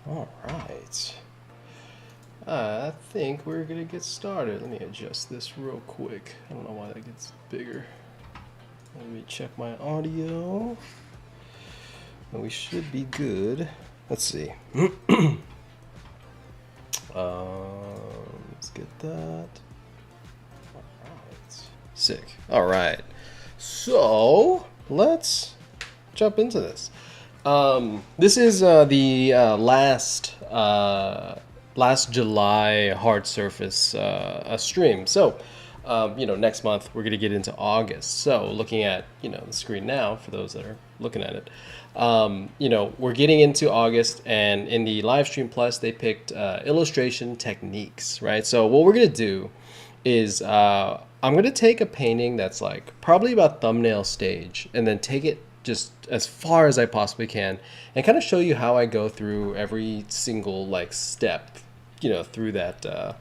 All right. I think we're gonna get started. Let me adjust this real quick. I don't know why that gets bigger. Let me check my audio. And we should be good. Let's see. Let's get that. All right. Sick. All right. So let's jump into this. This is the last July hard surface stream. So, next month we're gonna get into August. So, looking at the screen now for those that are looking at it, we're getting into August, and in the Livestream Plus they picked illustration techniques, right? So, what we're gonna do is I'm gonna take a painting that's like probably about thumbnail stage, and then take it just as far as I possibly can, and kind of show you how I go through every single like step, through that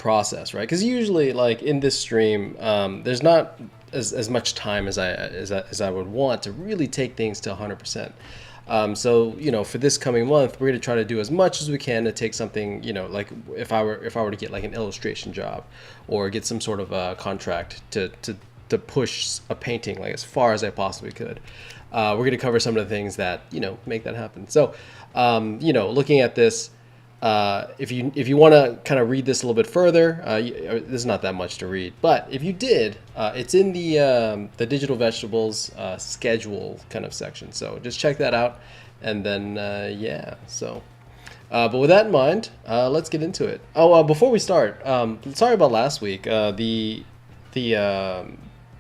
process, right? Because usually, like in this stream, there's not as much time as I would want to really take things to 100%. So for this coming month, we're going to try to do as much as we can to take something, like if I were to get like an illustration job, or get some sort of a contract to push a painting like as far as I possibly could. We're going to cover some of the things that make that happen. So looking at this, if you want to kind of read this a little bit further, there's not that much to read. But if you did, it's in the Digital Vegetables schedule kind of section. So just check that out, and then yeah. So, but with that in mind, let's get into it. Oh, before we start, sorry about last week.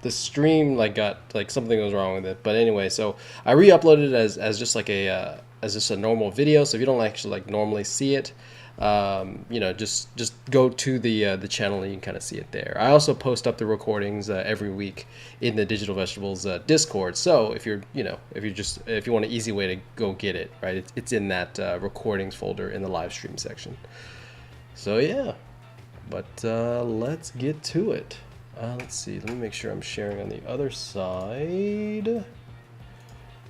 The stream got like something was wrong with it. But anyway, so I re-uploaded it as just like as just a normal video. So if you don't actually like normally see it, just go to the channel and you can kind of see it there. I also post up the recordings every week in the Digital Vegetables Discord. So if you want an easy way to go get it, right, it's in that recordings folder in the live stream section. So yeah, but let's get to it. Let's see. Let me make sure I'm sharing on the other side.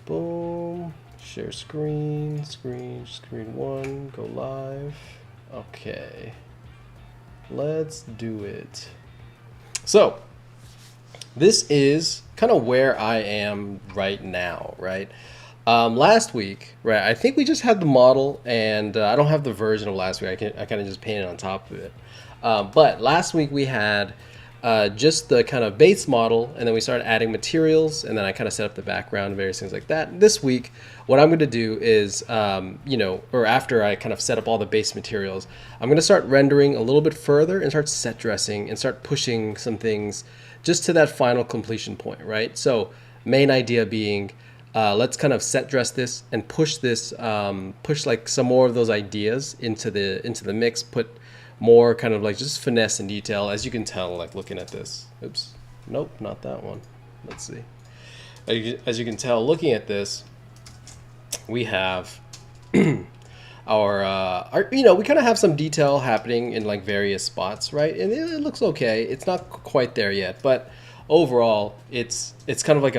Boom. Share screen. Screen one. Go live. Okay. Let's do it. So, this is kind of where I am right now, right? Last week, right, I think we just had the model, and I don't have the version of last week. I kind of just painted on top of it. But last week we had just the kind of base model, and then we started adding materials, and then I kind of set up the background and various things like that. This week, what I'm going to do is, or after I kind of set up all the base materials, I'm going to start rendering a little bit further and start set dressing and start pushing some things just to that final completion point, right? So main idea being, let's kind of set dress this and push this, push like some more of those ideas into the mix, put more kind of like just finesse and detail, as you can tell, like looking at this. Oops, nope, not that one. Let's see. As you can tell, looking at this, we have our we kind of have some detail happening in like various spots, right? And it looks okay. It's not quite there yet, but overall, it's kind of like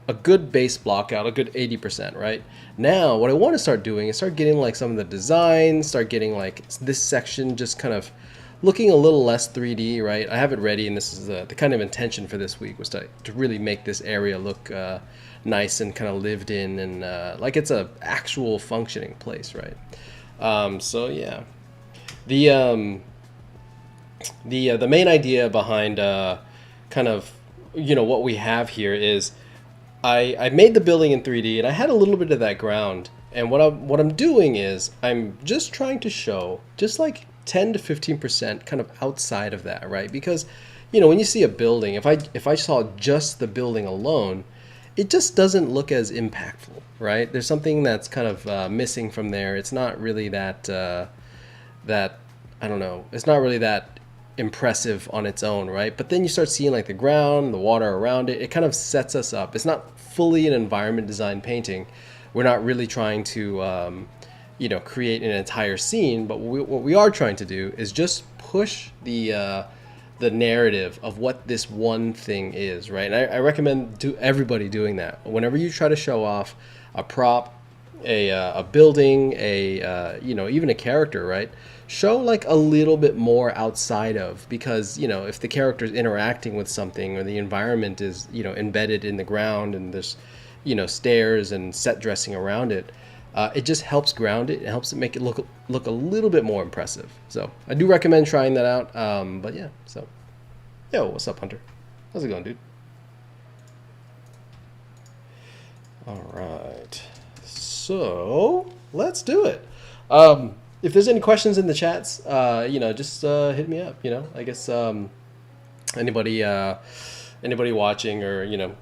a good base block out, a good 80%, right? Now, what I want to start doing is start getting like some of the designs, start getting like this section just kind of looking a little less 3D, right? I have it ready, and this is the kind of intention for this week was to really make this area look nice and kind of lived in, and like it's a actual functioning place, right? So yeah, the main idea behind kind of what we have here is I made the building in 3D, and I had a little bit of that ground. And what I'm doing is I'm just trying to show just like 10 to 15% kind of outside of that, right? Because when you see a building, if I saw just the building alone, it just doesn't look as impactful, right? There's something that's kind of missing from there. It's not really that I don't know. It's not really that impressive on its own, right? But then you start seeing like the ground, the water around it. It kind of sets us up. It's not fully an environment design painting. We're not really trying to create an entire scene, but what we are trying to do is just push the narrative of what this one thing is, right? And I recommend everybody doing that. Whenever you try to show off a prop a building, you know, even a character, right? Show like a little bit more outside of, because, you know, if the character is interacting with something or the environment is, you know, embedded in the ground and there's, you know, stairs and set dressing around it, it just helps ground it. It helps it make it look a little bit more impressive. So I do recommend trying that out. But yeah, so yo, what's up, Hunter? How's it going, dude? All right, so let's do it. If there's any questions in the chats, you know, just hit me up. You know, I guess anybody watching or, you know,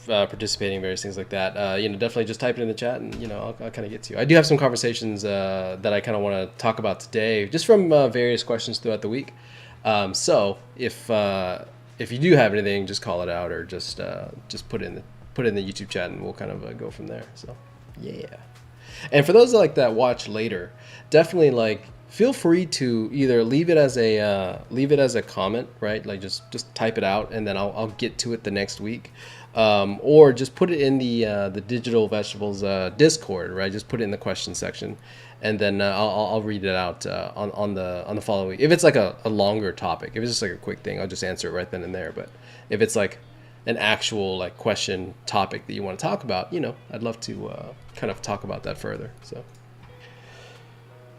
participating in various things like that, you know, definitely just type it in the chat, and, you know, I'll kind of get to you. I do have some conversations that I kind of want to talk about today, just from various questions throughout the week. So if you do have anything, just call it out, or just put it in the YouTube chat, and we'll kind of go from there. So yeah. And for those that watch later, definitely feel free to either leave it as a comment, right? Like just type it out, and then I'll get to it the next week, or just put it in the Digital Vegetables Discord, right? Just put it in the question section, and then I'll read it out on the following week. If it's like a longer topic, if it's just like a quick thing, I'll just answer it right then and there. But if it's like an actual question topic that you want to talk about, you know, I'd love to kind of talk about that further. So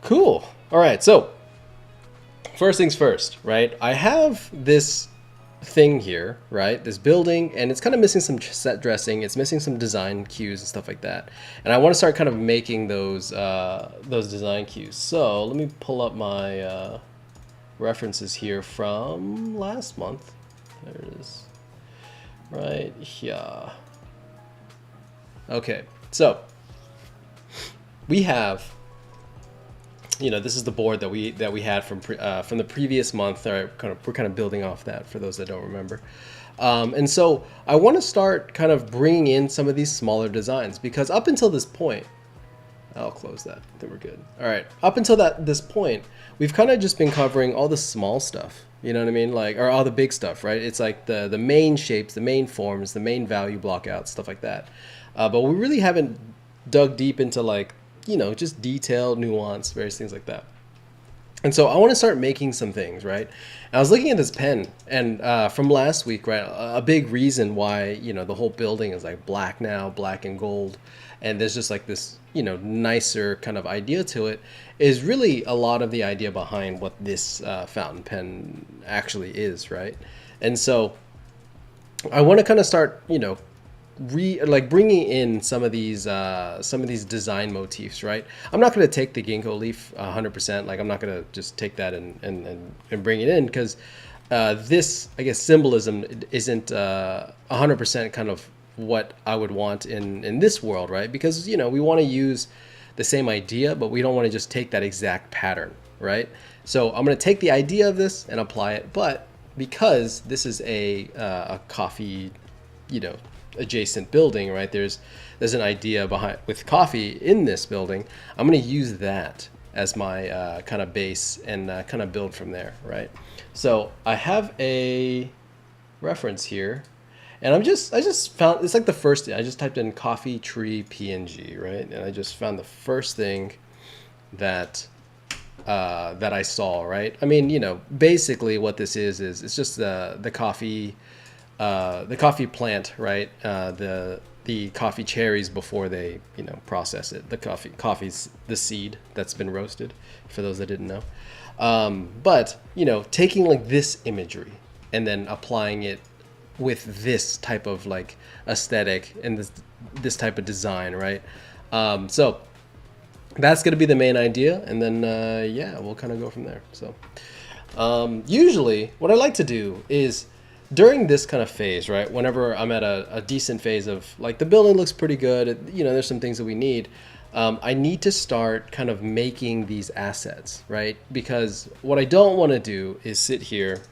cool. All right, so first things first, right? I have this thing here, right? This building, and it's kind of missing some set dressing. It's missing some design cues and stuff like that. And I want to start kind of making those design cues. So let me pull up my references here from last month. There it is. Right here. Okay, so we have, you know, this is the board that we had from the previous month. All right, we're kind of building off that for those that don't remember. And so I want to start kind of bringing in some of these smaller designs, because up until this point, I'll close that. I think we're good. All right, up until this point, we've kind of just been covering all the small stuff. You know what I mean? Or all the big stuff, right? It's like the main shapes, the main forms, the main value blockouts, stuff like that. But we really haven't dug deep into you know, just detail, nuance, various things like that. And so I want to start making some things, right? And I was looking at this pen, and from last week, right, a big reason why, you know, the whole building is black now, black and gold, and there's just this, you know, nicer kind of idea to it, is really a lot of the idea behind what this fountain pen actually is, right? And so I want to kind of start, you know, bringing in some of these design motifs, right? I'm not going to take the ginkgo leaf 100%. I'm not going to just take that and bring it in, because this, I guess, symbolism isn't 100% kind of what I would want in this world, right? Because, you know, we want to use the same idea, but we don't want to just take that exact pattern, right? So I'm going to take the idea of this and apply it, but because this is a coffee, you know, adjacent building, right? There's an idea behind with coffee in this building. I'm going to use that as my kind of base and kind of build from there, right? So I have a reference here, and I just found, it's like the first, I just typed in coffee tree PNG, right? And I just found the first thing that I saw, right? I mean, you know, basically what this is it's just the coffee plant, right? The coffee cherries before they, you know, process it. The coffee's the seed that's been roasted, for those that didn't know. But, you know, taking this imagery and then applying it with this type of aesthetic and this type of design, right? So that's going to be the main idea, and then yeah, we'll kind of go from there. So usually what I like to do is, during this kind of phase, right, whenever I'm at a decent phase of the building looks pretty good, you know, there's some things that we need, I need to start kind of making these assets, right? Because what I don't want to do is sit here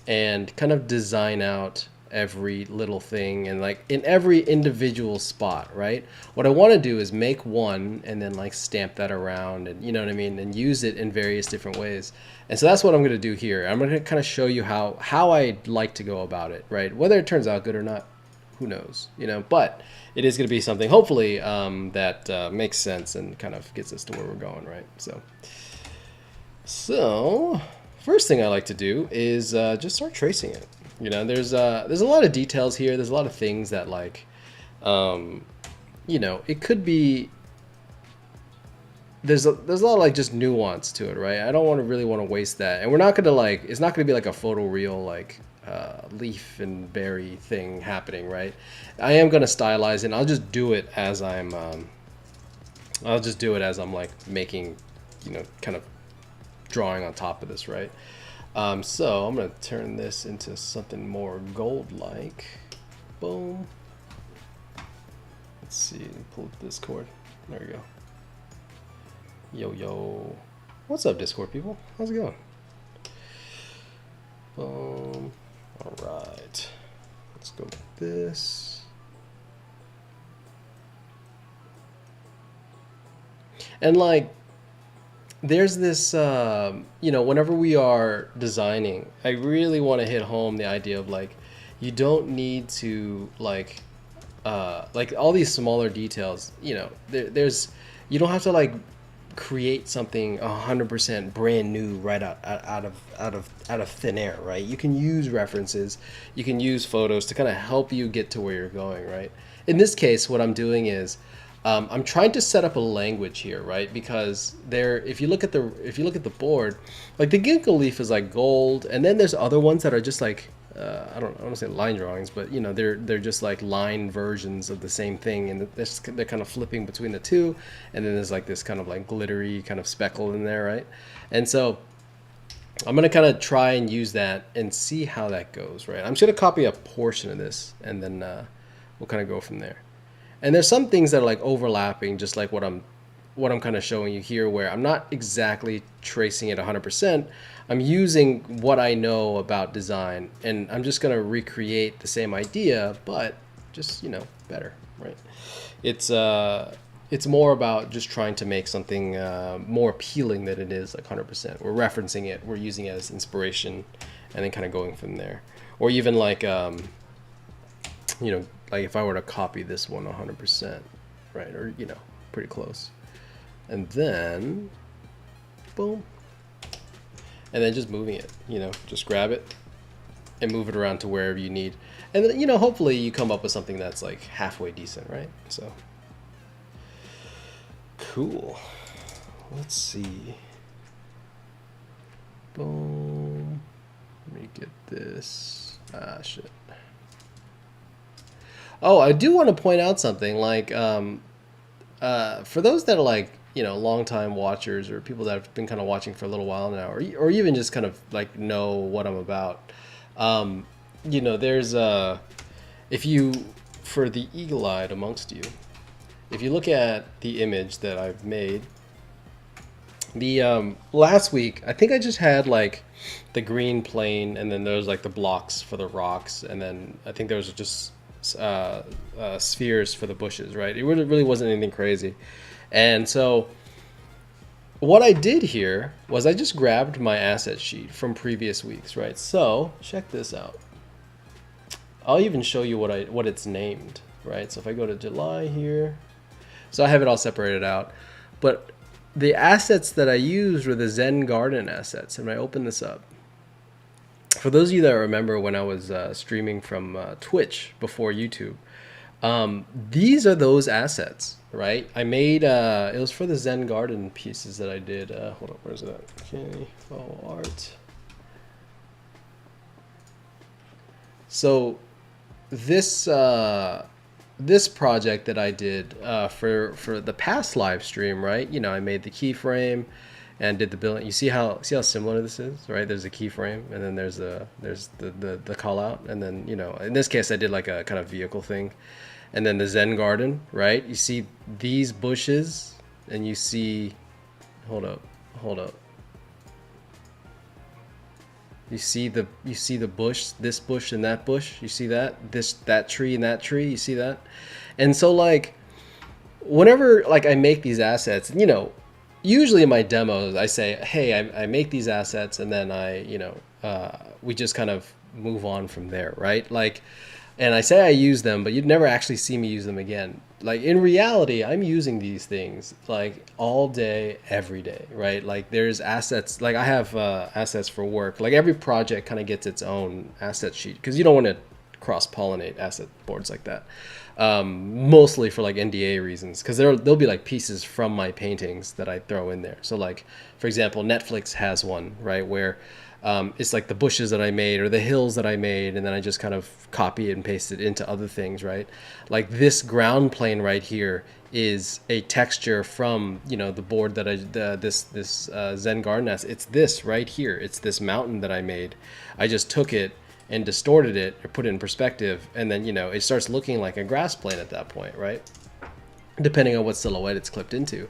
and kind of design out every little thing and in every individual spot, right? What I want to do is make one and then stamp that around, and you know what I mean, and use it in various different ways. And so that's what I'm going to do here. I'm going to kind of show you how I'd like to go about it, right? Whether it turns out good or not, who knows, you know, but it is going to be something hopefully that makes sense and kind of gets us to where we're going, right? So first thing I like to do is just start tracing it. You know, there's a lot of details here. There's a lot of things that like, you know, it could be, there's a lot of like just nuance to it, right? I don't really want to waste that. And we're not going to like, it's not going to be like a photoreal like leaf and berry thing happening, right? I am going to stylize it, and I'll just do it as I'm like making, you know, kind of drawing on top of this, right? So I'm going to turn this into something more gold-like. Boom. Let's see, pull up Discord. There we go. Yo. What's up, Discord people? How's it going? Boom. All right. Let's go with this. And like, there's this, you know, whenever we are designing, I really want to hit home the idea of like, you don't need to like all these smaller details, you know, you don't have to like create something 100% brand new right out of thin air, right? You can use references, you can use photos to kind of help you get to where you're going, right? In this case, what I'm doing is I'm trying to set up a language here, right? Because if you look at the board, like the ginkgo leaf is like gold, and then there's other ones that are just like I don't want to say line drawings, but you know, they're just like line versions of the same thing, and they're kind of flipping between the two, and then there's like this kind of like glittery kind of speckle in there, right? And so I'm gonna kind of try and use that and see how that goes, right? I'm just gonna copy a portion of this, and then we'll kind of go from there. And there's some things that are like overlapping, just like what I'm kind of showing you here, where I'm not exactly tracing it 100%. I'm using what I know about design, and I'm just going to recreate the same idea, but just, you know, better, right? It's more about just trying to make something more appealing than it is like 100%. We're referencing it, we're using it as inspiration, and then kind of going from there. Or even like, you know, like if I were to copy this one 100%, right? Or, you know, pretty close. And then, boom. And then just moving it, you know, just grab it and move it around to wherever you need. And then, you know, hopefully you come up with something that's like halfway decent, right? So, cool. Let's see. Boom. Let me get this. Ah, shit. Oh, I do want to point out something, like, for those that are like, you know, long-time watchers or people that have been kind of watching for a little while now, or even just kind of like know what I'm about, you know, there's for the eagle-eyed amongst you, if you look at the image that I've made, the last week, I think I just had like the green plane, and then there was like the blocks for the rocks, and then I think there was just spheres for the bushes, right? It really wasn't anything crazy. And so what I did here was I just grabbed my asset sheet from previous weeks, right? So check this out. I'll even show you what it's named, right? So if I go to July here, so I have it all separated out, but the assets that I used were the Zen Garden assets. And when I open this up, for those of you that remember when I was streaming from Twitch before YouTube, these are those assets, right? I made, it was for the Zen Garden pieces that I did. Hold on, where's it at? Okay, follow art. So this this project that I did for the past live stream, right? You know, I made the keyframe and did the building. You see how similar this is, right? There's a keyframe, and then there's the call out, and then, you know, in this case I did like a kind of vehicle thing, and then the Zen Garden, right? You see these bushes, and you see, hold up. You see the bush, this bush and that bush. You see that? That tree and that tree. You see that? And so like, whenever like I make these assets, you know, usually in my demos I say, hey, I make these assets, and then I, you know, we just kind of move on from there, right? Like, And I say I use them, but you'd never actually see me use them again. Like in reality, I'm using these things like all day, every day, right? Like there's assets, like I have assets for work. Like every project kind of gets its own asset sheet because you don't want to cross pollinate asset boards like that. Mostly for like NDA reasons, because there'll be like pieces from my paintings that I throw in there. So like, for example, Netflix has one, right, where it's like the bushes that I made or the hills that I made, and then I just kind of copy it and paste it into other things, right? Like this ground plane right here is a texture from, you know, the board that this Zen Garden has. It's this right here. It's this mountain that I made. I just took it and distorted it or put it in perspective, and then, you know, it starts looking like a grass plane at that point, right? Depending on what silhouette it's clipped into.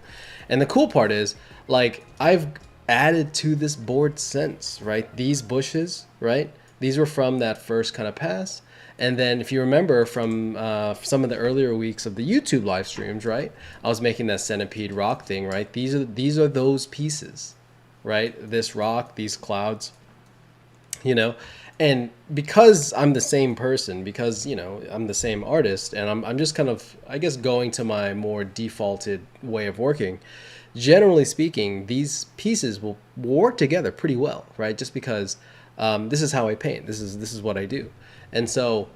And the cool part is, like, I've added to this board since, right? These bushes, right? These were from that first kind of pass. And then if you remember from some of the earlier weeks of the YouTube live streams, right? I was making that centipede rock thing, right? These are those pieces, right? This rock, these clouds, you know. And because I'm the same person, because, you know, I'm the same artist, and I'm just kind of, I guess, going to my more defaulted way of working, generally speaking, these pieces will work together pretty well, right? Just because this is how I paint. This is what I do. And so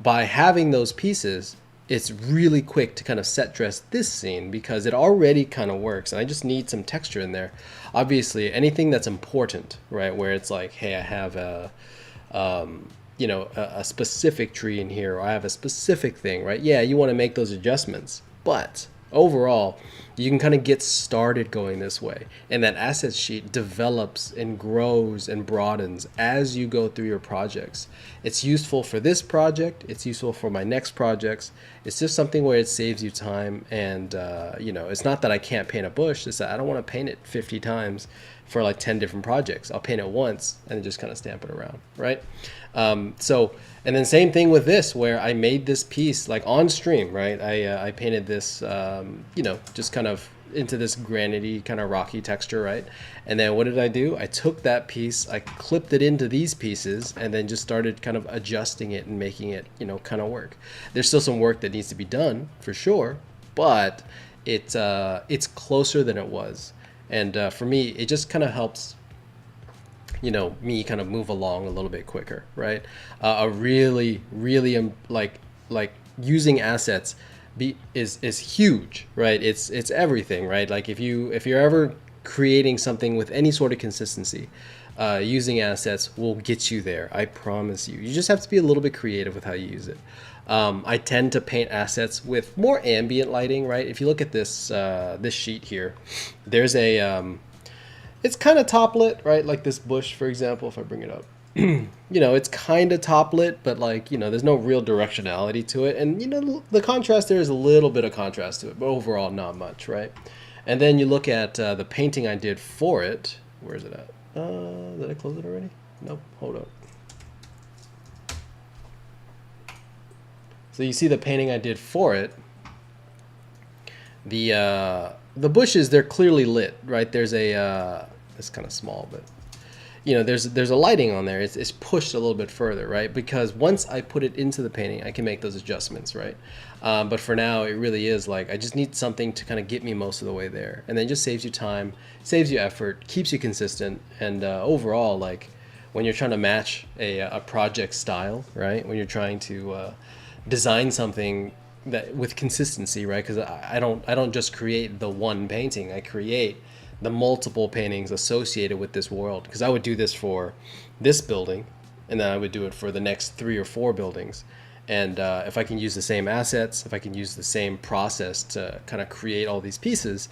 by having those pieces, it's really quick to kind of set dress this scene because it already kind of works, and I just need some texture in there. Obviously, anything that's important, right, where it's like, hey, I have you know, a specific tree in here, or I have a specific thing, right? Yeah, you want to make those adjustments, but overall, you can kind of get started going this way, and that asset sheet develops and grows and broadens as you go through your projects. It's useful for this project, it's useful for my next projects. It's just something where it saves you time, and you know, it's not that I can't paint a bush, it's that I don't want to paint it 50 times for like 10 different projects. I'll paint it once and then just kind of stamp it around, right? So, and then same thing with this, where I made this piece like on stream, right? I painted this, you know, just kind of into this granity kind of rocky texture, right? And then what did I do? I took that piece, I clipped it into these pieces, and then just started kind of adjusting it and making it, you know, kind of work. There's still some work that needs to be done for sure, but it's closer than it was. And for me, it just kind of helps, you know, me kind of move along a little bit quicker, right? A really, really like using assets is huge, right? It's everything, right? Like if you're ever creating something with any sort of consistency, using assets will get you there. I promise you. You just have to be a little bit creative with how you use it. I tend to paint assets with more ambient lighting, right? If you look at this this sheet here, there's a it's kind of top lit, right? Like this bush, for example, if I bring it up, you know, it's kind of top lit, but like, you know, there's no real directionality to it. And, you know, the contrast there is a little bit of contrast to it, but overall not much, right? And then you look at the painting I did for it. Where is it at? Did I close it already? Nope, hold up. So you see the painting I did for it. The bushes, they're clearly lit, right? There's a it's kind of small, but you know, there's a lighting on there. It's pushed a little bit further, right? Because once I put it into the painting, I can make those adjustments, right? But for now, it really is like I just need something to kind of get me most of the way there, and then it just saves you time, saves you effort, keeps you consistent, and overall, like when you're trying to match a project style, right? When you're trying to design something that with consistency, right? Because I don't just create the one painting. I create the multiple paintings associated with this world, because I would do this for this building, and then I would do it for the next 3 or 4 buildings. And if I can use the same assets, if I can use the same process to kind of create all these pieces,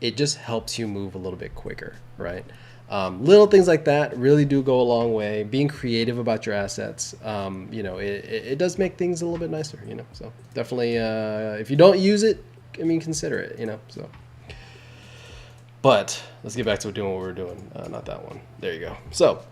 it just helps you move a little bit quicker, right? Little things like that really do go a long way. Being creative about your assets, you know, it does make things a little bit nicer, you know. So definitely, if you don't use it, I mean, consider it, you know. So, but let's get back to doing what we're doing. Not that one. There you go. So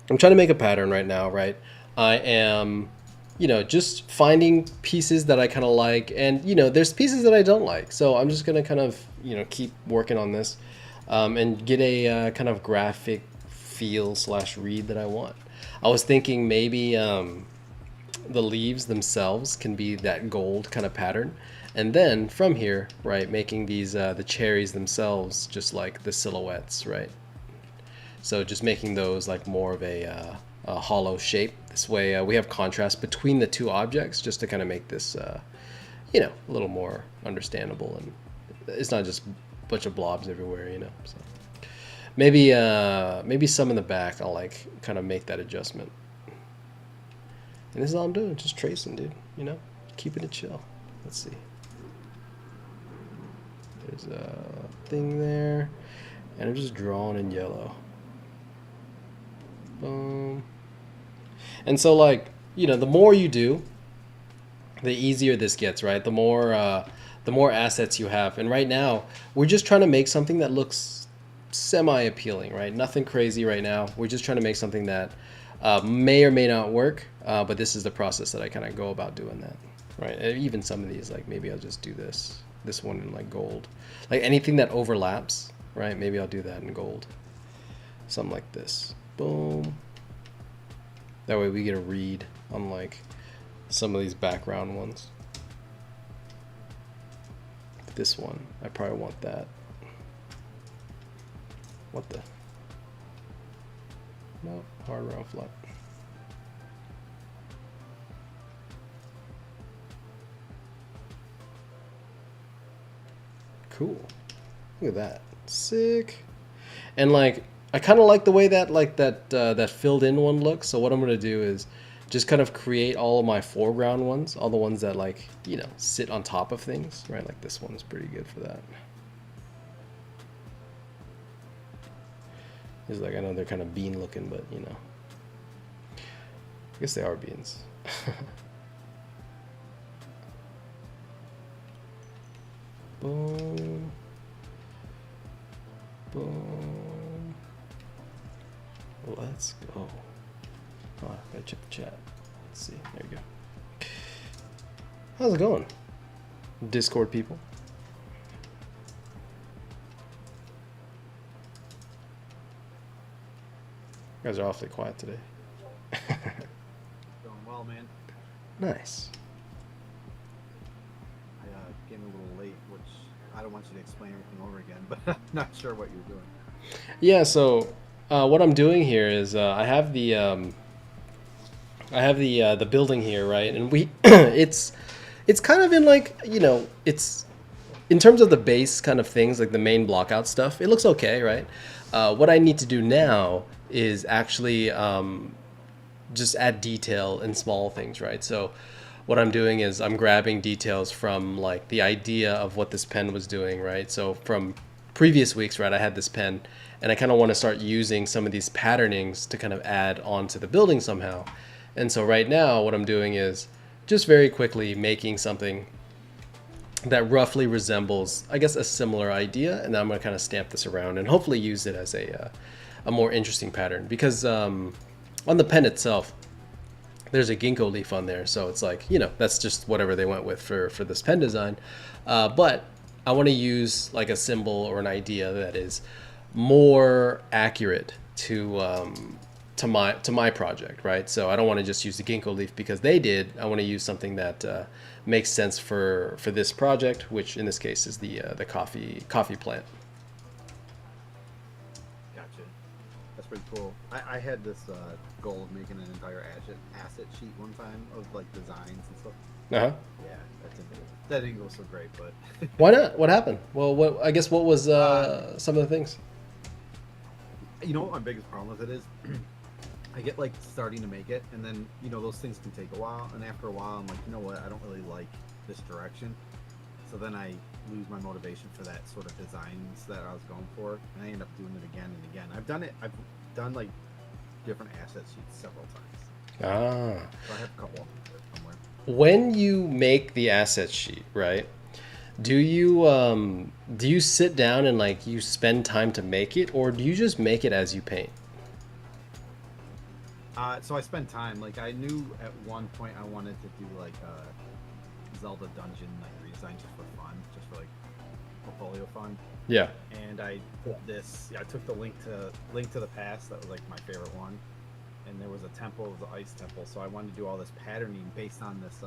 I'm trying to make a pattern right now, right? I am, you know, just finding pieces that I kind of like, and you know, there's pieces that I don't like. So I'm just gonna kind of, you know, keep working on this. And get a kind of graphic feel / read that I want. I was thinking maybe the leaves themselves can be that gold kind of pattern. And then from here, right, making these, the cherries themselves, just like the silhouettes, right? So just making those like more of a hollow shape. This way we have contrast between the two objects just to kind of make this, you know, a little more understandable. And it's not just a bunch of blobs everywhere, you know. So maybe maybe some in the back I'll like kind of make that adjustment. And this is all I'm doing, just tracing, dude, you know, keeping it chill. Let's see. There's a thing there, and I'm just drawing in yellow. Boom. And so, like, you know, the more you do, the easier this gets, right? The more assets you have. And right now, we're just trying to make something that looks semi-appealing, right? Nothing crazy right now. We're just trying to make something that may or may not work, but this is the process that I kind of go about doing that, right? And even some of these, like maybe I'll just do this one in like gold, like anything that overlaps, right? Maybe I'll do that in gold, something like this. Boom. That way we get a read on like some of these background ones. This one, I probably want that. What the? No, hard round flat. Cool. Look at that. Sick. And like, I kind of like the way that like that filled in one looks. So what I'm gonna do is just kind of create all of my foreground ones, all the ones that like, you know, sit on top of things, right? Like this one's pretty good for that. It's like, I know they're kind of bean looking, but you know, I guess they are beans. Boom. Boom. Let's go. Oh, I gotta check the chat. Let's see. There you go. How's it going, Discord people? You guys are awfully quiet today. Going well, man. Nice. I came a little late, which I don't want you to explain everything over again, but I'm not sure what you're doing. Yeah. So what I'm doing here is I have the building here, right? And we it's kind of in like, you know, it's in terms of the base kind of things, like the main block out stuff. It looks okay, right? What I need to do now is actually just add detail in small things, right? So what I'm doing is I'm grabbing details from like the idea of what this pen was doing, right? So from previous weeks, right, I had this pen and I kind of want to start using some of these patternings to kind of add onto the building somehow. And so right now what I'm doing is just very quickly making something that roughly resembles, I guess, a similar idea. And then I'm going to kind of stamp this around and hopefully use it as a more interesting pattern, because on the pen itself, there's a ginkgo leaf on there. So it's like, you know, that's just whatever they went with for this pen design. But I want to use like a symbol or an idea that is more accurate to my project, right? So I don't want to just use the ginkgo leaf because they did. I want to use something that makes sense for this project, which in this case is the coffee plant. Gotcha. That's pretty cool. I had this goal of making an entire asset sheet one time of like designs and stuff. Uh-huh. Yeah, that didn't go so great, but Why not? What happened? Well, what was some of the things? you know what my biggest problem with it is? I get like starting to make it, and then you know those things can take a while, and after a while I'm like, you know what, I don't really like this direction, so then I lose my motivation for that sort of designs that I was going for, and I end up doing it again and again. I've done like different asset sheets several times. So I have a couple of them somewhere. When you make the asset sheet, right? Do you sit down and like you spend time to make it, or do you just make it as you paint? So I spent time. Like I knew at one point I wanted to do like a Zelda dungeon like redesign just for fun, just for like portfolio fun. Yeah. And I took the Link to the Past. That was like my favorite one. and there was a temple, it was the ice temple. So I wanted to do all this patterning based on this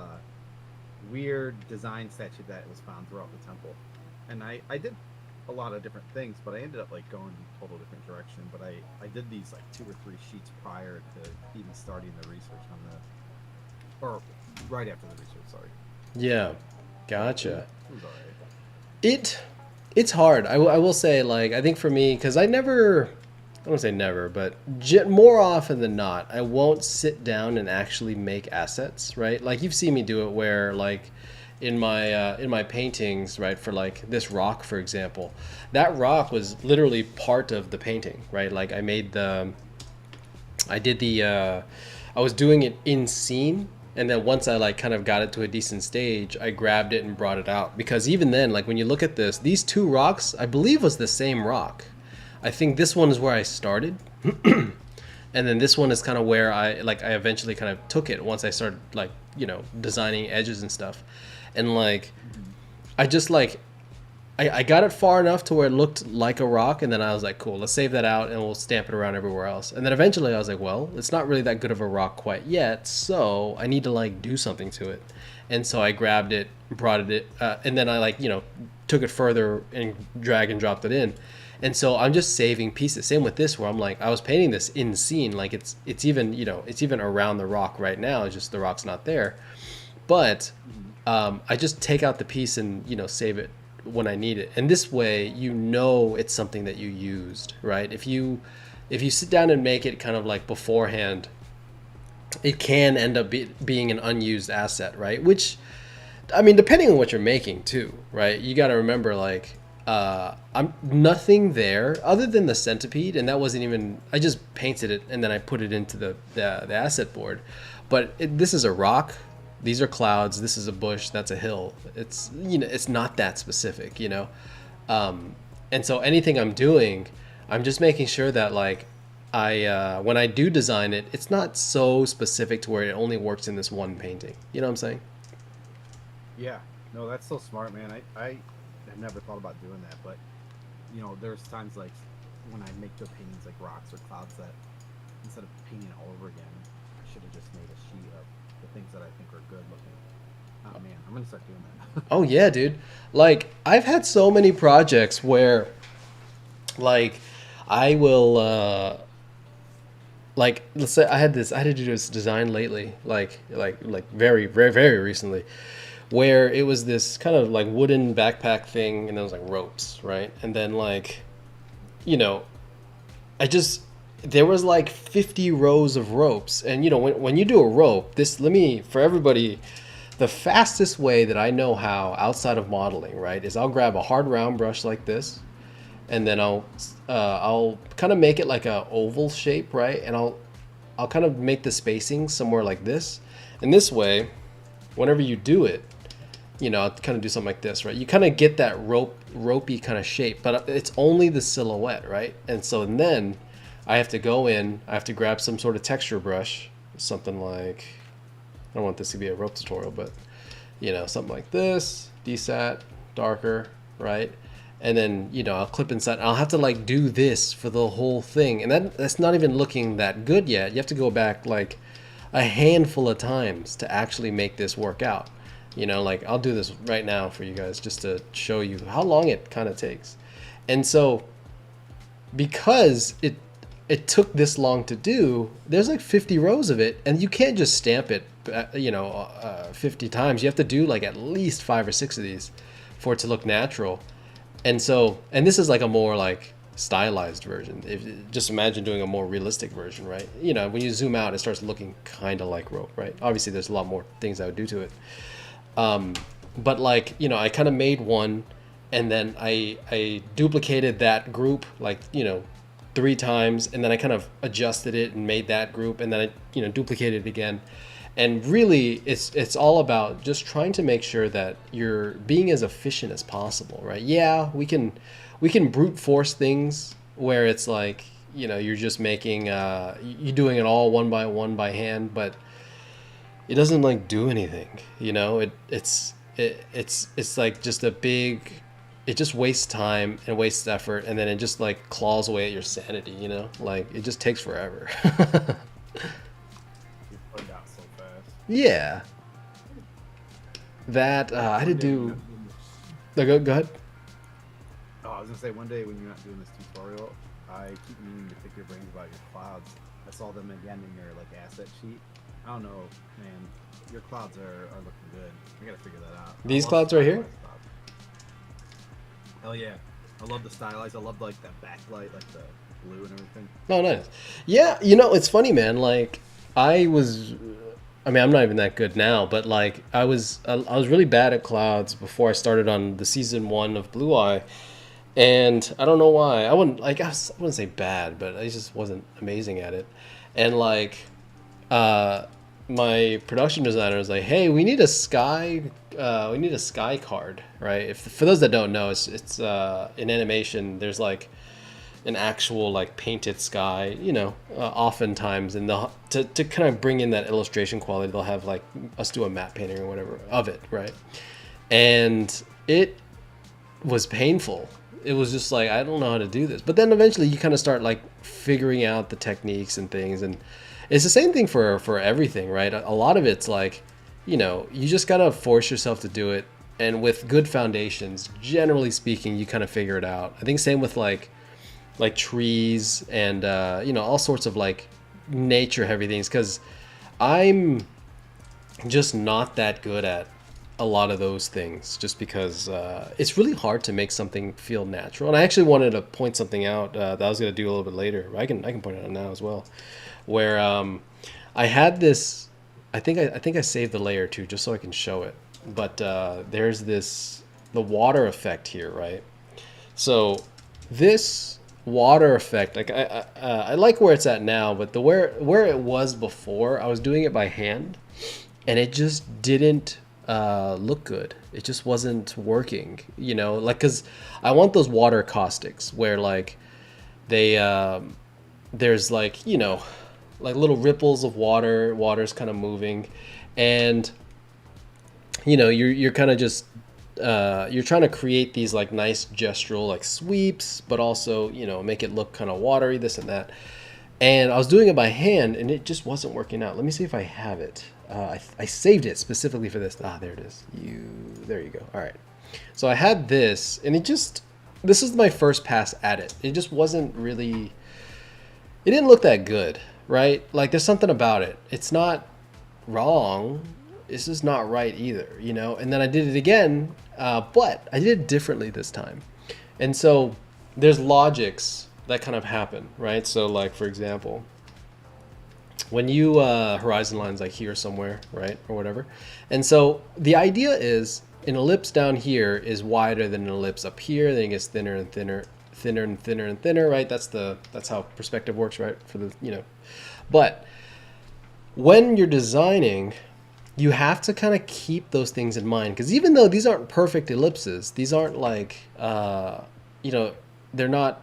weird design statue that was found throughout the temple. And I did a lot of different things, but I ended up like going a total different direction. But I did these like 2 or 3 sheets prior to even starting the research on the, or right after the research. Sorry. Yeah, gotcha. It was all right. It's hard. I will say, like, I think for me, because I don't say never, but more often than not, I won't sit down and actually make assets, right? Like you've seen me do it where, like, in my paintings, right, for like this rock, for example, that rock was literally part of the painting, right? Like I was doing it in scene, and then once I like kind of got it to a decent stage, I grabbed it and brought it out. Because even then, like when you look at this, these two rocks, I believe was the same rock. I think this one is where I started. And then this one is kind of where I eventually kind of took it once I started like, designing edges and stuff. And like, I just like, I got it far enough to where it looked like a rock, and then I was like, cool, let's save that out and we'll stamp it around everywhere else. And then eventually I was like, well, it's not really that good of a rock quite yet, so I need to like do something to it. And so I grabbed it, brought it, and then I like, took it further and drag and dropped it in. And so I'm just saving pieces. Same with this, where I'm like, I was painting this in scene, like it's even, it's even around the rock right now, it's just the rock's not there. But I just take out the piece and, save it when I need it. And this way, it's something that you used, right? If you sit down and make it kind of like beforehand, it can end up being an unused asset, right? Which, I mean, depending on what you're making too, right? You got to remember, like, I'm nothing there other than the centipede, and that wasn't even, I just painted it and then I put it into the asset board. But this is a rock. These are clouds. This is a bush. That's a hill. It's, it's not that specific, and so anything I'm doing, I'm just making sure that like when I do design it, it's not so specific to where it only works in this one painting. You know what I'm saying? Yeah. No, that's so smart, man. I have never thought about doing that, but there's times like when I make the paintings like rocks or clouds that instead of painting it all over again, I should have just made a sheet of the things that I think are good looking. Oh man, I'm gonna start doing that. Oh yeah, dude. Like I've had so many projects where like I will like let's say I had to do this design lately, like very very very recently, where it was this kind of like wooden backpack thing, and there was like ropes, right? And then like, I just there was like 50 rows of ropes, and when you do a rope, for everybody, the fastest way that I know how outside of modeling, right, is I'll grab a hard round brush like this, and then I'll kind of make it like a oval shape, right, and I'll kind of make the spacing somewhere like this, and this way, whenever you do it, I'll kind of do something like this, right? You kind of get that ropey kind of shape, but it's only the silhouette, right? And so then I have to go in, I have to grab some sort of texture brush, something like, I don't want this to be a rope tutorial, but something like this, desat, darker, right? And then, I'll clip inside. I'll have to like do this for the whole thing. And that's not even looking that good yet. You have to go back like a handful of times to actually make this work out. Like I'll do this right now for you guys just to show you how long it kind of takes. And so because it took this long to do, there's like 50 rows of it, and you can't just stamp it 50 times. You have to do like at least 5 or 6 of these for it to look natural. And this is like a more like stylized version. Just imagine doing a more realistic version, right? When you zoom out, it starts looking kind of like rope, right? Obviously there's a lot more things I would do to it. But like, I kind of made one, and then I duplicated that group like, 3 times, and then I kind of adjusted it and made that group, and then I, duplicated it again. And really it's all about just trying to make sure that you're being as efficient as possible, right? Yeah, we can brute force things where it's like, you're just making, you're doing it all one by hand, but it doesn't like do anything, it's like just a big, it just wastes time and wastes effort, and then it just like claws away at your sanity, like it just takes forever. You played out so fast. Yeah. That I had to One day when you're do. not doing this, No, go ahead. oh, I was gonna say one day when you're not doing this tutorial, I keep meaning to pick your brains about your clouds. I saw them again in your like asset sheet. I don't know, man. Your clouds are looking good. I gotta figure that out. I These love clouds right here. stylized clouds. Hell yeah. I love the stylized. I love like that backlight, like the blue and everything. Oh, nice. Yeah, you know, it's funny, man. Like, I was, I mean, I'm not even that good now, but like, I was really bad at clouds before I started on the season 1 of Blue Eye, and I don't know why. I wouldn't say bad, but I just wasn't amazing at it, and like, uh, my production designer was like, "Hey, we need a sky card, right?" If for those that don't know, it's in animation. There's like an actual like painted sky, you know, oftentimes, and they'll to kind of bring in that illustration quality, they'll have like us do a matte painting or whatever of it, right? And it was painful. It was just like, I don't know how to do this. But then eventually you kind of start like figuring out the techniques and things, and it's the same thing for everything, right? A lot of it's like, you know, you just gotta force yourself to do it, and with good foundations, generally speaking, you kind of figure it out. I think same with like trees and you know, all sorts of like nature heavy things, because I'm just not that good at a lot of those things, just because it's really hard to make something feel natural. And I actually wanted to point something out that I was going to do a little bit later. I can point it out now as well, where I had this. I think I saved the layer too, just so I can show it. But there's the water effect here, right? So this water effect, like I like where it's at now, but the where it was before, I was doing it by hand, and it just didn't look good. It just wasn't working, you know, like, because I want those water caustics where like they there's like, you know, like little ripples of water's kind of moving, and you know, you're kind of just you're trying to create these like nice gestural like sweeps, but also, you know, make it look kind of watery, this and that. And I was doing it by hand, and it just wasn't working out. Let me see if I have it. I saved it specifically for this. Ah, there it is. There you go. All right. So I had this, and this is my first pass at it. It just wasn't really. It didn't look that good, right? Like, there's something about it. It's not wrong. It's just not right either, you know. And then I did it again, but I did it differently this time. And so there's logics that kind of happen, right? So, like, for example, when you horizon lines like here somewhere, right, or whatever. And so the idea is an ellipse down here is wider than an ellipse up here. Then it gets thinner and thinner, thinner and thinner and thinner, right? That's how perspective works, right? For the, you know, but when you're designing, you have to kind of keep those things in mind, because even though these aren't perfect ellipses, these aren't like you know, they're not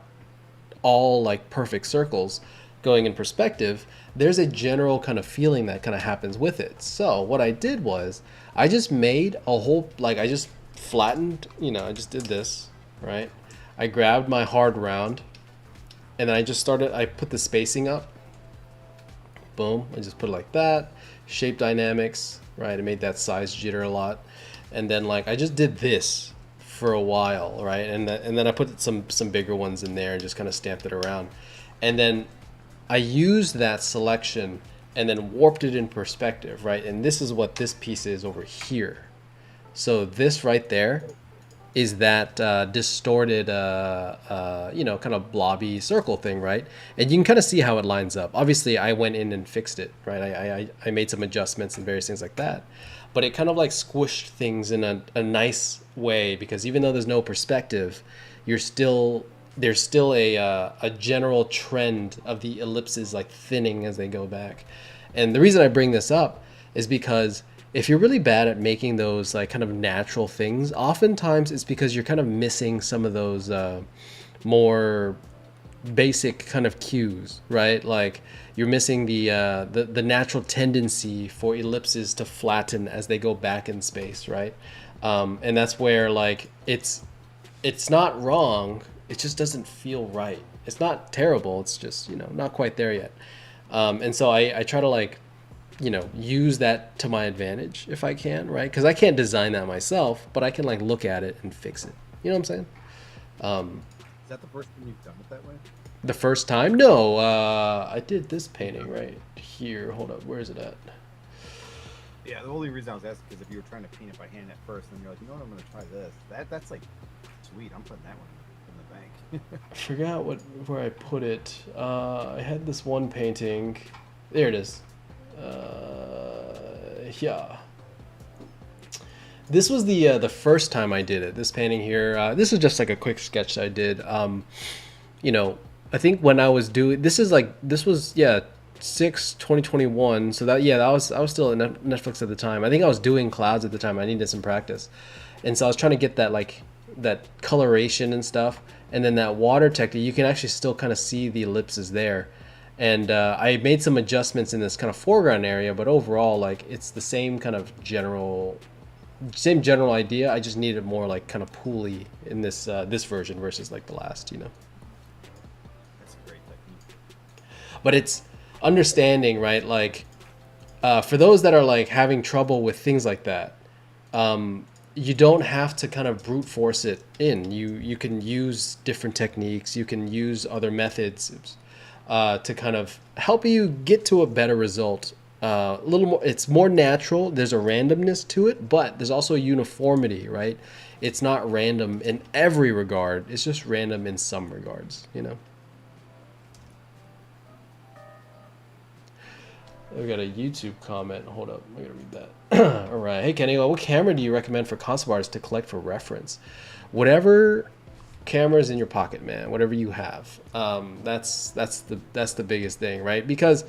all like perfect circles going in perspective. There's a general kind of feeling that kind of happens with it. So what I did was I just made a whole, like, I just flattened, you know, I just did this, right? I grabbed my hard round, and then I put the spacing up. Boom, I just put it like that. Shape dynamics, right? I made that size jitter a lot. And then like I just did this for a while, right? And then I put some bigger ones in there and just kind of stamped it around. And then I used that selection and then warped it in perspective, right? And this is what this piece is over here. So this right there is that distorted, you know, kind of blobby circle thing, right? And you can kind of see how it lines up. Obviously, I went in and fixed it, right? I made some adjustments and various things like that. But it kind of like squished things in a nice way, because even though there's no perspective, there's still a general trend of the ellipses like thinning as they go back. And the reason I bring this up is because if you're really bad at making those like kind of natural things, oftentimes it's because you're kind of missing some of those more basic kind of cues, right? Like you're missing the natural tendency for ellipses to flatten as they go back in space, right? And that's where like it's not wrong. It just doesn't feel right. It's not terrible. It's just, you know, not quite there yet. And so I try to like, use that to my advantage if I can, right? Because I can't design that myself, but I can like look at it and fix it. You know what I'm saying? Is that the first time you've done it that way? The first time, no, I did this painting right here. Hold up, where is it at? Yeah, the only reason I was asking is if you were trying to paint it by hand at first, and you're like, you know what, I'm gonna try this. That's like sweet. I'm putting that one in the bank. I forgot where I put it. I had this one painting. There it is. Yeah. This was the first time I did it. This painting here. This is just like a quick sketch I did. I think when I was doing this was 2021. So I was still at Netflix at the time. I think I was doing clouds at the time. I needed some practice, and so I was trying to get that coloration and stuff, and then that water technique. You can actually still kind of see the ellipses there, and I made some adjustments in this kind of foreground area, but overall, like, it's the same kind of same general idea. I just needed more like kind of pooly in this version versus like the last. That's a great technique. But it's understanding, right? Like, for those that are like having trouble with things like that, you don't have to kind of brute force it in. You can use different techniques. You can use other methods to kind of help you get to a better result. A little more, it's more natural. There's a randomness to it, but there's also a uniformity, right? It's not random in every regard. It's just random in some regards, We got a YouTube comment. Hold up, I gotta read that. All right. Hey Kenny, what camera do you recommend for concept artists to collect for reference? Whatever camera's in your pocket, man. Whatever you have. That's the biggest thing, right? Because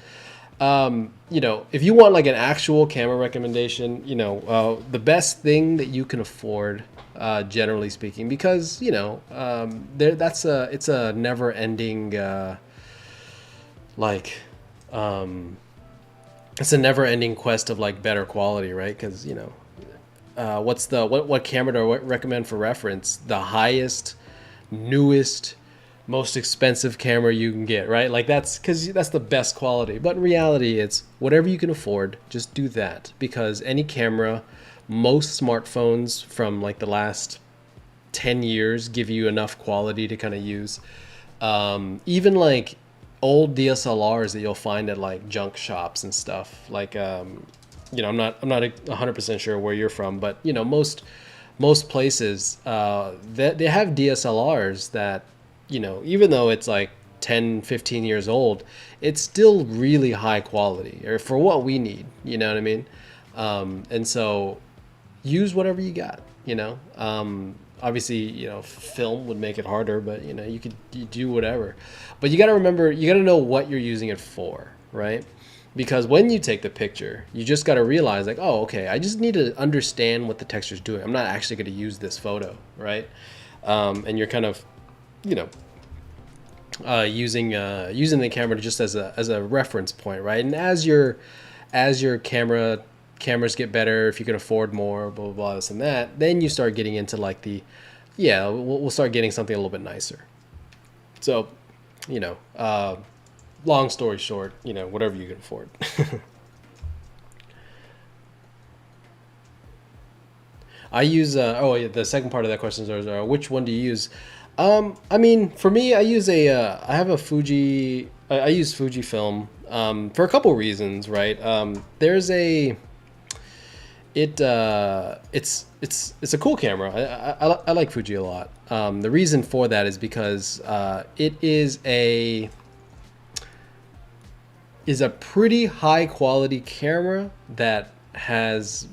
if you want like an actual camera recommendation, the best thing that you can afford, generally speaking, because it's a never ending it's a never ending quest of like better quality, right? Because what camera do I recommend for reference? The highest, newest, most expensive camera you can get, right? Like, that's because that's the best quality. But in reality, it's whatever you can afford, just do that. Because any camera, most smartphones from like the last 10 years give you enough quality to kind of use. Even like old DSLRs that you'll find at like junk shops and stuff. Like, I'm not 100% sure where you're from, but most places, they have DSLRs that, even though it's like 10, 15 years old, it's still really high quality, or for what we need, you know what I mean? And so use whatever you got, obviously, film would make it harder, but you do whatever. But you got to remember, you got to know what you're using it for, right? Because when you take the picture, you just got to realize like, oh, okay, I just need to understand what the texture's doing. I'm not actually going to use this photo, right? And you're kind of, using the camera just as a reference point, right? And as your cameras get better, if you can afford more, blah blah blah, this and that, then you start getting into like we'll start getting something a little bit nicer. So, long story short, whatever you can afford. I use the second part of that question is which one do you use? I mean, for me, I use I have a Fuji. I use Fujifilm for a couple reasons, right? There's it's a cool camera. I like Fuji a lot. The reason for that is because it is a pretty high quality camera that has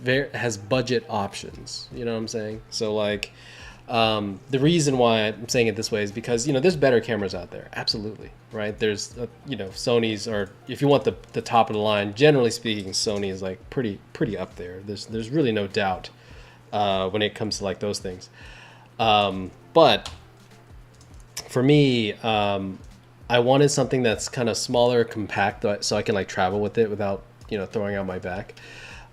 budget options. You know what I'm saying? So like, the reason why I'm saying it this way is because there's better cameras out there, absolutely, right? There's Sony's, or if you want the top of the line, generally speaking, Sony is like pretty up there. There's really no doubt when it comes to like those things. But for me, I wanted something that's kind of smaller, compact, so I can like travel with it without throwing out my back.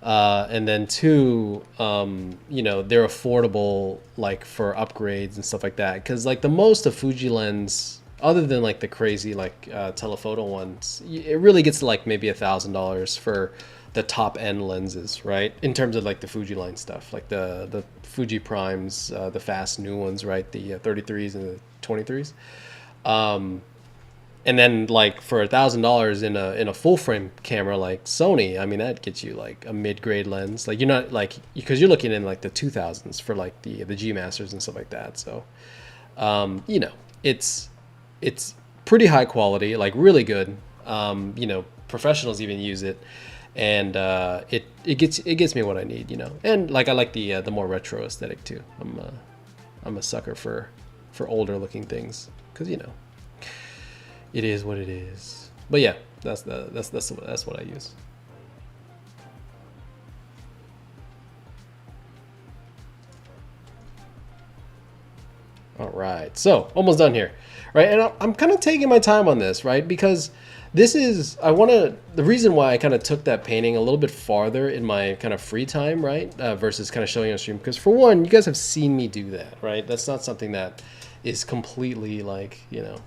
And then two, they're affordable, like for upgrades and stuff like that. Because like the most a Fuji lens other than like the crazy like telephoto ones, it really gets to like maybe $1,000 for the top end lenses, right? In terms of like the Fuji line stuff, like the Fuji primes, the fast new ones, right? The 33s and the 23s. And then like for $1,000 in a full frame camera like Sony, I mean that gets you like a mid grade lens. Like you're not like, because you're looking in like the 2000s for like the G Masters and stuff like that. So you know, it's pretty high quality, like really good. You know, professionals even use it, and it gets me what I need. You know, and like I like the more retro aesthetic too. I'm a sucker for older looking things because you know it is what it is. But yeah, that's what I use. All right, so almost done here, right? And I'm kind of taking my time on this, right? Because this is, the reason why I kind of took that painting a little bit farther in my kind of free time, right? Versus kind of showing on stream. Because for one, you guys have seen me do that, right? That's not something that is completely like, you know,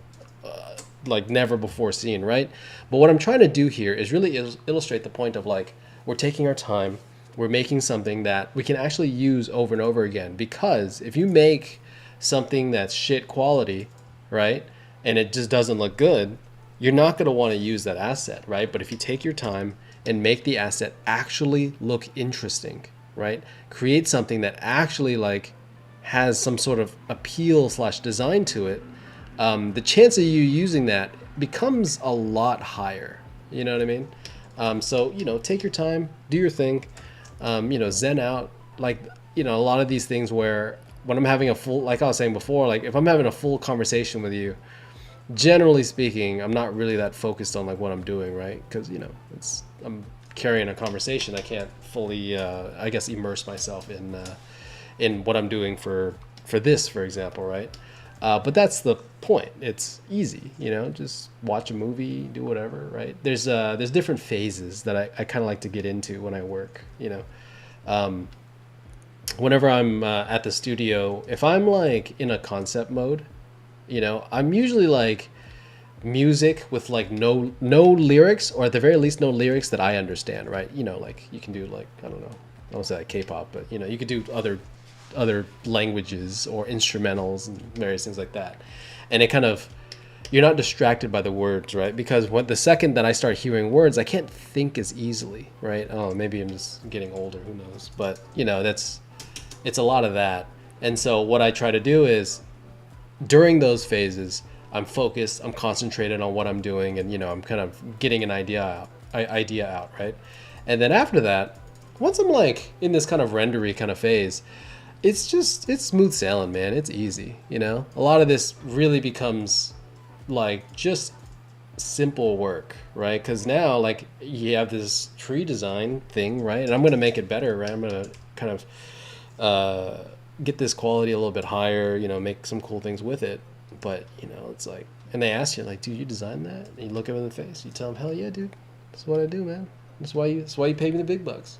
like never before seen, right? But what I'm trying to do here is really illustrate the point of like, we're taking our time, we're making something that we can actually use over and over again. Because if you make something that's shit quality, right, and it just doesn't look good, you're not going to want to use that asset, right? But if you take your time and make the asset actually look interesting, right, create something that actually like has some sort of appeal slash design to it, the chance of you using that becomes a lot higher. You know what I mean? So, you know, take your time, do your thing, you know, zen out. Like, you know, a lot of these things where when I'm having a full, like I was saying before, like if I'm having a full conversation with you, generally speaking, I'm not really that focused on like what I'm doing, right? Because, you know, I'm carrying a conversation. I can't fully, I guess, immerse myself in what I'm doing for this, for example, right? But that's the point. It's easy, you know, just watch a movie, do whatever, right? There's different phases that I kind of like to get into when I work, you know. Whenever I'm at the studio, if I'm like in a concept mode, you know, I'm usually like music with like no lyrics, or at the very least no lyrics that I understand, right? You know, like you can do like, I don't know, I won't say like K-pop, but you know, you could do other languages or instrumentals and various things like that. And it kind of, you're not distracted by the words, right? Because the second that I start hearing words, I can't think as easily, right? Oh, maybe I'm just getting older, who knows? But you know, it's a lot of that. And so what I try to do is during those phases, I'm focused, I'm concentrated on what I'm doing, and you know, I'm kind of getting an idea out, right? And then after that, once I'm like in this kind of rendery kind of phase, it's smooth sailing, man. It's easy, you know? A lot of this really becomes like just simple work, right? Because now like you have this tree design thing, right? And I'm going to make it better, right? I'm going to kind of get this quality a little bit higher, you know, make some cool things with it. But, you know, it's like, and they ask you like, dude, you designed that? And you look them in the face, you tell them, hell yeah, dude. That's what I do, man. That's why you pay me the big bucks.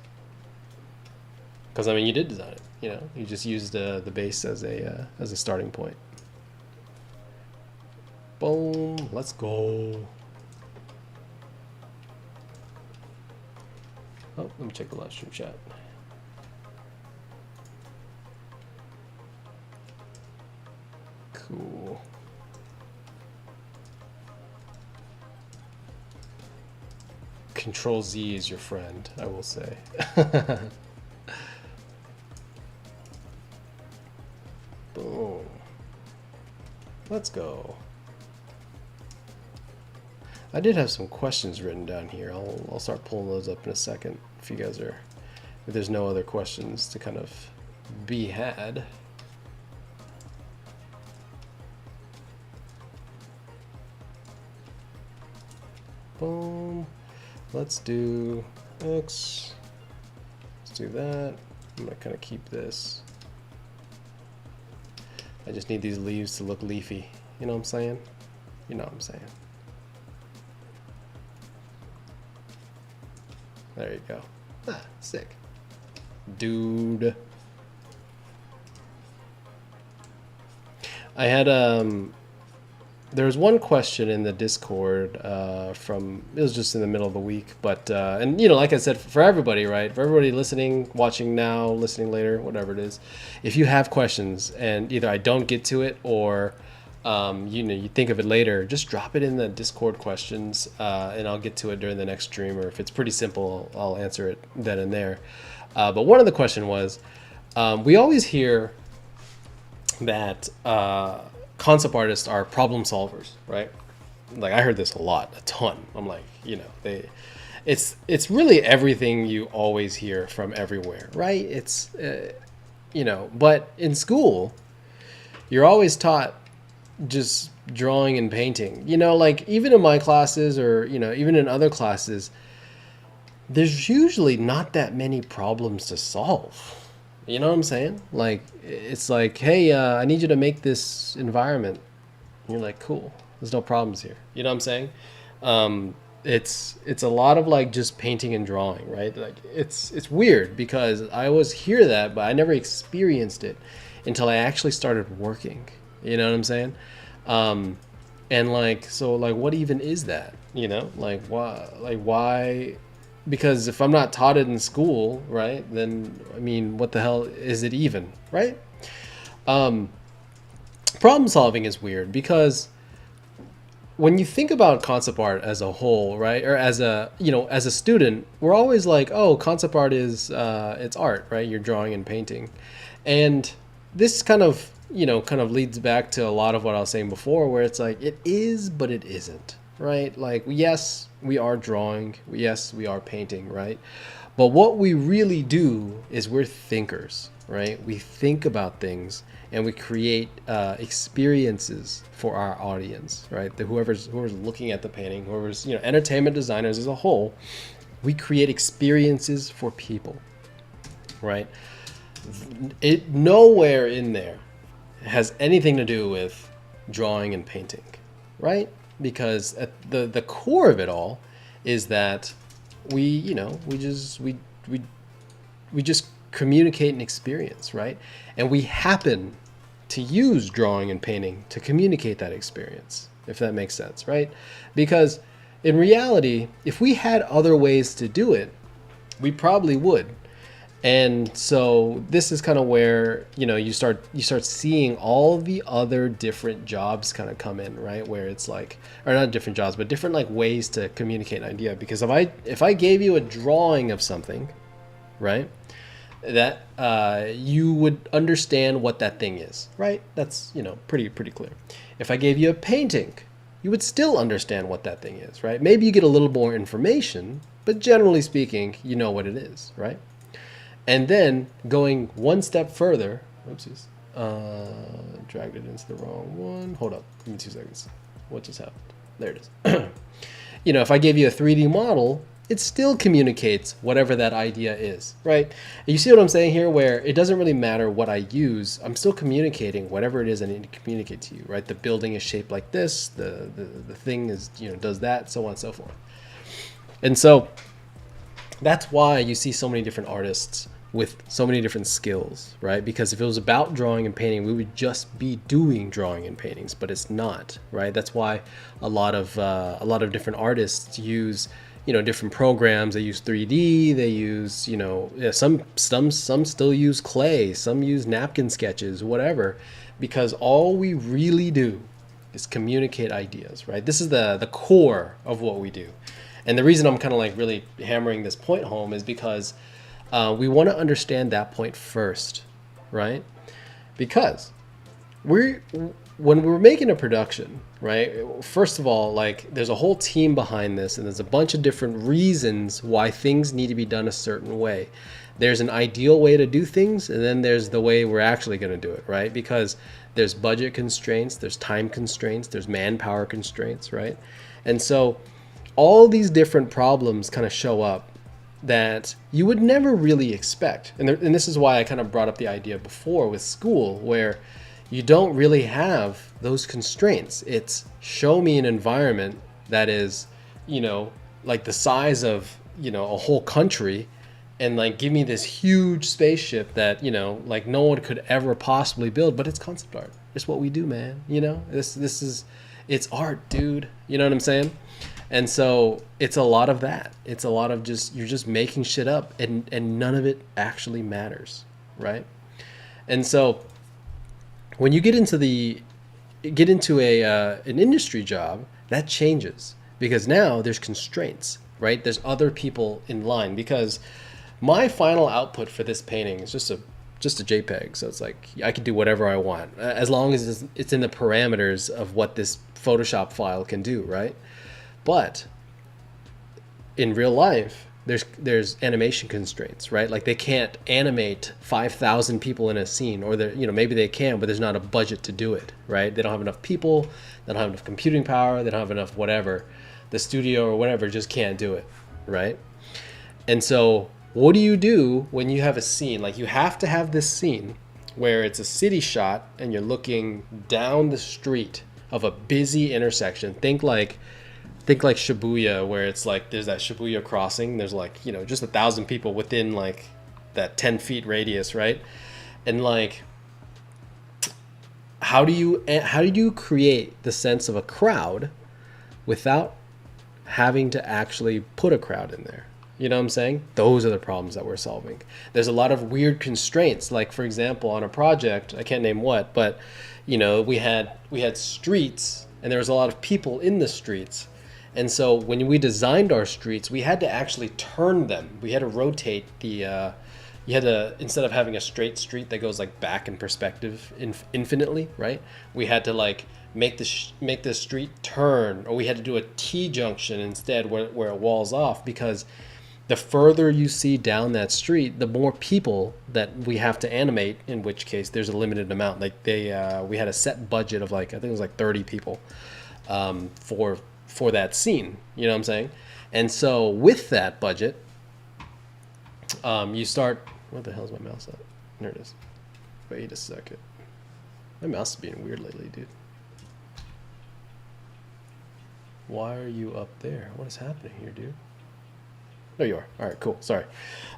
Because, I mean, you did design it, you know. You just used the base as a starting point. Boom. Let's go. Oh, let me check the live stream chat. Cool. Control Z is your friend, I will say. Boom. Let's go. I did have some questions written down here. I'll start pulling those up in a second if you guys are, if there's no other questions to kind of be had. Boom. Let's do X. Let's do that. I'm gonna kind of keep this. I just need these leaves to look leafy. You know what I'm saying? You know what I'm saying. There you go. Ah, sick. Dude. I had there was one question in the Discord from, it was just in the middle of the week, but and like I said, for everybody, right? For everybody listening, watching now, listening later, whatever it is, if you have questions and either I don't get to it or you think of it later, just drop it in the Discord questions, and I'll get to it during the next stream. Or if it's pretty simple, I'll answer it then and there. But one of the question was, we always hear that concept artists are problem solvers, right? Like I heard this a lot, a ton. I'm like, it's really everything you always hear from everywhere, right? It's but in school, you're always taught just drawing and painting. Like even in my classes or even in other classes, there's usually not that many problems to solve. You know what I'm saying? Like, it's like, hey, I need you to make this environment. And you're like, cool. There's no problems here. You know what I'm saying? It's a lot of like just painting and drawing, right? Like it's weird because I always hear that, but I never experienced it until I actually started working. You know what I'm saying? And like, so like, what even is that? Like why? Because if I'm not taught it in school, right, then, I mean, what the hell is it even, right? Problem solving is weird because when you think about concept art as a whole, right, or as a student, we're always like, oh, concept art is, it's art, right? You're drawing and painting. And this kind of leads back to a lot of what I was saying before, where it's like, it is, but it isn't. Right? Like, yes, we are drawing. Yes, we are painting, right? But what we really do is we're thinkers, right? We think about things and we create experiences for our audience, right? Whoever's looking at the painting, whoever's, entertainment designers as a whole, we create experiences for people, right? It nowhere in there has anything to do with drawing and painting, right? Because at the core of it all is that we just communicate an experience, right? And we happen to use drawing and painting to communicate that experience, if that makes sense, right? Because in reality, if we had other ways to do it, we probably would. And so this is kind of where, you start seeing all the other different jobs kind of come in, right? Where it's like, or not different jobs, but different like ways to communicate an idea. Because if I gave you a drawing of something, right, that you would understand what that thing is, right? That's, pretty clear. If I gave you a painting, you would still understand what that thing is, right? Maybe you get a little more information, but generally speaking, you know what it is, right? And then going one step further, oopsies, dragged it into the wrong one. Hold up, give me 2 seconds. What just happened? There it is. If I gave you a 3D model, it still communicates whatever that idea is, right? You see what I'm saying here, where it doesn't really matter what I use. I'm still communicating whatever it is I need to communicate to you, right? The building is shaped like this. The thing is, does that, so on and so forth. And so that's why you see so many different artists with so many different skills, right? Because if it was about drawing and painting, we would just be doing drawing and paintings, but it's not, right? That's why a lot of different artists use, different programs. They use 3D. They use, some still use clay. Some use napkin sketches, whatever, because all we really do is communicate ideas, right? This is the core of what we do. And the reason I'm kind of like really hammering this point home is because we want to understand that point first, right? Because when we're making a production, right? First of all, like there's a whole team behind this, and there's a bunch of different reasons why things need to be done a certain way. There's an ideal way to do things, and then there's the way we're actually going to do it, right? Because there's budget constraints, there's time constraints, there's manpower constraints, right? And so all these different problems kind of show up that you would never really expect. And this is why I kind of brought up the idea before with school, where you don't really have those constraints. It's show me an environment that is, like the size of, a whole country, and like give me this huge spaceship that, like no one could ever possibly build, but it's concept art. It's what we do, man. This is, It's art, dude. You know what I'm saying? And so it's a lot of that. It's a lot of just you're just making shit up, and none of it actually matters, right? And so when you get into a an industry job, that changes because now there's constraints, right? There's other people in line because my final output for this painting is just a JPEG. So it's like I can do whatever I want as long as it's in the parameters of what this Photoshop file can do, right? But in real life, there's animation constraints, right? Like they can't animate 5,000 people in a scene, or maybe they can, but there's not a budget to do it, right? They don't have enough people, they don't have enough computing power, they don't have enough whatever. The studio or whatever just can't do it, right? And so what do you do when you have a scene? Like you have to have this scene where it's a city shot and you're looking down the street of a busy intersection. Think like Shibuya, where it's like there's that Shibuya crossing. There's like, just 1,000 people within like that 10 feet radius, right? And like, how do you create the sense of a crowd without having to actually put a crowd in there? You know what I'm saying? Those are the problems that we're solving. There's a lot of weird constraints. Like for example, on a project, I can't name what, but we had streets and there was a lot of people in the streets. And so when we designed our streets, we had to actually turn them. We had to rotate the, instead of having a straight street that goes like back in perspective infinitely, right? We had to like make the street turn, or we had to do a T-junction instead where it walls off, because the further you see down that street, the more people that we have to animate, in which case there's a limited amount. Like we had a set budget of like, I think it was like 30 people for that scene, you know what I'm saying? And so with that budget, you start, where the hell's my mouse at? There it is. Wait a second. My mouse is being weird lately, dude. Why are you up there? What is happening here, dude? There you are. All right, cool. Sorry.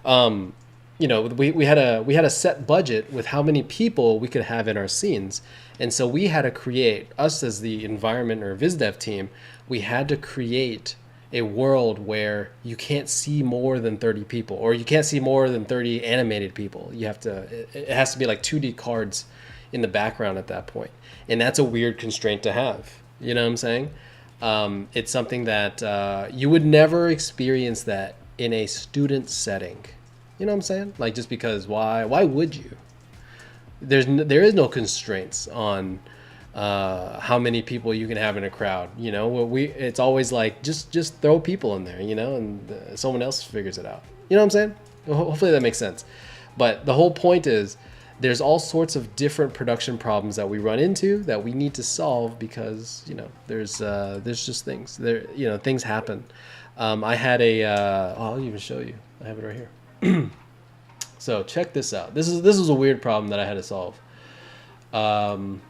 We had a set budget with how many people we could have in our scenes. And so we had to create, us as the environment or VizDev team, we had to create a world where you can't see more than 30 people, or you can't see more than 30 animated people. It has to be like 2D cards in the background at that point. And that's a weird constraint to have. You know what I'm saying? It's something that you would never experience that in a student setting. You know what I'm saying? Like, just because why would you? There is no constraints on how many people you can have in a crowd. It's always like just throw people in there, and someone else figures it out. You know what I'm saying? Hopefully that makes sense. But the whole point is there's all sorts of different production problems that we run into that we need to solve because there's just things there. Things happen. I had I'll even show you. I have it right here. So check this out. This is a weird problem that I had to solve. And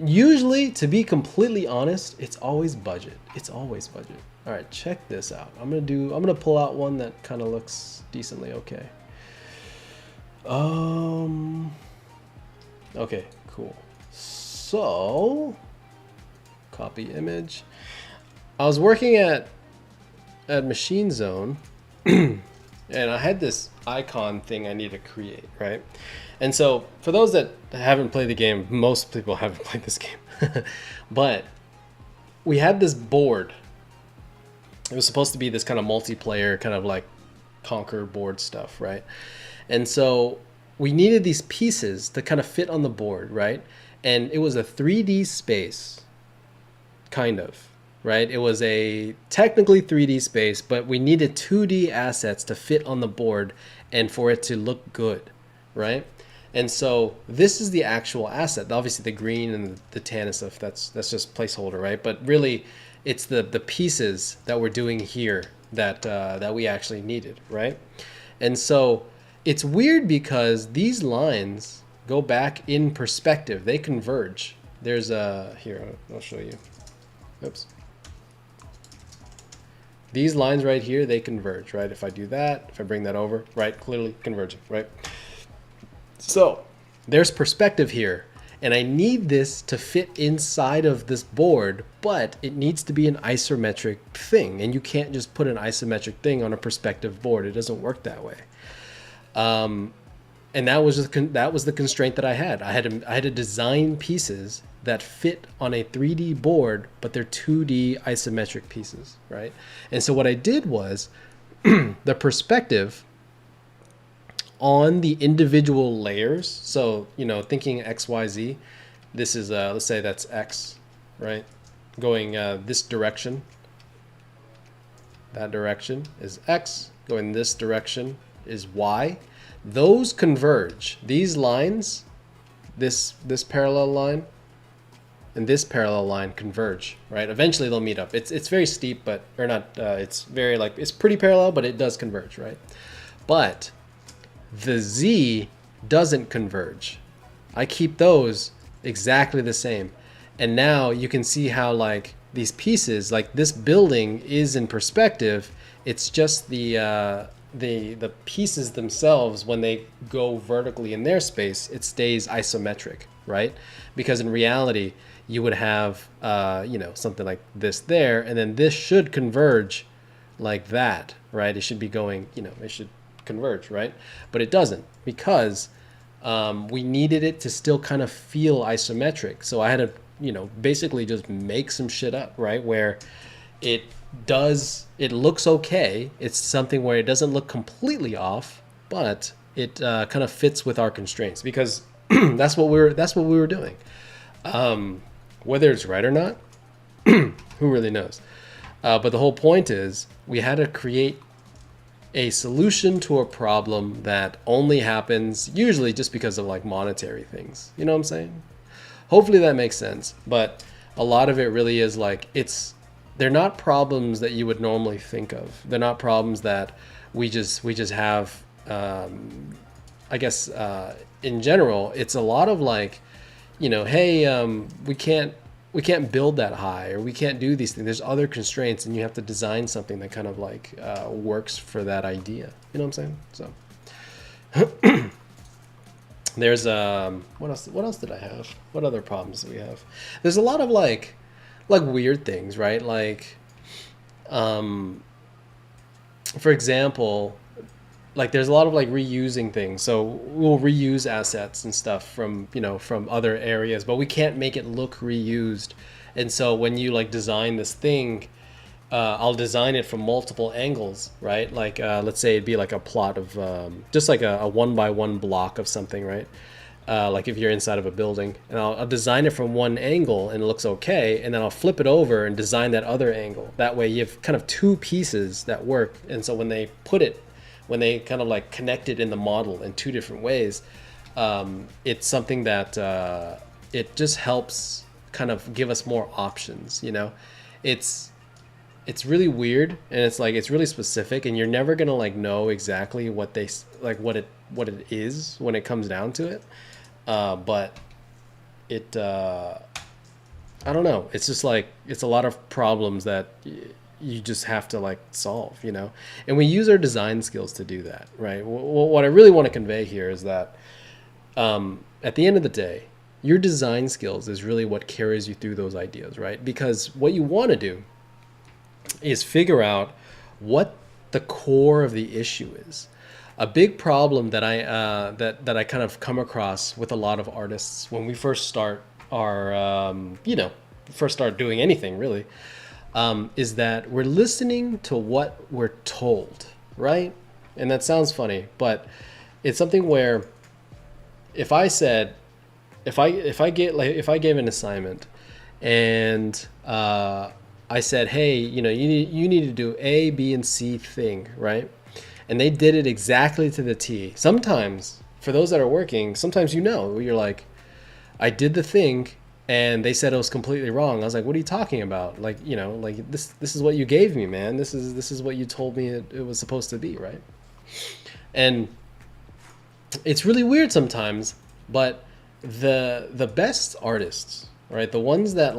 usually, to be completely honest, it's always budget. It's always budget. All right, check this out. I'm gonna pull out one that kind of looks decently okay. Okay, cool. So, copy image. I was working at Machine Zone, and I had this icon thing I need to create, right? And so, for those that haven't played the game, most people haven't played this game, but we had this board. It was supposed to be this kind of multiplayer, kind of like Conquer board stuff, right? And so we needed these pieces to kind of fit on the board, right? And it was a 3D space, kind of, right? It was a technically 3D space, but we needed 2D assets to fit on the board and for it to look good, right? And so this is the actual asset. Obviously the green and the tan and stuff, that's just placeholder, right? But really it's the pieces that we're doing here that we actually needed, right? And so it's weird because these lines go back in perspective. They converge. There's here, I'll show you. Oops. These lines right here, they converge, right? If I do that, if I bring that over, right? Clearly converging, right? So there's perspective here. And I need this to fit inside of this board, but it needs to be an isometric thing. And you can't just put an isometric thing on a perspective board. It doesn't work that way. And that was the constraint that I had. I had to design pieces that fit on a 3D board, but they're 2D isometric pieces, right? And so what I did was the perspective on the individual layers. So, thinking X, Y, Z, this is, let's say that's X, right? Going this direction. That direction is X. Going this direction is Y. Those converge. These lines, this parallel line and this parallel line converge, right? Eventually they'll meet up. It's very steep, but, or not, it's very it's pretty parallel, but it does converge, right? But the Z doesn't converge. I keep those exactly the same. And now you can see how these pieces, this building is in perspective. It's just the pieces themselves, when they go vertically in their space, it stays isometric, right? Because in reality, you would have, something like this there, and then this should converge like that, right? It should be going, it should converge, right? But it doesn't, because we needed it to still kind of feel isometric. So I had to, basically just make some shit up, right? Where it looks okay. It's something where it doesn't look completely off, but it kind of fits with our constraints, because that's what we were doing. Whether it's right or not, who really knows? But the whole point is, we had to create a solution to a problem that only happens usually just because of monetary things. You know what I'm saying? Hopefully that makes sense. But a lot of it really is they're not problems that you would normally think of. They're not problems that we just have. I guess in general, it's a lot of hey, we can't build that high, or we can't do these things. There's other constraints, and you have to design something that kind of works for that idea. You know what I'm saying? So there's what else did I have? What other problems do we have? There's a lot of weird things, right? For example, there's a lot of reusing things. So we'll reuse assets and stuff from other areas, but we can't make it look reused. And so when you design this thing, I'll design it from multiple angles, right? Let's say it'd be a plot of just a 1x1 block of something, right? If you're inside of a building, and I'll design it from one angle and it looks okay, and then I'll flip it over and design that other angle. That way you have kind of two pieces that work. And so when they kind of connect it in the model in two different ways, it's something that it just helps kind of give us more options. It's really weird, and it's really specific, and you're never gonna know exactly what they what it is when it comes down to it. But it I don't know. It's just it's a lot of problems that you just have to solve, and we use our design skills to do that, right? What I really want to convey here is that at the end of the day, your design skills is really what carries you through those ideas, right? Because what you want to do is figure out what the core of the issue is. A big problem that I I kind of come across with a lot of artists when we first start our first start doing anything really, is that we're listening to what we're told, right? And that sounds funny, but it's something where if I gave an assignment and I said, hey, you need to do A, B, and C thing, right? And they did it exactly to the T. Sometimes, for those that are working, sometimes you're I did the thing, and they said it was completely wrong. I was like, what are you talking about? This is what you gave me, man. This is what you told me it was supposed to be, right? And it's really weird sometimes, but the best artists, right? The ones that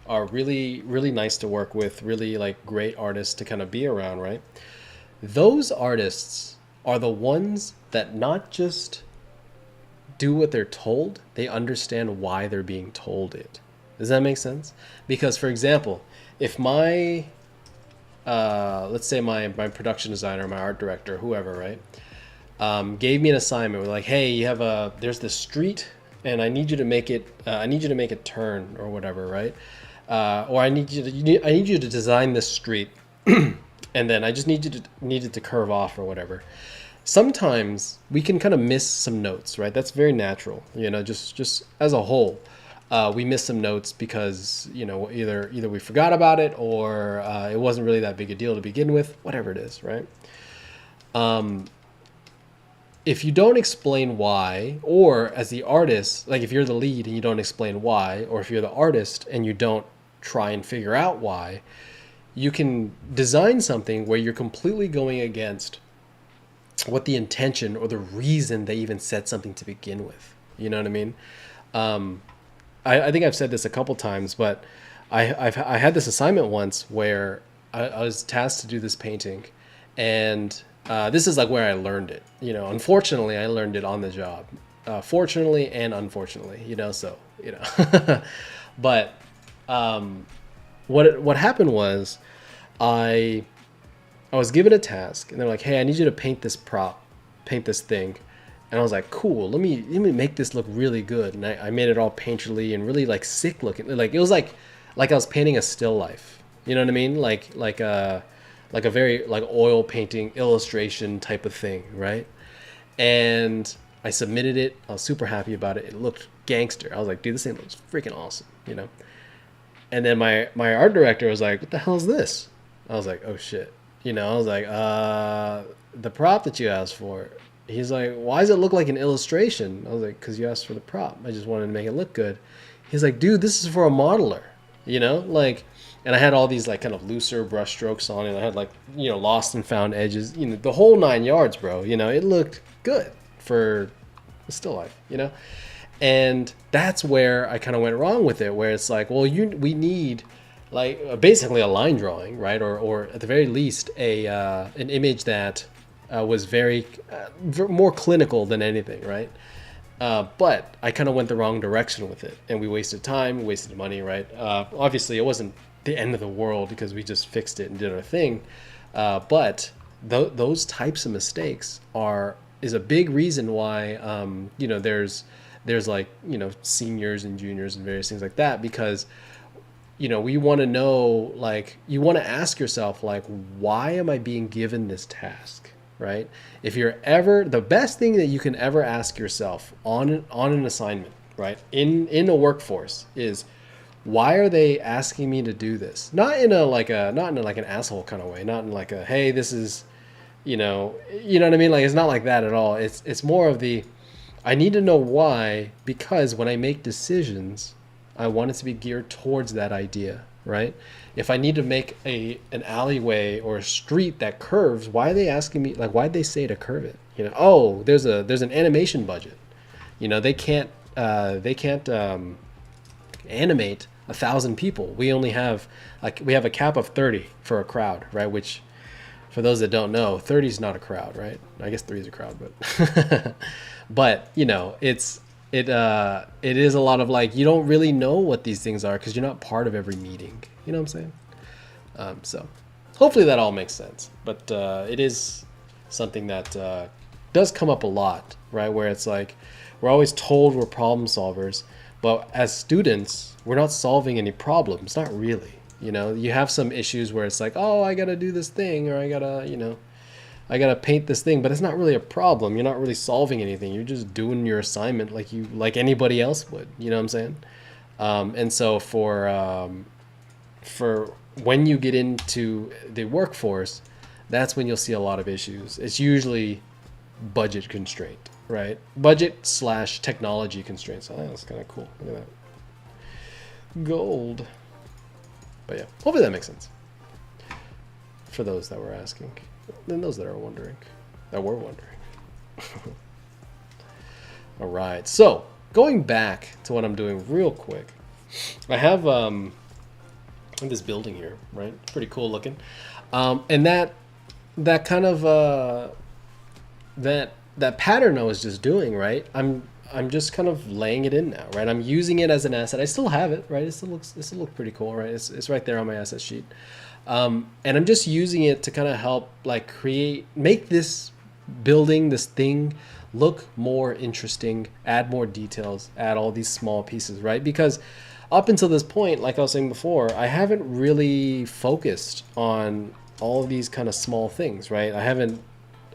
are really, really nice to work with, really great artists to kind of be around, right? Those artists are the ones that not just do what they're told, they understand why they're being told it. Does that make sense? Because, for example, if my let's say my production designer, my art director, whoever, right, gave me an assignment. We're like, hey, there's this street, and I need you to make it turn or whatever, right? Or I need you to design this street, and then I just need it to curve off or whatever. Sometimes we can kind of miss some notes, right? That's very natural, just as a whole. We missed some notes because either we forgot about it, or it wasn't really that big a deal to begin with, whatever it is, right? If you don't explain why, or as the artist, like if you're the lead and you don't explain why, or if you're the artist and you don't try and figure out why, you can design something where you're completely going against what the intention or the reason they even said something to begin with. You know what I mean? I think I've said this a couple times, but I had this assignment once where I was tasked to do this painting, and this is like where I learned it. Unfortunately, I learned it on the job. Fortunately and unfortunately, But what happened was, I was given a task, and they're like, "Hey, I need you to paint this thing." And I was like, "Cool, let me make this look really good." And I made it all painterly and really like sick looking. Like it was like I was painting a still life. You know what I mean? Like a very like oil painting illustration type of thing, right? And I submitted it. I was super happy about it. It looked gangster. I was like, "Dude, this thing looks freaking awesome," And then my art director was like, "What the hell is this?" I was like, "Oh shit." I was like, "The prop that you asked for." He's like, "Why does it look like an illustration?" I was like, "Because you asked for the prop. I just wanted to make it look good." He's like, "Dude, this is for a modeler," and I had all these like kind of looser brush strokes on it. I had like, lost and found edges, the whole 9 yards, bro. It looked good for a still life, And that's where I kind of went wrong with it, where it's like, well, we need like basically a line drawing, right? Or at the very least an image that was very more clinical than anything, right? But I kind of went the wrong direction with it, and we wasted time, wasted money, right? Obviously, it wasn't the end of the world because we just fixed it and did our thing. But those types of mistakes is a big reason why there's like seniors and juniors and various things like that, because we want to know, like, you want to ask yourself, like, why am I being given this task, right? If you're ever, the best thing that you can ever ask yourself on an assignment, right, in a workforce is, why are they asking me to do this? Not in an asshole kind of way, not in like a, hey, this is, you know what I mean? Like, it's not like that at all. It's more of the, I need to know why, because when I make decisions, I want it to be geared towards that idea, right? If I need to make an alleyway or a street that curves, why are they asking me, like, why'd they say to curve it? Oh, there's an animation budget. They can't animate 1,000 people. We only have we have a cap of 30 for a crowd, right? Which, for those that don't know, 30 is not a crowd, right? I guess 3 is a crowd, but but it is a lot of, like, you don't really know what these things are because you're not part of every meeting. You know what I'm saying? So hopefully that all makes sense. But it is something that does come up a lot, right? Where it's like, we're always told we're problem solvers, but as students, we're not solving any problems. Not really. You have some issues where it's like, oh, I got to do this thing, or I got to paint this thing, but it's not really a problem. You're not really solving anything. You're just doing your assignment like anybody else would. You know what I'm saying? And so for when you get into the workforce, that's when you'll see a lot of issues. It's usually budget constraint, right? Budget/technology constraints. Oh, that's kind of cool. Look at that. Gold. But yeah, hopefully that makes sense. For those that were asking. And those that were wondering. All right. So going back to what I'm doing real quick, I have this building here, right? Pretty cool looking. And that kind of that pattern I was just doing, right? I'm just kind of laying it in now, right? I'm using it as an asset. I still have it, right? It still looks pretty cool, right? It's right there on my asset sheet. And I'm just using it to kind of help like make this building, this thing look more interesting, add more details, add all these small pieces, right? Because up until this point, like I was saying before, I haven't really focused on all of these kind of small things, right? I haven't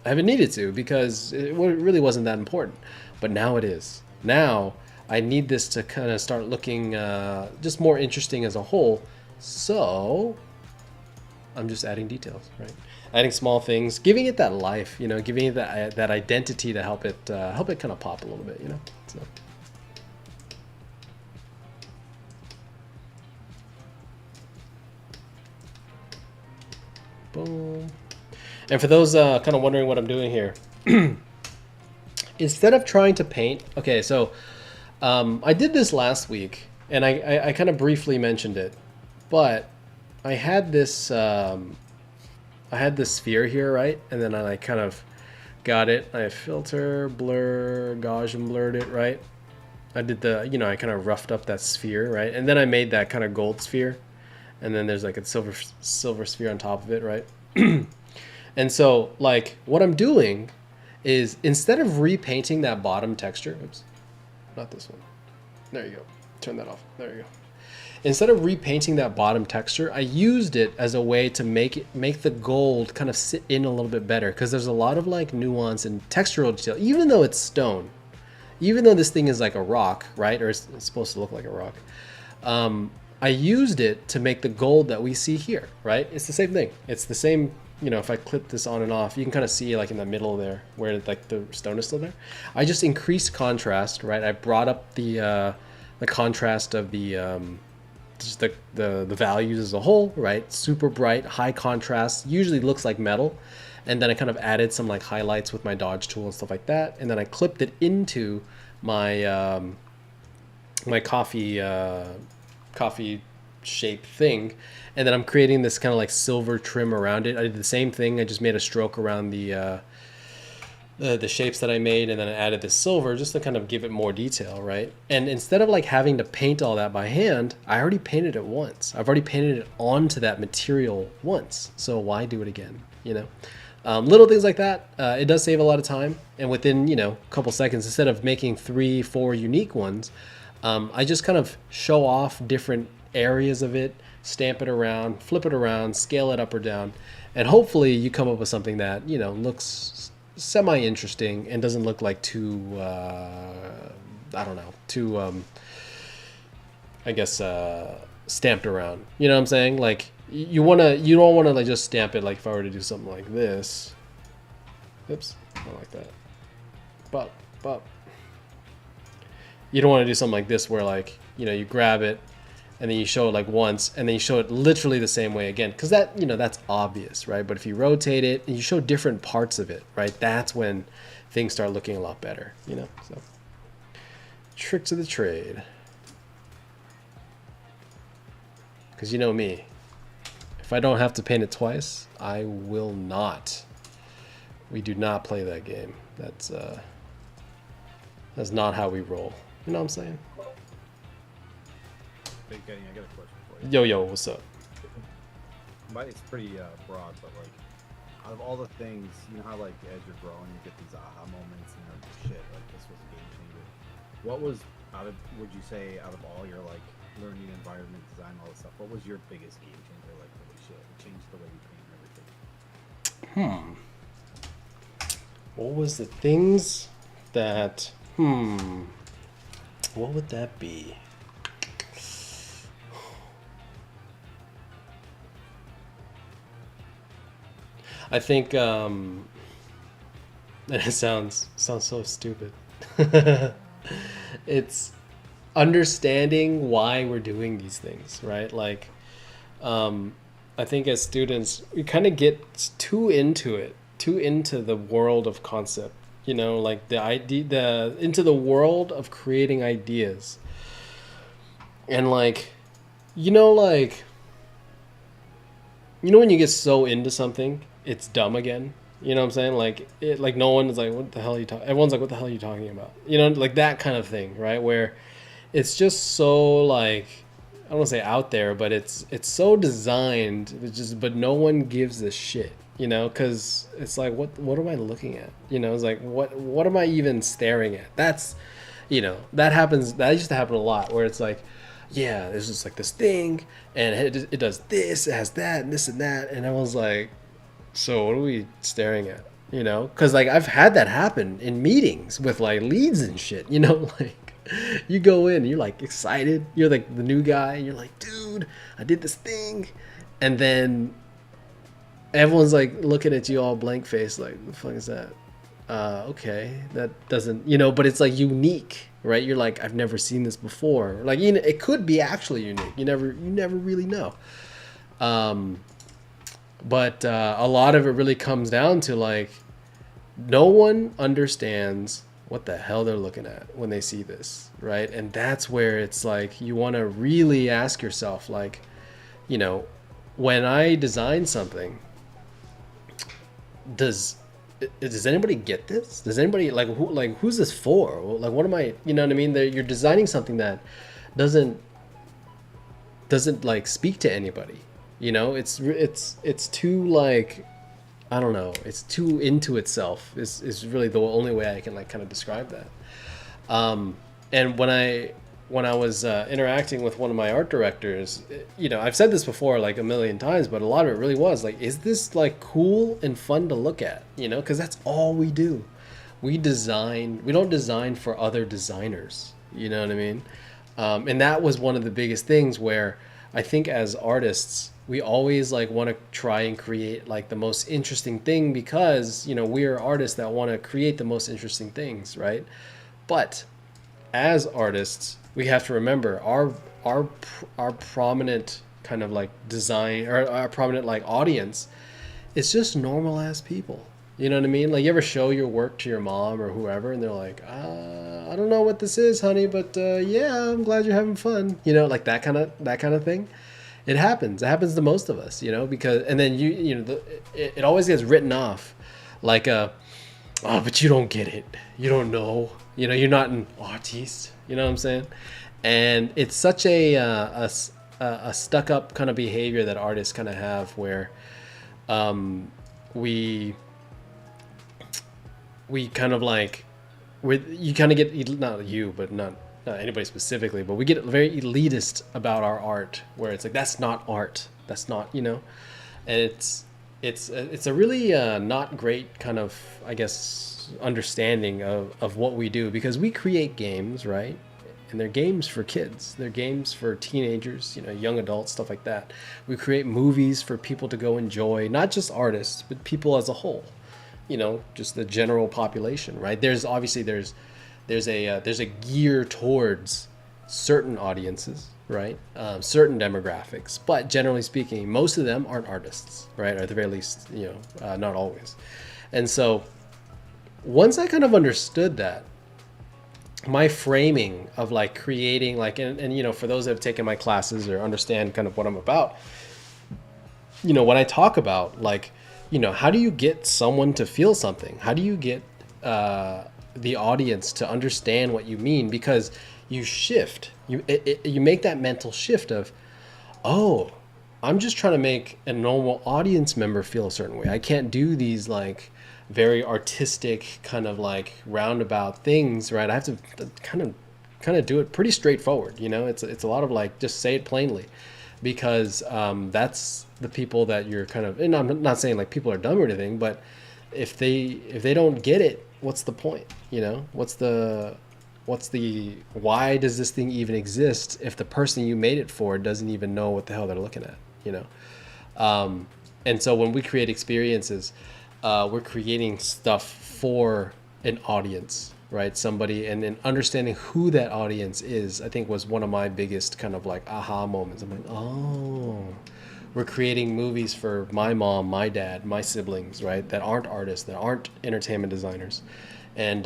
needed to because it really wasn't that important. But now it is. Now I need this to kind of start looking just more interesting as a whole. So I'm just adding details, right? Adding small things, giving it that life, you know, giving it that identity to help it kind of pop a little bit, you know. So. Boom. And for those kind of wondering what I'm doing here, instead of trying to paint, okay, so I did this last week, and I kind of briefly mentioned it, but I had this sphere here, right? And then I like kind of got it. I filter, blur, Gaussian blurred it, right? I did the, you know, I kind of roughed up that sphere, right? And then I made that kind of gold sphere, and then there's like a silver sphere on top of it, right? And so like what I'm doing is instead of repainting that bottom texture, oops, not this one. There you go. Turn that off. There you go. Instead of repainting that bottom texture, I used it as a way to make the gold kind of sit in a little bit better, because there's a lot of like nuance and textural detail, even though it's stone, even though this thing is like a rock, right? Or it's supposed to look like a rock. I used it to make the gold that we see here, right? It's the same thing. It's the same, you know, if I clip this on and off, you can kind of see like in the middle there where like the stone is still there. I just increased contrast, right? I brought up the contrast of the just the values as a whole, right? Super bright, high contrast, usually looks like metal. And then I kind of added some like highlights with my dodge tool and stuff like that. And then I clipped it into my my coffee shape thing, and then I'm creating this kind of like silver trim around it. I did the same thing. I just made a stroke around the shapes that I made, and then I added this silver just to kind of give it more detail, right? And instead of like having to paint all that by hand, I already painted it once. I've already painted it onto that material once, so why do it again, you know? Little things like that, it does save a lot of time, and within, you know, a couple seconds, instead of making 3-4 unique ones, I just kind of show off different areas of it, stamp it around, flip it around, scale it up or down, and hopefully you come up with something that, you know, looks semi-interesting and doesn't look like too, I don't know, too, I guess, stamped around. You know what I'm saying? Like, you don't want to like just stamp it like if I were to do something like this. Oops, not like that. But. You don't want to do something like this where like, you know, you grab it and then you show it like once and then you show it literally the same way again, because that, you know, that's obvious, right? But if you rotate it and you show different parts of it, right, that's when things start looking a lot better, you know. So tricks of the trade, because you know me, if I don't have to paint it twice, I will not. We do not play that game. That's not how we roll. You know what I'm saying? Big Kenny, I got a question for you. Yo, what's up? It's pretty broad, but like, out of all the things, you know how like as you're growing, you get these aha moments and you're like, shit, like this was a game changer. What was would you say out of all your like learning, environment, design, all this stuff, what was your biggest game changer? Like, holy shit, it changed the way you paint and everything. What was the things that, what would that be? I think, and it sounds so stupid. It's understanding why we're doing these things, right? Like, I think as students, we kind of get too into the world of concept, you know, like into the world of creating ideas. And like, you know, when you get so into something, it's dumb again. You know what I'm saying? Like like no one is like, what the hell are you talking? Everyone's like, what the hell are you talking about? You know, like that kind of thing, right? Where it's just so like, I don't want to say out there, but it's so designed. It's just, but no one gives a shit, you know, because it's like, what am I looking at? You know, it's like, what am I even staring at? That's, you know, that happens. That used to happen a lot, where it's like, yeah, there's just like this thing, and it does this, it has that, and this and that, and I was like, so what are we staring at? You know, because like I've had that happen in meetings with like leads and shit. You know, like you go in, you're like excited, you're like the new guy, and you're like, dude, I did this thing, and then everyone's like looking at you all blank face, like, the fuck is that? Okay, that doesn't, you know, but it's like unique, right? You're like, I've never seen this before. Like, you know, it could be actually unique. You never really know. Um, but a lot of it really comes down to like, no one understands what the hell they're looking at when they see this, right? And that's where it's like, you want to really ask yourself, like, you know, when I design something, does anybody get this? Does anybody who's this for? Like, what am I? You know what I mean? You're designing something that doesn't like speak to anybody. You know, it's too like, I don't know. It's too into itself. Is really the only way I can like kind of describe that. And when I was interacting with one of my art directors, you know, I've said this before like a million times, but a lot of it really was like, is this like cool and fun to look at? You know, because that's all we do. We design. We don't design for other designers. You know what I mean? And that was one of the biggest things where I think as artists, we always like want to try and create like the most interesting thing, because, you know, we are artists that want to create the most interesting things, right? But as artists, we have to remember our prominent kind of like design, or our prominent like audience, it's just normal ass people. You know what I mean? Like, you ever show your work to your mom or whoever, and they're like, I don't know what this is, honey, but yeah, I'm glad you're having fun. You know, like that kind of thing. It happens. It happens to most of us, you know, because, and then you know, it always gets written off like oh, but you don't get it. You don't know. You know, you're not an artiste. You know what I'm saying? And it's such a stuck up kind of behavior that artists kind of have, where we kind of like, you kind of get, not you, but not anybody specifically, but we get very elitist about our art, where it's like, that's not art. That's not, you know, and it's a really not great kind of, I guess, understanding of what we do, because we create games, right? And they're games for kids. They're games for teenagers, you know, young adults, stuff like that. We create movies for people to go enjoy, not just artists, but people as a whole. You know, just the general population, right? There's obviously there's a gear towards certain audiences, right? Certain demographics, but generally speaking, most of them aren't artists, right? Or at the very least, you know, not always. And so once I kind of understood that, my framing of like creating like, and you know, for those that have taken my classes or understand kind of what I'm about, you know, when I talk about like, you know, how do you get someone to feel something? How do you get the audience to understand what you mean? Because you shift, you make that mental shift of, oh, I'm just trying to make a normal audience member feel a certain way. I can't do these like very artistic kind of like roundabout things, right? I have to kind of do it pretty straightforward. You know, it's a lot of like, just say it plainly, because that's the people that you're kind of, and I'm not saying like people are dumb or anything, but if they don't get it, what's the point? You know, what's the why does this thing even exist if the person you made it for doesn't even know what the hell they're looking at? You know, and so when we create experiences, we're creating stuff for an audience, right? Somebody, and then understanding who that audience is, I think, was one of my biggest kind of like aha moments. I'm like, oh, we're creating movies for my mom, my dad, my siblings, right? That aren't artists, that aren't entertainment designers. And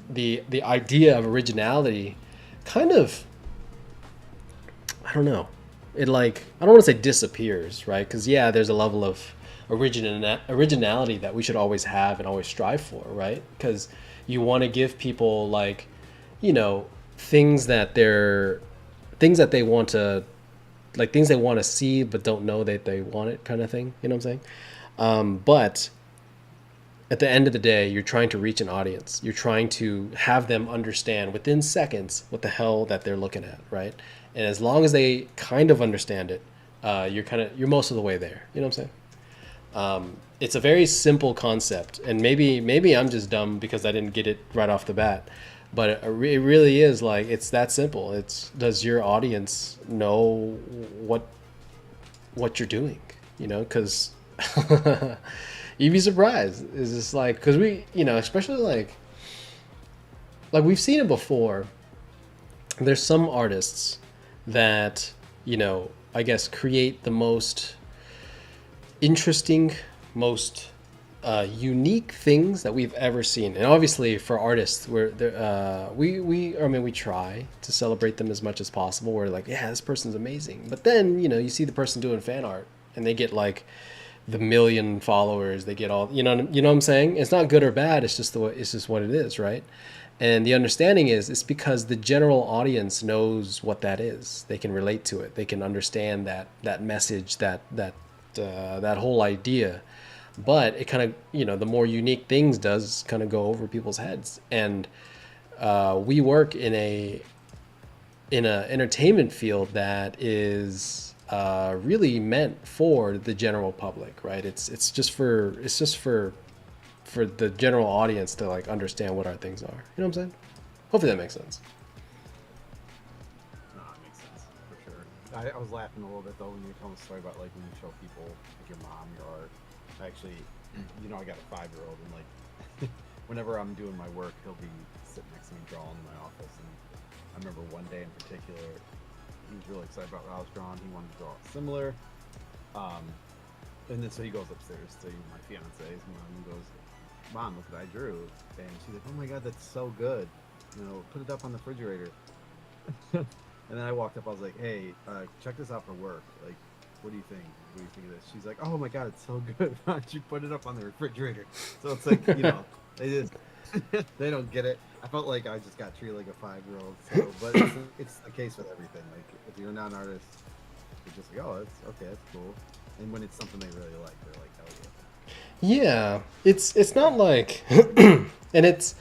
the idea of originality kind of, I don't know, it like, I don't want to say disappears, right? Because yeah, there's a level of originality that we should always have and always strive for, right? Because you want to give people like, you know, things that they want to, like things they want to see but don't know that they want it, kind of thing. You know what I'm saying? But at the end of the day, you're trying to reach an audience. You're trying to have them understand within seconds what the hell that they're looking at, right? And as long as they kind of understand it, you're most of the way there. You know what I'm saying? It's a very simple concept, and maybe I'm just dumb because I didn't get it right off the bat. But it really is like, it's that simple. It's, does your audience know what you're doing? You know, because you'd be surprised. It's just like, because we, you know, especially like we've seen it before. There's some artists that, you know, I guess create the most interesting, most unique things that we've ever seen. And obviously for artists, we try to celebrate them as much as possible. We're like, yeah, this person's amazing. But then, you know, you see the person doing fan art and they get like the 1 million followers, they get all, you know what I'm saying? It's not good or bad. It's just it's just what it is, right? And the understanding is, it's because the general audience knows what that is. They can relate to it. They can understand that message, that whole idea. But it kind of, you know, the more unique things does kind of go over people's heads. And we work in a entertainment field that is really meant for the general public, right? It's just for the general audience to like understand what our things are. You know what I'm saying? Hopefully that makes sense. No, it makes sense for sure. I was laughing a little bit though when you were telling the story about like when you show people like your mom your art. Actually, you know, I got a 5-year-old, and like whenever I'm doing my work, he'll be sitting next to me drawing in my office. And I remember one day in particular, he was really excited about what I was drawing. He wanted to draw similar. And then so he goes upstairs to my fiance's mom and goes, "Mom, look what I drew." And she's like, "Oh my God, that's so good. You know, put it up on the refrigerator." And then I walked up, I was like, "Hey, check this out for work. Like, what do you think? What do you think of this?" She's like, "Oh my God, it's so good. Why don't you put it up on the refrigerator?" So it's like, you know, they just they don't get it. I felt like I just got treated like a 5-year-old. So, but it's the case with everything. Like, if you're not an artist, you're just like, "Oh, that's okay, that's cool." And when it's something they really like, they're like, "Oh yeah." Yeah, it's not like, and it's,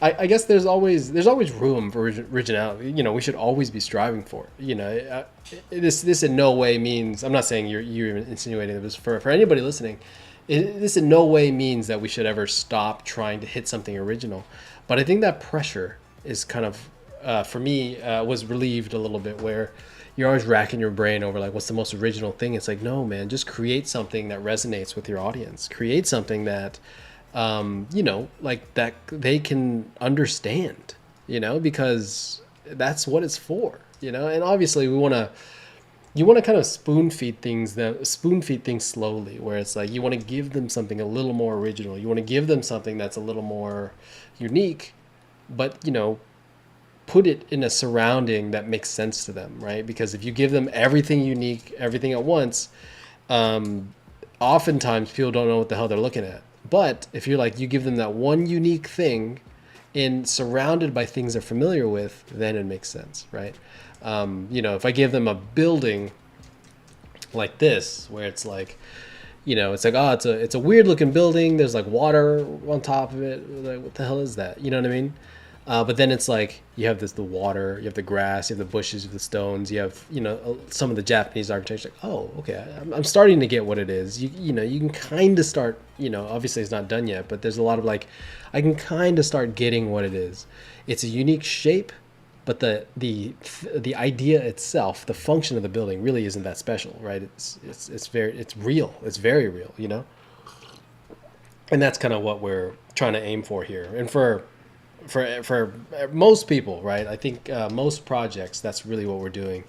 I guess there's always room for originality. You know, we should always be striving for it. You know, this in no way means, I'm not saying you're insinuating this for anybody listening. This in no way means that we should ever stop trying to hit something original. But I think that pressure is kind of, for me, was relieved a little bit, where you're always racking your brain over like, what's the most original thing? It's like, no, man, just create something that resonates with your audience. Create something that, you know, like that they can understand, you know, because that's what it's for, you know. And obviously you want to kind of spoon feed things slowly, where it's like, you want to give them something a little more original. You want to give them something that's a little more unique, but, you know, put it in a surrounding that makes sense to them, right? Because if you give them everything unique, everything at once, oftentimes people don't know what the hell they're looking at. But if you're like, you give them that one unique thing and surrounded by things they're familiar with, then it makes sense, right? You know, if I give them a building like this, where it's like, you know, it's like, oh, it's a weird looking building. There's like water on top of it. Like, what the hell is that? You know what I mean? But then it's like, you have the water, you have the grass, you have the bushes, you have the stones, you have, you know, some of the Japanese architecture. Like, oh, okay, I'm starting to get what it is. You know, you can kind of start, you know, obviously it's not done yet, but there's a lot of like, I can kind of start getting what it is. It's a unique shape, but the idea itself, the function of the building really isn't that special, right? It's real. It's very real, you know? And that's kind of what we're trying to aim for here. And for most people, right? I think most projects, that's really what we're doing.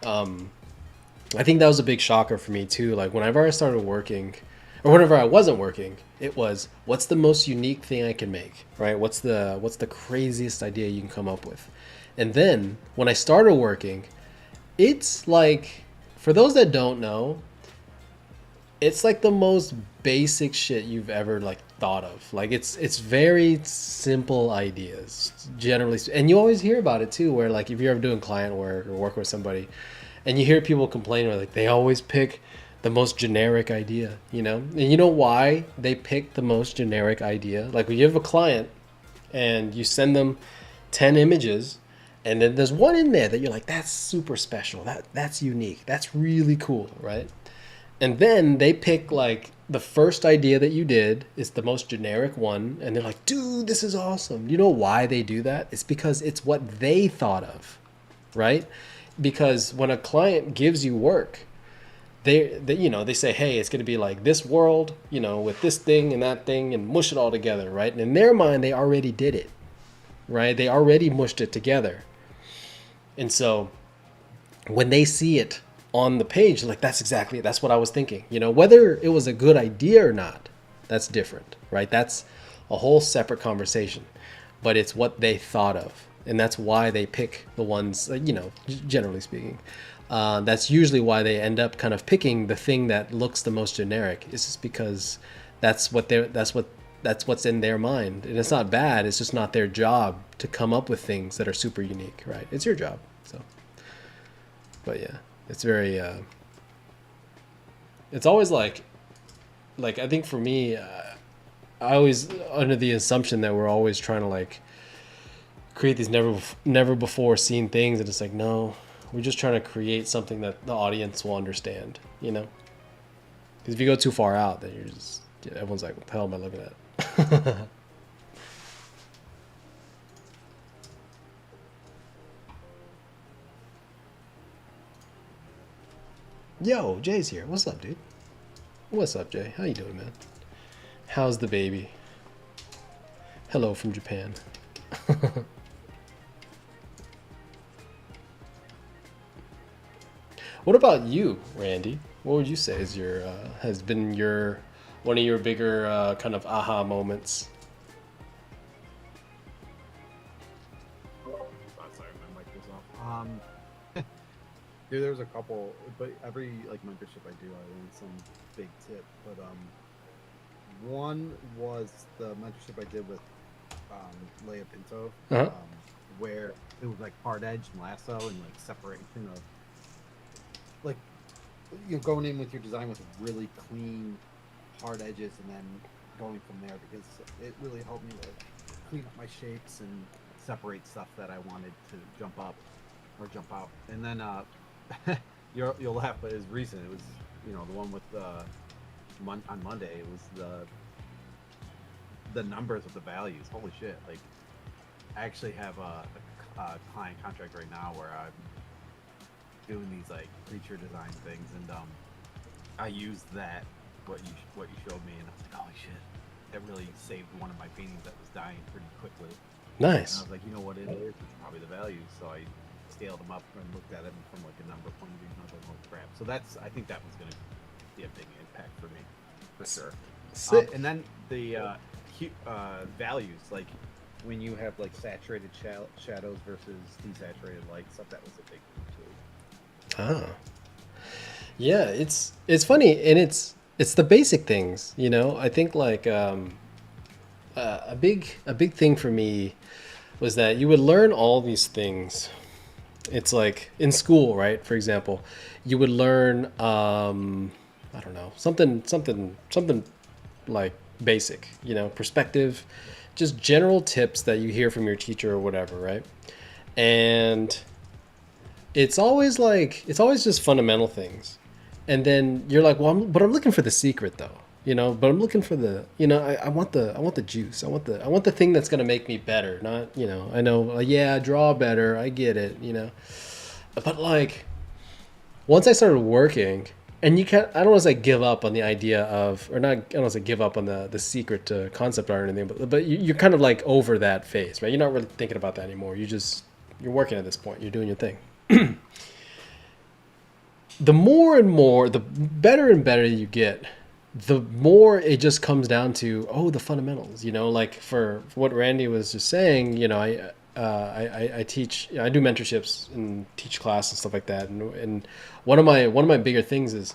I think that was a big shocker for me too. Like, whenever I started working, or whenever I wasn't working, it was, what's the most unique thing I can make, right? What's the craziest idea you can come up with? And then when I started working, it's like, for those that don't know, it's like the most basic shit you've ever like thought of. Like it's very simple ideas generally, and you always hear about it too. Where like if you're ever doing client work or work with somebody, and you hear people complain, like they always pick the most generic idea, you know. And you know why they pick the most generic idea? Like when you have a client and you send them 10 images, and then there's one in there that you're like, that's super special, that's unique, that's really cool, right? And then they pick like the first idea that you did is the most generic one, and they're like, dude, this is awesome. You know why they do that? It's because it's what they thought of, right? Because when a client gives you work, they you know, they say, hey, it's going to be like this world, you know, with this thing and that thing, and mush it all together, right? And in their mind, they already did it, right? They already mushed it together. And so when they see it on the page, like that's what I was thinking. You know, whether it was a good idea or not, that's different, right? That's a whole separate conversation. But it's what they thought of, and that's why they pick the ones. You know, generally speaking, that's usually why they end up kind of picking the thing that looks the most generic. It's just because that's what's in their mind, and it's not bad. It's just not their job to come up with things that are super unique, right? It's your job. So, but yeah. It's very, it's always like I think for me, I always under the assumption that we're always trying to like create these never before seen things. And it's like, no, we're just trying to create something that the audience will understand, you know? Because if you go too far out, then you're just, everyone's like, what the hell am I looking at? Yo, Jay's here. What's up, dude? What's up, Jay? How you doing, man? How's the baby? Hello from Japan. What about you, Randy? What would you say is your has been your one of your bigger kind of aha moments? Oh, sorry, my mic was off. Dude, there's a couple, but every like mentorship I do, I learn some big tip. But one was the mentorship I did with Leia Pinto, Uh-huh. where it was like hard edge and lasso and like separation of like you're going in with your design with really clean hard edges and then going from there, because it really helped me like clean up my shapes and separate stuff that I wanted to jump up or jump out. And then you'll laugh, but it was recent. It was, you know, the one with on Monday. It was the numbers of the values. Holy shit! Like, I actually have a client contract right now where I'm doing these like creature design things, and I used what you showed me, and I was like, holy shit! That really saved one of my paintings that was dying pretty quickly. Nice. And I was like, you know what it is? It's probably the values. So I scaled them up and looked at them from like a number point of view, and I was like, oh crap. So I think that was going to be a big impact for me, for sure. And then the values, like when you have like saturated shadows versus desaturated light stuff, that was a big one too. Ah. Yeah, it's funny, and it's the basic things, you know. I think like a big thing for me was that you would learn all these things. It's like in school, right? For example, you would learn I don't know, something like basic, you know, perspective, just general tips that you hear from your teacher or whatever, right? And it's always just fundamental things. And then you're like, well, I'm looking for the secret though, you know. But I'm looking for the, you know, I want the juice. I want the thing that's gonna make me better. Not, you know, I know, yeah, draw better. I get it, you know. But like, once I started working, and you can't, I don't want to say give up on the idea of, or not, I don't want to say give up on the secret to concept art or anything, but you're kind of like over that phase, right? You're not really thinking about that anymore. You're working at this point. You're doing your thing. The more and more, the better and better you get, the more it just comes down to, the fundamentals, you know, like for what Randy was just saying, you know, I teach, I do mentorships and teach class and stuff like that. And one of my bigger things is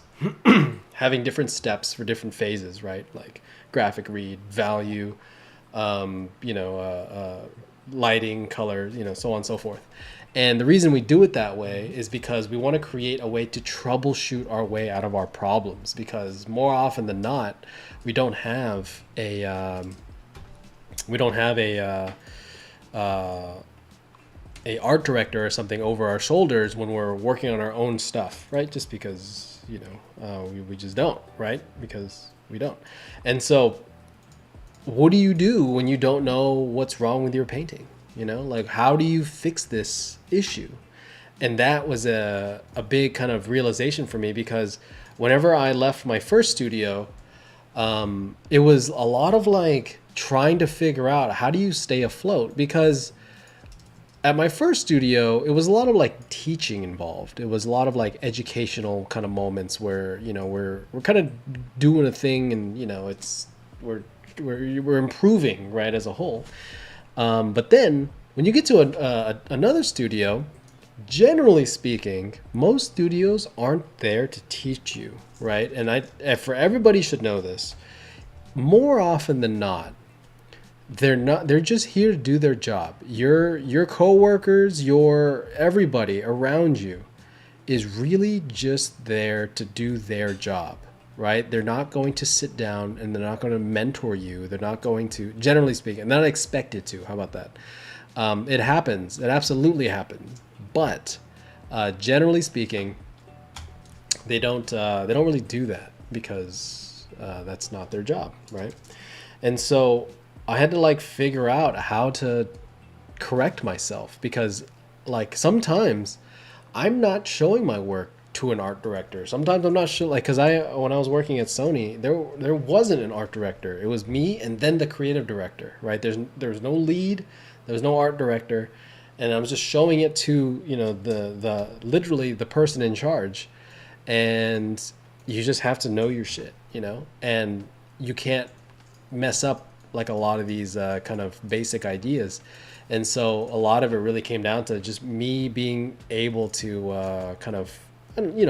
having different steps for different phases, right? Like graphic read, value, lighting, color, so on and so forth. And the reason we do it that way is because we want to create a way to troubleshoot our way out of our problems. Because more often than not, we don't have a art director or something over our shoulders when we're working on our own stuff, right? Just because we just don't, right? Because we don't. And so what do you do when you don't know what's wrong with your painting? Like, how do you fix this issue? And that was a big kind of realization for me, because whenever I left my first studio, it was a lot of like trying to figure out how do you stay afloat, because at my first studio, it was a lot of like teaching involved. It was a lot of like educational kind of moments where, we're kind of doing a thing, and, we're improving, right, as a whole. But then when you get to another studio, generally speaking, most studios aren't there to teach you, right? And for everybody should know this, more often than not, they're just here to do their job. Your coworkers, everybody around you is really just there to do their job, right? They're not going to sit down and they're not going to mentor you. They're not going to, generally speaking, they're not expected to. How about that? It happens. It absolutely happens. But generally speaking, they don't really do that, because that's not their job, right? And so I had to like figure out how to correct myself, because like sometimes I'm not showing my work to an art director. Sometimes I'm not sure, like, because when I was working at Sony, there wasn't an art director. It was me and then the creative director, right? There's no lead, there was no art director, and I was just showing it to the literally the person in charge. And you just have to know your shit, and you can't mess up like a lot of these kind of basic ideas. And so a lot of it really came down to just me being able to kind of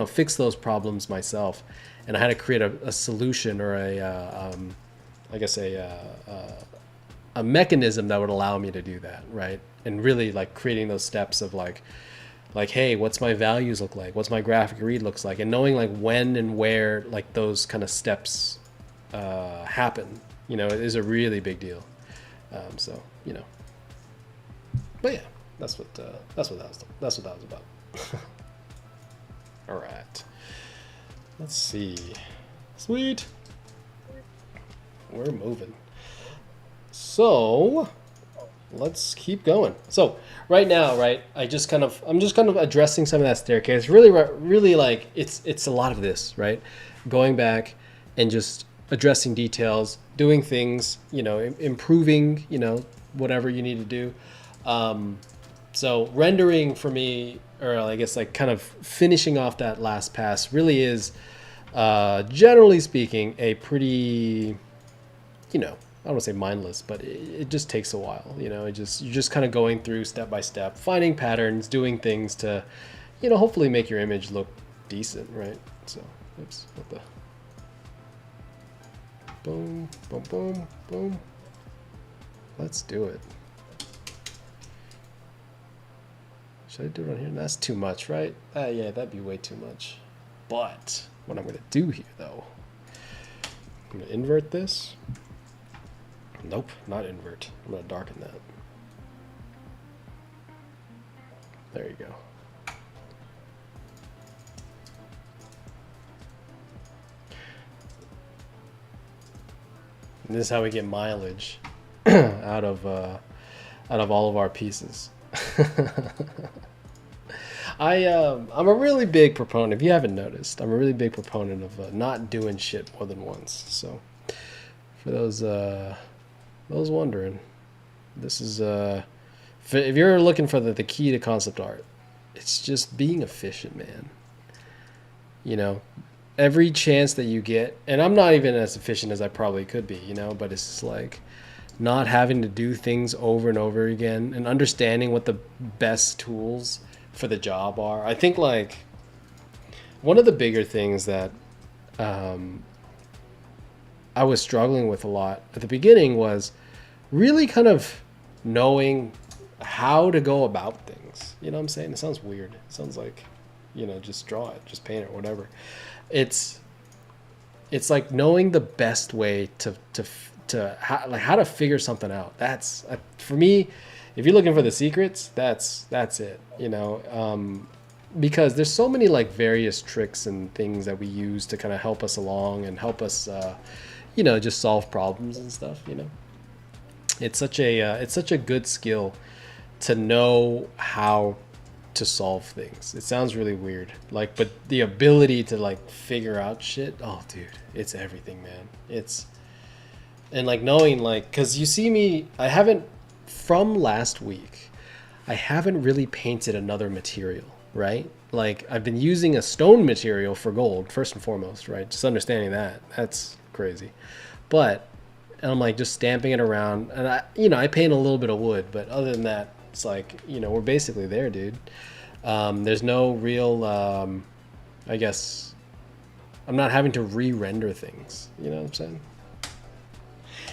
fix those problems myself. And I had to create a solution, or a mechanism that would allow me to do that, right? And really like creating those steps of like, hey, what's my values look like? What's my graphic read looks like? And knowing like when and where like those kind of steps happen, it is a really big deal. But yeah, that's what that was about. All right, let's see. Sweet, we're moving. So let's keep going. So right now, right, I'm just kind of addressing some of that staircase. Really like it's a lot of this, right? Going back and just addressing details, doing things, improving, whatever you need to do. So rendering for me, or I guess like kind of finishing off that last pass, really is, generally speaking, a pretty, I don't want to say mindless, but it just takes a while. You're just kind of going through step by step, finding patterns, doing things to, hopefully make your image look decent, right? So, oops, what the. Boom, boom, boom, boom. Let's do it. Should I do it on here? That's too much, right? Yeah, that'd be way too much. But what I'm going to do here, though, I'm going to invert this. Nope, not invert. I'm going to darken that. There you go. And this is how we get mileage out of all of our pieces. I'm a really big proponent. If you haven't noticed, I'm a really big proponent of not doing shit more than once. So, for those wondering, this is if you're looking for the key to concept art, it's just being efficient, man. Every chance that you get, and I'm not even as efficient as I probably could be, but it's like not having to do things over and over again, and understanding what the best tools for the job are. I think like one of the bigger things that I was struggling with a lot at the beginning was really kind of knowing how to go about things. You know what I'm saying? It sounds weird. It sounds like, just draw it, just paint it, whatever. It's like knowing the best way how to figure something out. That's for me. If you're looking for the secrets, that's it. Because there's so many like various tricks and things that we use to kind of help us along and help us, just solve problems and stuff. It's such a good skill to know how to solve things. It sounds really weird, but the ability to figure out shit. Oh, dude, it's everything, man. And knowing because you see me, I haven't from last week. I haven't really painted another material, right? I've been using a stone material for gold first and foremost, right? Just understanding that's crazy, but I'm just stamping it around, and I paint a little bit of wood, but other than that, it's we're basically there, dude. There's no real, I guess, I'm not having to re-render things. You know what I'm saying?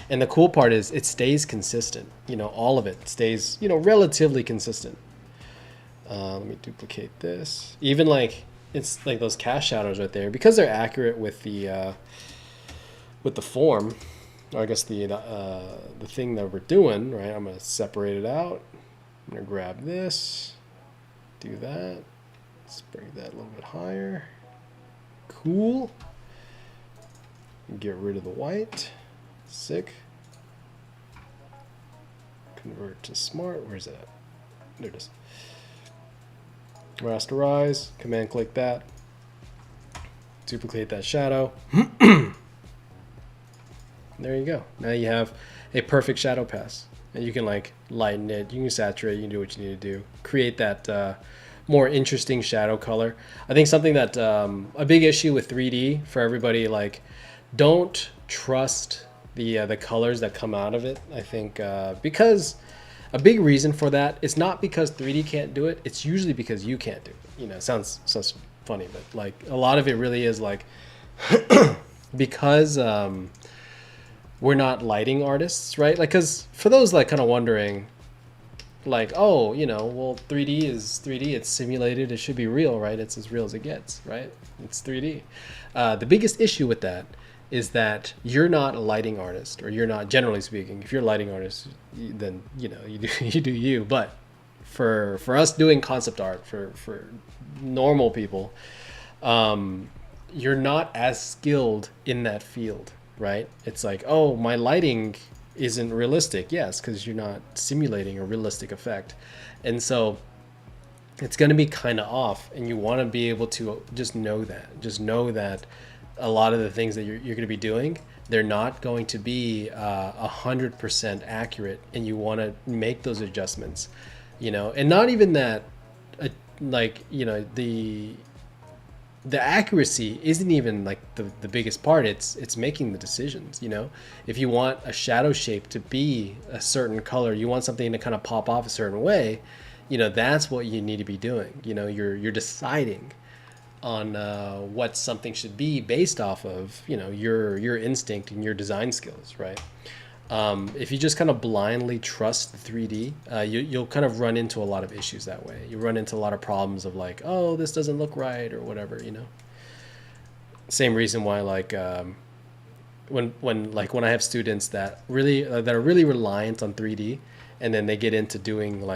And the cool part is it stays consistent. All of it stays, relatively consistent. Let me duplicate this. Even it's like those cast shadows right there, because they're accurate with the form, or I guess the thing that we're doing, right? I'm gonna separate it out. I'm gonna grab this, do that. Let's bring that a little bit higher. Cool. Get rid of the white. Sick. Convert to smart. Where's that? There it is. Rasterize. Command click that. Duplicate that shadow. There you go. Now you have a perfect shadow pass, and you can lighten it. You can saturate. You can do what you need to do. Create that more interesting shadow color. I think something that a big issue with 3D for everybody, don't trust the colors that come out of it. I think because a big reason for that is not because 3D can't do it. It's usually because you can't do it. It sounds funny, but a lot of it really is because we're not lighting artists, right? Because for those kind of wondering, well, 3D is 3D. It's simulated. It should be real, right? It's as real as it gets, right? It's 3D. The biggest issue with that is that you're not a lighting artist, or you're not, generally speaking. If you're a lighting artist, then you do you. But for us doing concept art, for normal people, you're not as skilled in that field, right? It's oh, my lighting isn't realistic. Yes, because you're not simulating a realistic effect, and so it's going to be kind of off. And you want to be able to just know that a lot of the things that you're going to be doing, they're not going to be 100% accurate, and you want to make those adjustments, and not even that, the accuracy isn't even the biggest part. It's making the decisions. If you want a shadow shape to be a certain color, you want something to kind of pop off a certain way, that's what you need to be doing. You're deciding on what something should be based off of your instinct and your design skills, right? If you just kind of blindly trust the 3D, you'll kind of run into a lot of issues that way. You run into a lot of problems of oh, this doesn't look right, or whatever. Same reason why when I have students that are really reliant on 3D, and then they get into doing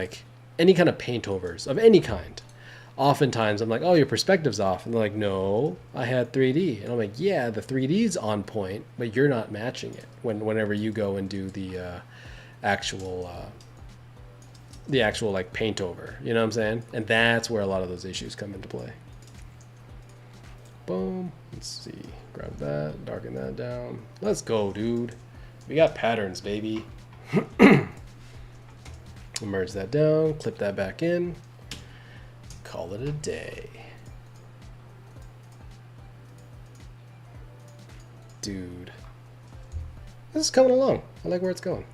any kind of paint overs of any kind. Oftentimes I'm oh, your perspective's off, and they're no, I had 3D, and I'm yeah, the 3D's on point, but you're not matching it whenever you go and do the actual paint over, you know what I'm saying? And that's where a lot of those issues come into play. Boom. Let's see, grab that, darken that down. Let's go, dude. We got patterns, baby. Merge that down, clip that back in. Call it a day. Dude, this is coming along. I like where it's going.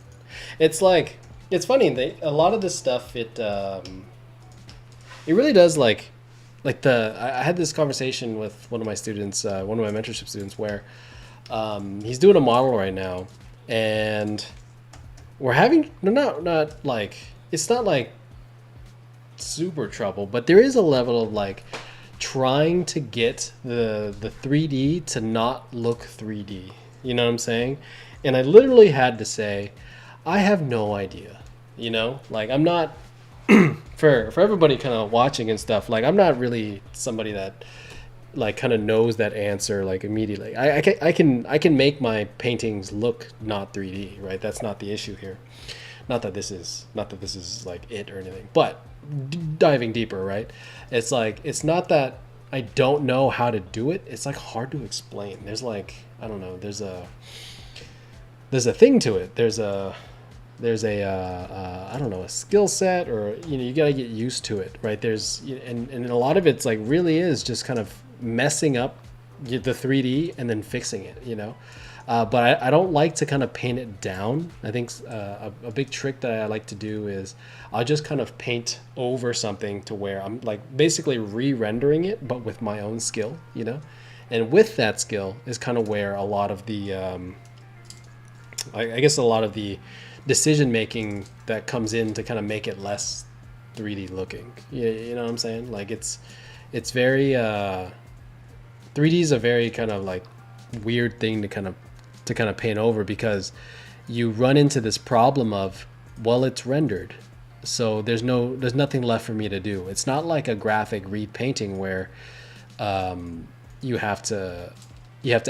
It's funny, a lot of this stuff, it really does like I had this conversation with one of my students, one of my mentorship students, where he's doing a model right now, and we're having not like it's not like super trouble, but there is a level of like trying to get the 3D to not look 3D. You know what I'm saying? And I literally had to say, I have no idea. You know, like I'm not for everybody kind of watching and stuff. Like I'm not really somebody that like kind of knows that answer like immediately. I can make my paintings look not 3D, right? That's not the issue here. Not that this is like it or anything, but diving deeper, right? It's like it's not that I don't know how to do it. It's like hard to explain. There's like I don't know. There's a thing to it. There's a I don't know, a skill set, or you know, you got to get used to it, right? There's and a lot of it's like really is just kind of messing up the 3D and then fixing it, you know. But I don't like to kind of paint it down. I think a big trick that I like to do is I'll just kind of paint over something to where I'm like basically re-rendering it, but with my own skill, you know. And with that skill is kind of where a lot of the I guess a lot of the decision making that comes in to kind of make it less 3D looking. You know what I'm saying? Like it's very 3D is a very kind of like weird thing to kind of paint over, because you run into this problem of, well, it's rendered, so there's nothing left for me to do. It's not like a graphic repainting where you have to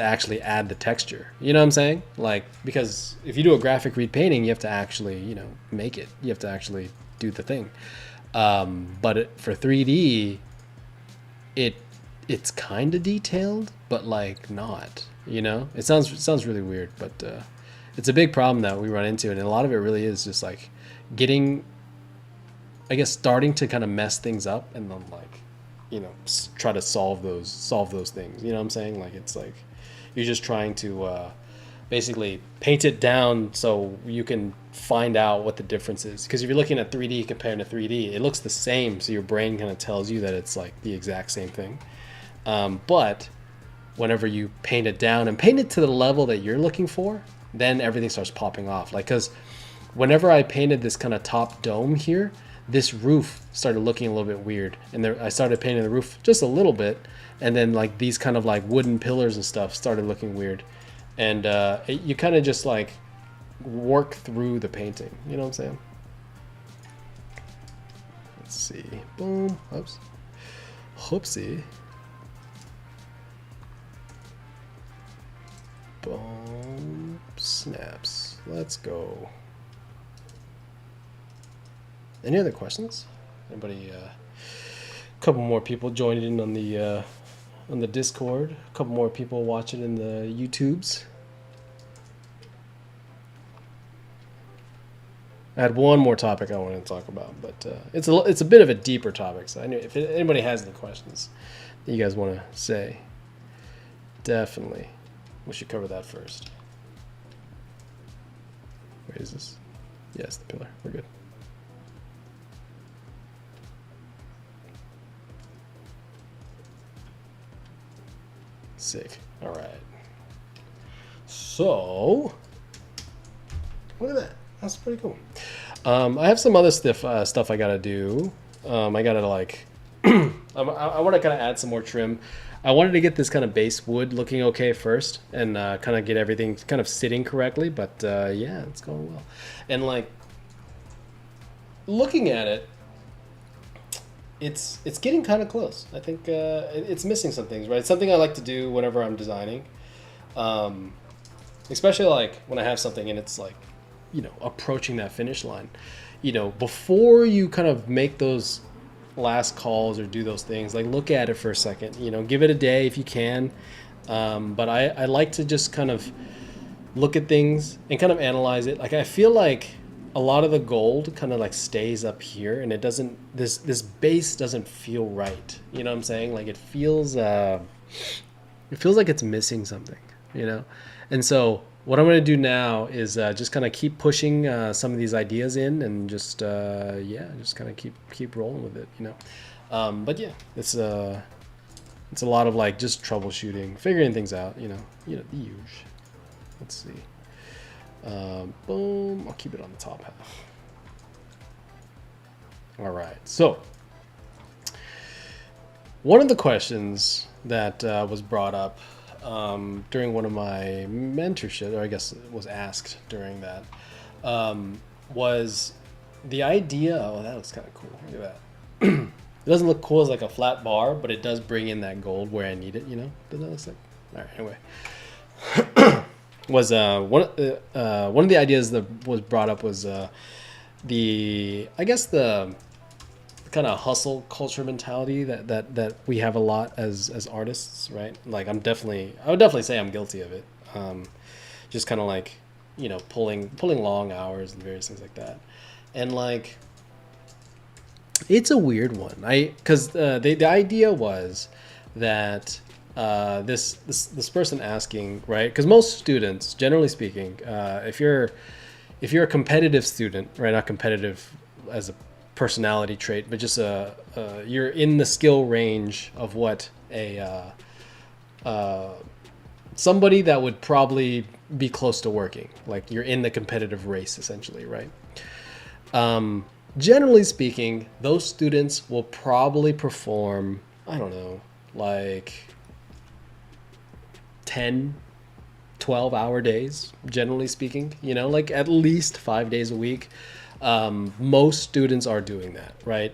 actually add the texture. You know what I'm saying? Like, because if you do a graphic repainting, you have to actually, you know, make it. You have to actually do the thing. But for 3D, it's kind of detailed, but like not. You know, it sounds really weird, but it's a big problem that we run into, and a lot of it really is just like getting, I guess, starting to kind of mess things up, and then like, you know, try to solve those things. You know what I'm saying? Like it's like you're just trying to basically paint it down so you can find out what the difference is. Because if you're looking at 3D compared to 3D, it looks the same, so your brain kind of tells you that it's like the exact same thing. But whenever you paint it down and paint it to the level that you're looking for, then everything starts popping off. Like, because whenever I painted this kind of top dome here, this roof started looking a little bit weird, and I started painting the roof just a little bit, and then like these kind of like wooden pillars and stuff started looking weird, and you kind of just like work through the painting. You know what I'm saying? Let's see. Boom. Oops. Whoopsie. Boom. Snaps. Let's go. Any other questions? Anybody? A couple more people joined in on the Discord. A couple more people watching in the YouTubes. I had one more topic I wanted to talk about, but it's a bit of a deeper topic. So if anybody has any questions that you guys want to say, definitely we should cover that first. Where is this? Yes, the pillar. We're good. Sick. All right. So, look at that. That's pretty cool. I have some other stuff I gotta do. I gotta like, I want to kind of add some more trim. I wanted to get this kind of base wood looking okay first, and kind of get everything kind of sitting correctly. But yeah, it's going well. And like, looking at it, it's getting kind of close. I think it's missing some things, right? It's something I like to do whenever I'm designing, especially like when I have something and it's like, you know, approaching that finish line. You know, before you kind of make those last calls or do those things, like look at it for a second. You know, give it a day if you can. But I like to just kind of look at things and kind of analyze it. Like I feel like a lot of the gold kind of like stays up here, and it doesn't, this base doesn't feel right. You know what I'm saying? Like it feels like it's missing something, you know? And so what I'm going to do now is just kind of keep pushing some of these ideas in, and just just kind of keep rolling with it, you know. But yeah, it's a lot of like just troubleshooting, figuring things out, you know, the usual. Let's see. Boom. I'll keep it on the top half. All right. So one of the questions that was brought up during one of my mentorships, or I guess it was asked during that, was the idea. Oh, that looks kind of cool. Look at that. It doesn't look cool as like a flat bar, but it does bring in that gold where I need it. You know, doesn't that look like? All right. Anyway, was one of the ideas that was brought up was the kind of hustle culture mentality that we have a lot as artists, right? Like I would definitely say I'm guilty of it. Just kind of like, you know, pulling long hours and various things like that. And like, it's a weird one. Because the idea was that this person asking, right? Because most students, generally speaking, if you're a competitive student, right? Not competitive as a personality trait, but just you're in the skill range of what somebody that would probably be close to working. Like you're in the competitive race, essentially, right? Generally speaking, those students will probably perform, I don't know, like 10, 12-hour days, generally speaking, you know, like at least 5 days a week. Most students are doing that, right?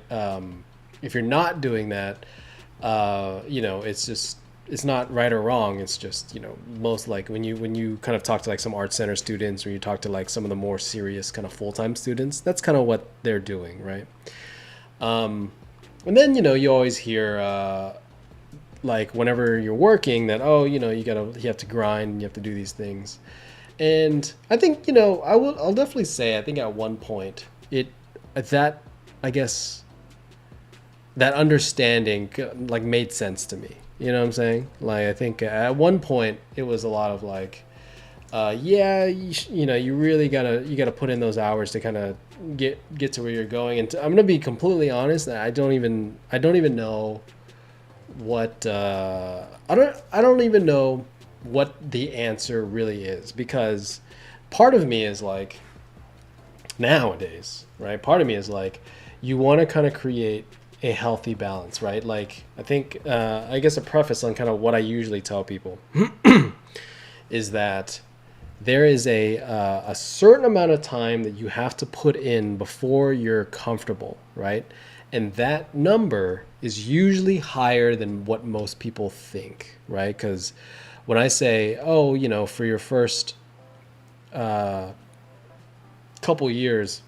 If you're not doing that, you know, it's not right or wrong. It's just, you know, most like when you kind of talk to like some art center students, or you talk to like some of the more serious kind of full-time students, that's kind of what they're doing, right? And then, you know, you always hear, like whenever you're working that, oh, you know, you have to grind, you have to do these things. And I think, you know, I'll definitely say, I think at one point that understanding like made sense to me. You know what I'm saying? Like, I think at one point it was a lot of like, you know, you really gotta put in those hours to kind of get to where you're going. And I'm gonna be completely honest, I don't even know what I don't even know what the answer really is, because part of me is like, nowadays, right? Part of me is like, you want to kind of create a healthy balance, right? Like, I think, I guess a preface on kind of what I usually tell people is that there is a certain amount of time that you have to put in before you're comfortable, right? And that number is usually higher than what most people think, right? Because when I say, oh, you know, for your first couple years,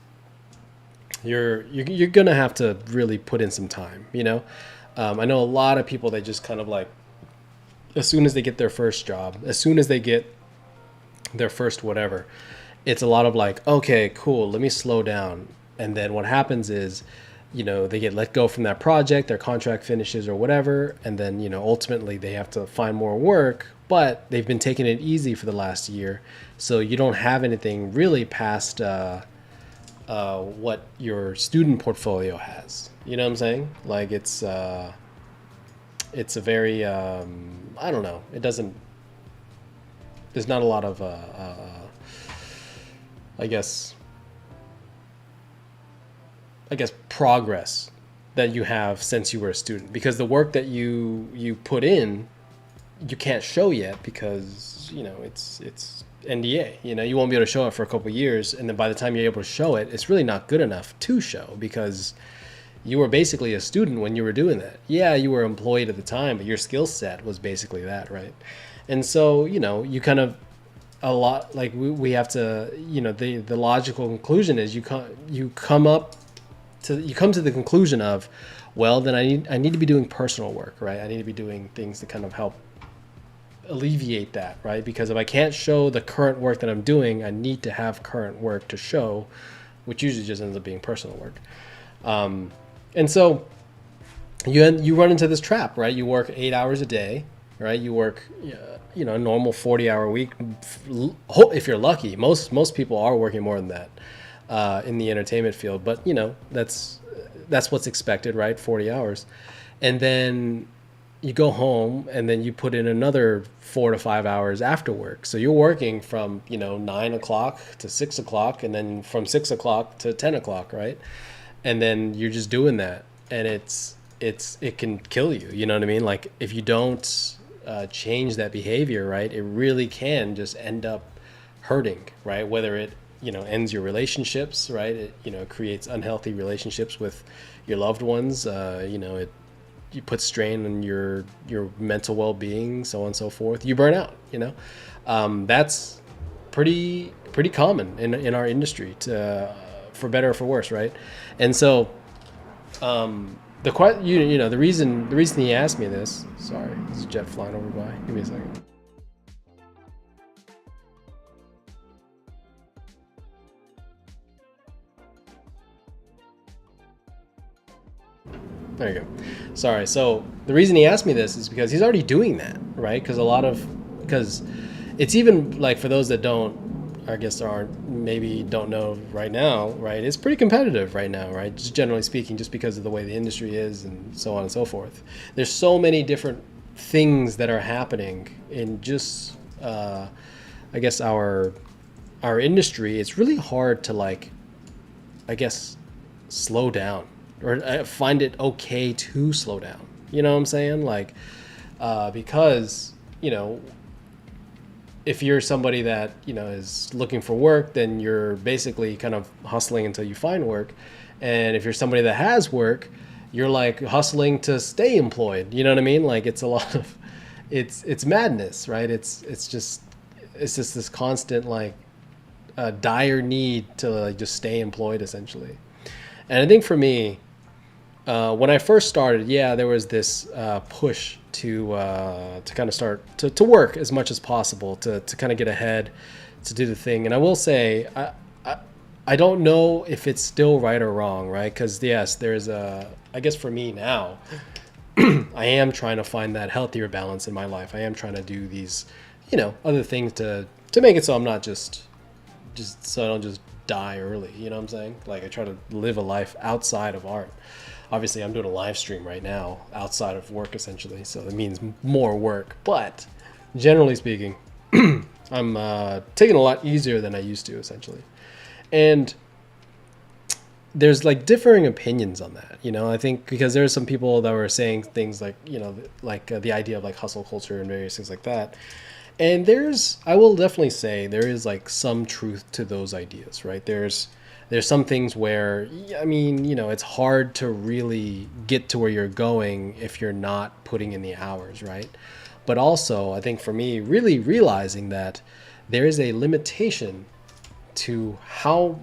you're gonna have to really put in some time, you know. I know a lot of people, they just kind of like, as soon as they get their first job, as soon as they get their first whatever, it's a lot of like, okay, cool, let me slow down. And then what happens is, you know, they get let go from that project, their contract finishes or whatever, and then, you know, ultimately they have to find more work, but they've been taking it easy for the last year, so you don't have anything really past what your student portfolio has. You know what I'm saying? Like, it's a very I don't know, it doesn't, there's not a lot of I guess progress that you have since you were a student, because the work that you put in, you can't show yet, because, you know, it's NDA. You know, you won't be able to show it for a couple of years, and then by the time you're able to show it, it's really not good enough to show, because you were basically a student when you were doing that. Yeah, you were employed at the time, but your skill set was basically that, right? And so, you know, you kind of, a lot like we have to, you know, the logical conclusion is you come to the conclusion of, well, then I need to be doing personal work, right? I need to be doing things to kind of help alleviate that, right? Because if I can't show the current work that I'm doing, I need to have current work to show, which usually just ends up being personal work. And so you run into this trap, right? You work 8 hours a day, right? You work, a normal 40-hour week. If you're lucky, most people are working more than that in the entertainment field. But that's what's expected, right? 40 hours, and then you go home and then you put in another 4 to 5 hours after work. So you're working from 9 o'clock to 6 o'clock, and then from 6 o'clock to 10 o'clock, right? And then you're just doing that, and it can kill you. You know what I mean? Like if you don't change that behavior, right, it really can just end up hurting, right? Whether it ends your relationships, right? It creates unhealthy relationships with your loved ones. It you put strain on your mental well-being, so on and so forth. You burn out. That's pretty common in our industry, for better or for worse, right? And so the reason he asked me this. Sorry, there's a jet flying over by. Give me a second. There you go. Sorry. So the reason he asked me this is because he's already doing that, right? Because it's even like, for those that don't know right now, right? It's pretty competitive right now, right? Just generally speaking, just because of the way the industry is and so on and so forth. There's so many different things that are happening in just, I guess our industry. It's really hard to slow down, or find it okay to slow down. You know what I'm saying? Because, if you're somebody that, is looking for work, then you're basically kind of hustling until you find work. And if you're somebody that has work, you're like hustling to stay employed. You know what I mean? Like it's a lot of, it's madness, right? It's just this constant dire need to just stay employed, essentially. And I think for me, when I first started, there was this push to kind of start to work as much as possible, to kind of get ahead, to do the thing. And I will say, I don't know if it's still right or wrong, right? Because yes, there's I guess for me now, I am trying to find that healthier balance in my life. I am trying to do these, other things to make it so I'm not just so I don't just die early. You know what I'm saying? Like I try to live a life outside of art. Obviously, I'm doing a live stream right now outside of work, essentially. So that means more work. But generally speaking, I'm taking it a lot easier than I used to, essentially. And there's differing opinions on that. I think because there's some people that were saying things like, the idea of hustle culture and various things like that. And I will definitely say there is some truth to those ideas, right? There's some things where, it's hard to really get to where you're going if you're not putting in the hours, right? But also, I think for me, really realizing that there is a limitation to how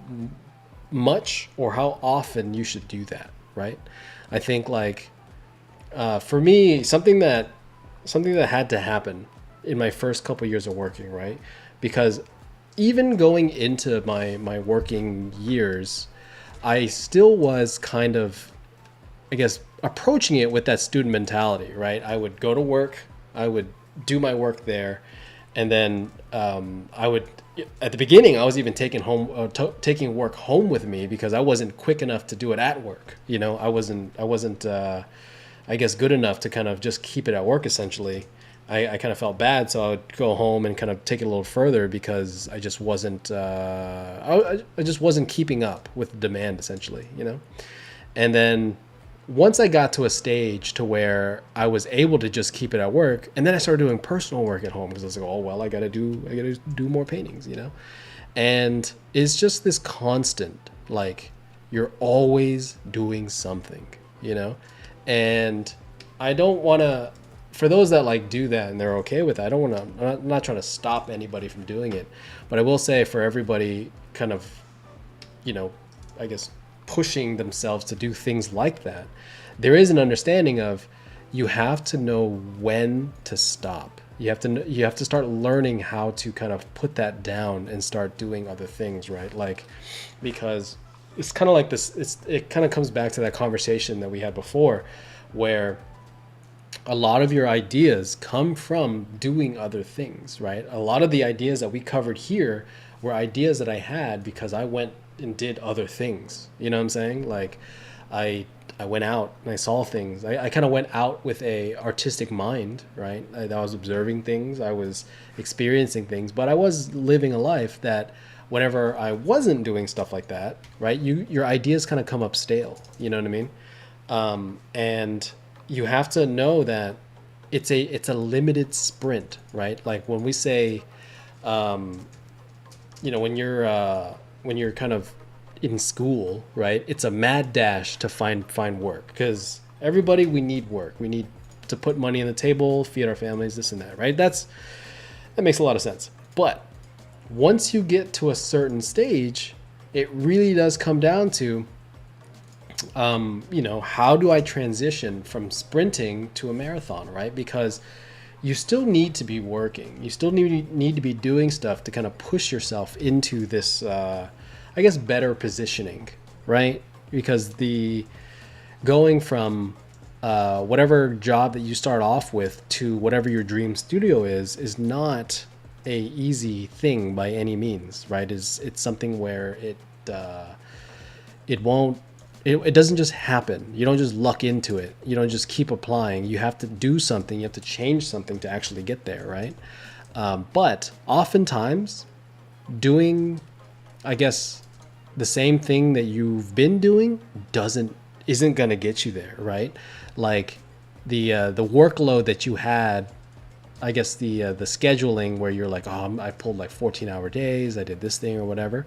much or how often you should do that, right? I think for me, something that had to happen in my first couple years of working, right? Because even going into my working years, I still was kind of, I guess, approaching it with that student mentality, right? I would go to work, I would do my work there, and then I would, at the beginning, I was even taking work home with me because I wasn't quick enough to do it at work. I wasn't, I guess, good enough to kind of just keep it at work, essentially. I kind of felt bad, so I would go home and kind of take it a little further because I just wasn't I just wasn't keeping up with the demand, essentially, And then once I got to a stage to where I was able to just keep it at work, and then I started doing personal work at home because I was like, oh well, I gotta do more paintings, And it's just this constant, you're always doing something, And I don't want to. For those that do that and they're okay with it, I'm not trying to stop anybody from doing it, but I will say for everybody kind of, I guess pushing themselves to do things like that, there is an understanding of you have to know when to stop. You have to start learning how to kind of put that down and start doing other things, right? Because it's kind of like this. It kind of comes back to that conversation that we had before, where a lot of your ideas come from doing other things, right? A lot of the ideas that we covered here were ideas that I had because I went and did other things. You know what I'm saying? Like I I went out and I saw things. I kind of went out with a artistic mind, right? I was observing things, I was experiencing things, but I was living a life that whenever I wasn't doing stuff like that, right? Your ideas kind of come up stale. You know what I mean? And you have to know that it's a limited sprint, right? Like when we say, when you're kind of in school, right? It's a mad dash to find work because everybody, we need work. We need to put money on the table, feed our families, this and that, right? That makes a lot of sense. But once you get to a certain stage, it really does come down to how do I transition from sprinting to a marathon, right? Because you still need to be working. You still need to be doing stuff to kind of push yourself into this, I guess, better positioning, right? Because the going from whatever job that you start off with to whatever your dream studio is not a easy thing by any means, right? It's something where it won't it doesn't just happen. You don't just luck into it. You don't just keep applying. You have to do something. You have to change something to actually get there, right? But oftentimes, doing, I guess, the same thing that you've been doing isn't gonna get you there, right? Like the workload that you had, I guess the scheduling where you're like, oh, I pulled like 14-hour days, I did this thing or whatever,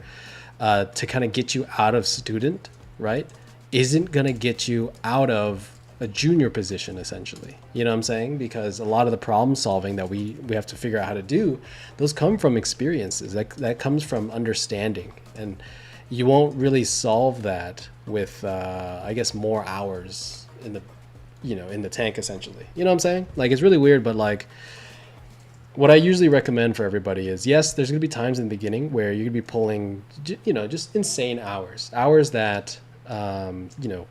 to kind of get you out of student, right? Isn't going to get you out of a junior position, essentially. You know what I'm saying? Because a lot of the problem solving that we have to figure out how to do, those come from experiences. That comes from understanding. And you won't really solve that with, I guess, more hours in the tank, essentially. You know what I'm saying? Like, it's really weird, but like, what I usually recommend for everybody is, yes, there's going to be times in the beginning where you're going to be pulling, just insane hours that,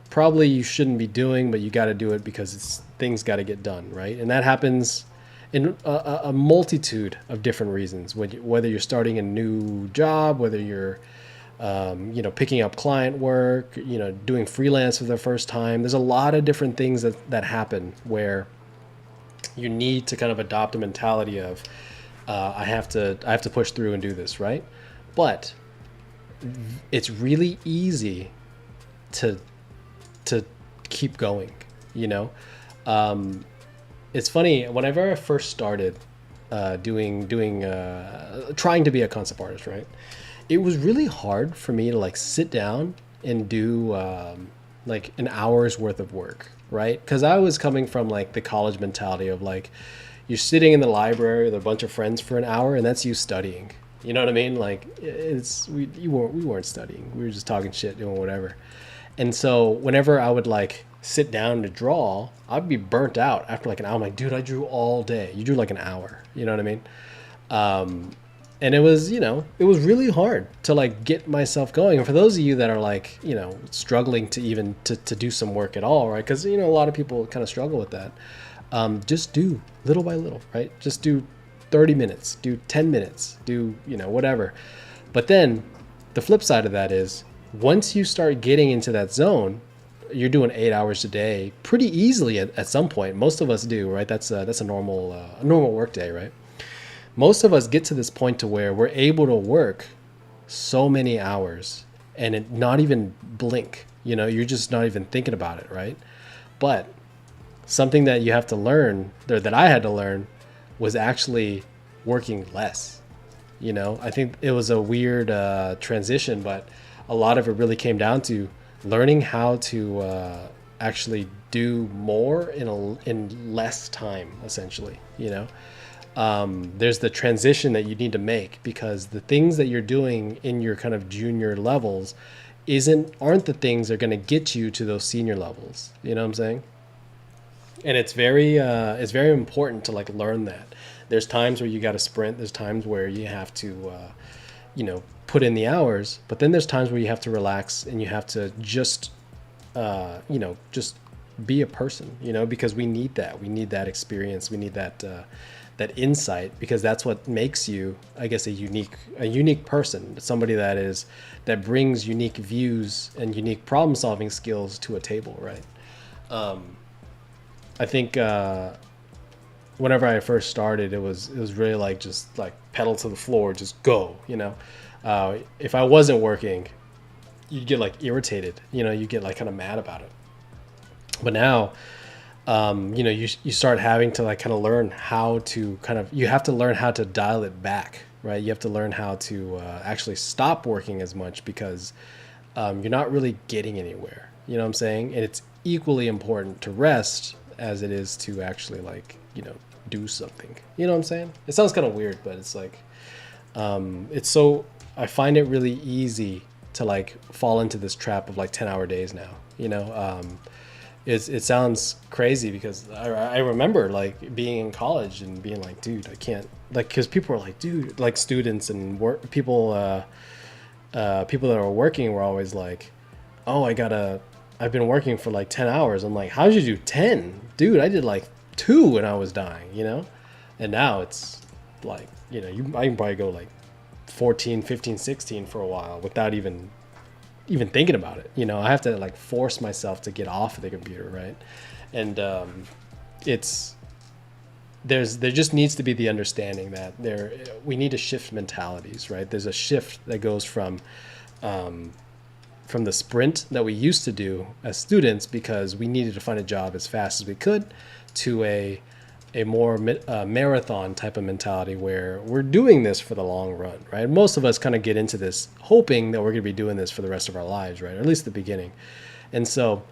probably you shouldn't be doing, but you got to do it because things got to get done, right? And that happens in a multitude of different reasons. Whether you're starting a new job, whether you're, picking up client work, doing freelance for the first time. There's a lot of different things that happen where you need to kind of adopt a mentality of, I have to push through and do this, right? But it's really easy to keep going. It's funny, whenever I first started trying to be a concept artist, right? It was really hard for me to like sit down and do like an hour's worth of work, right? Because I was coming from like the college mentality of like, you're sitting in the library with a bunch of friends for an hour and that's you studying. You know what I mean? Like we weren't studying. We were just talking shit, doing whatever. And so whenever I would like sit down to draw, I'd be burnt out after like an hour. I'm like, dude, I drew all day. You drew like an hour. You know what I mean? And it was really hard to like get myself going. And for those of you that are like, struggling to even to do some work at all, right? Because, a lot of people kind of struggle with that. Just do little by little, right? Just do 30 minutes, do 10 minutes, do, whatever. But then the flip side of that is, once you start getting into that zone, you're doing 8 hours a day pretty easily at some point. Most of us do, right? That's a normal work day, right? Most of us get to this point to where we're able to work so many hours and it not even blink. You're just not even thinking about it, right? But something that you have to learn, or that I had to learn, was actually working less. I think it was a weird transition, but a lot of it really came down to learning how to actually do more in less time, essentially. There's the transition that you need to make, because the things that you're doing in your kind of junior levels aren't the things that are going to get you to those senior levels. You know what I'm saying? And it's very important to like learn that. There's times where you got to sprint. There's times where you have to, put in the hours, but then there's times where you have to relax and you have to just be a person, you know, because we need that. We need that experience. We need that that insight, because that's what makes you, I guess, a unique person, somebody that brings unique views and unique problem solving skills to a table, right? I think whenever I first started, it was really like just like pedal to the floor, just go, you know. If I wasn't working, you'd get like irritated, you know, you get like kind of mad about it. But now, you know, you start having to like kind of learn how to you have to learn how to dial it back, right? You have to learn how to actually stop working as much, because you're not really getting anywhere. You know what I'm saying? And it's equally important to rest as it is to actually, like, you know, do something. You know what I'm saying? It sounds kind of weird, but it's like, it's so, I find it really easy to like fall into this trap of like 10-hour days now, you know. It sounds crazy, because I remember like being in college and being like, dude, I can't, like, because people were like, dude, like students and people that were working were always like, oh, I've been working for like 10 hours. I'm like, how did you do 10? Dude, I did like 2 when I was dying, you know? And now it's like, you know, I can probably go like 14, 15, 16 for a while without even thinking about it. You know, I have to like force myself to get off of the computer, right? And there just needs to be the understanding that we need to shift mentalities, right? There's a shift that goes from the sprint that we used to do as students, because we needed to find a job as fast as we could, to a more marathon type of mentality, where we're doing this for the long run, right? Most of us kind of get into this hoping that we're going to be doing this for the rest of our lives, right? Or at least the beginning. And so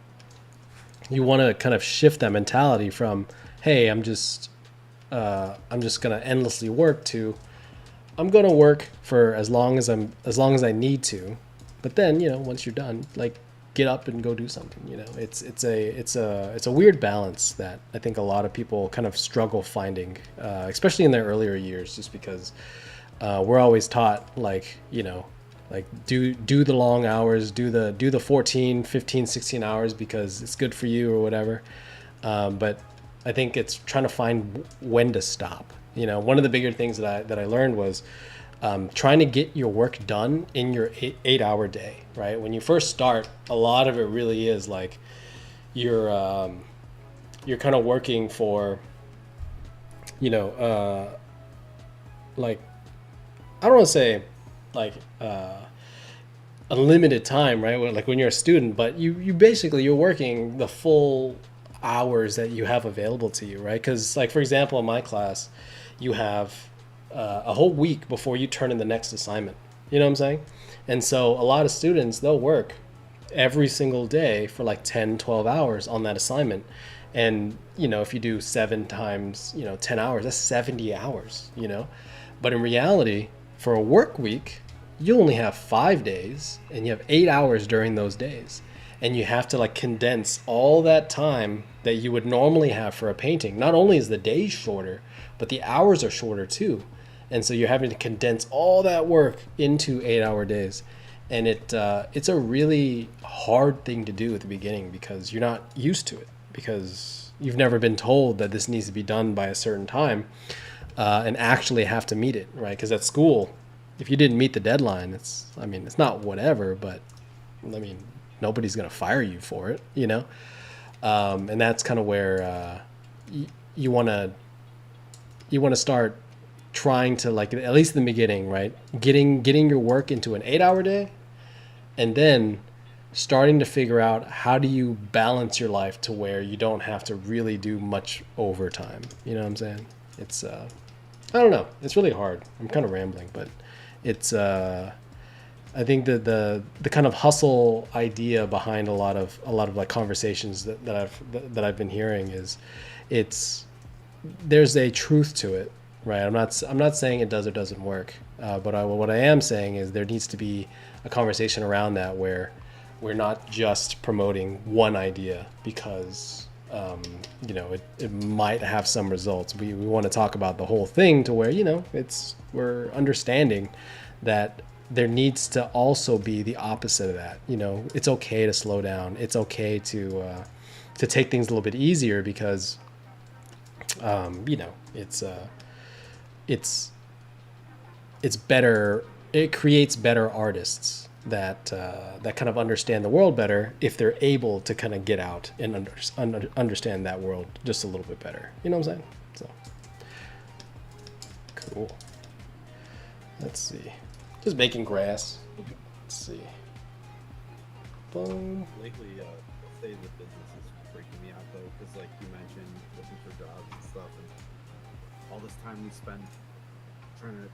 you want to kind of shift that mentality from, hey, I'm just going to endlessly work, to I'm going to work for as long as I need to. But then, you know, once you're done, like, get up and go do something. You know, it's a weird balance that I think a lot of people kind of struggle finding, especially in their earlier years, just because we're always taught, like, you know, like do the long hours, do the 14, 15, 16 hours because it's good for you or whatever. But I think it's trying to find when to stop. You know, one of the bigger things that I learned was trying to get your work done in your 8-hour day, right? When you first start, a lot of it really is like you're kind of working for, you know, like, I don't want to say like unlimited time, right? Like when you're a student, but you basically, you're working the full hours that you have available to you, right? Because, like, for example, in my class, you have a whole week before you turn in the next assignment. You know what I'm saying? And so a lot of students, they'll work every single day for like 10, 12 hours on that assignment. And, you know, if you do 7 times, you know, 10 hours, that's 70 hours, you know? But in reality, for a work week, you only have 5 days and you have 8 hours during those days. And you have to like condense all that time that you would normally have for a painting. Not only is the day shorter, but the hours are shorter too. And so you're having to condense all that work into 8-hour days. And it's a really hard thing to do at the beginning, because you're not used to it, because you've never been told that this needs to be done by a certain time, and actually have to meet it, right? Because at school, if you didn't meet the deadline, it's not whatever, but I mean, nobody's going to fire you for it, you know? And that's kind of where you want to start trying to, like, at least in the beginning, right? Getting your work into an 8-hour day, and then starting to figure out how do you balance your life to where you don't have to really do much overtime. You know what I'm saying? It's I don't know. It's really hard. I'm kind of rambling, but it's I think that the kind of hustle idea behind a lot of like conversations that I've been hearing is, there's a truth to it, right? I'm not saying it does or doesn't work, but what I am saying is there needs to be a conversation around that where we're not just promoting one idea because you know, it might have some results. We want to talk about the whole thing to where, you know, we're understanding that there needs to also be the opposite of that. You know, it's okay to slow down. It's okay to to take things a little bit easier because, you know, it's better. It creates better artists that kind of understand the world better if they're able to kind of get out and understand that world just a little bit better. You know what I'm saying? So cool. Let's see. Just making grass. Let's see. Boom. Lately, the state of the business is freaking me out though, because like you mentioned, looking for jobs and stuff, and all this time we spend trying to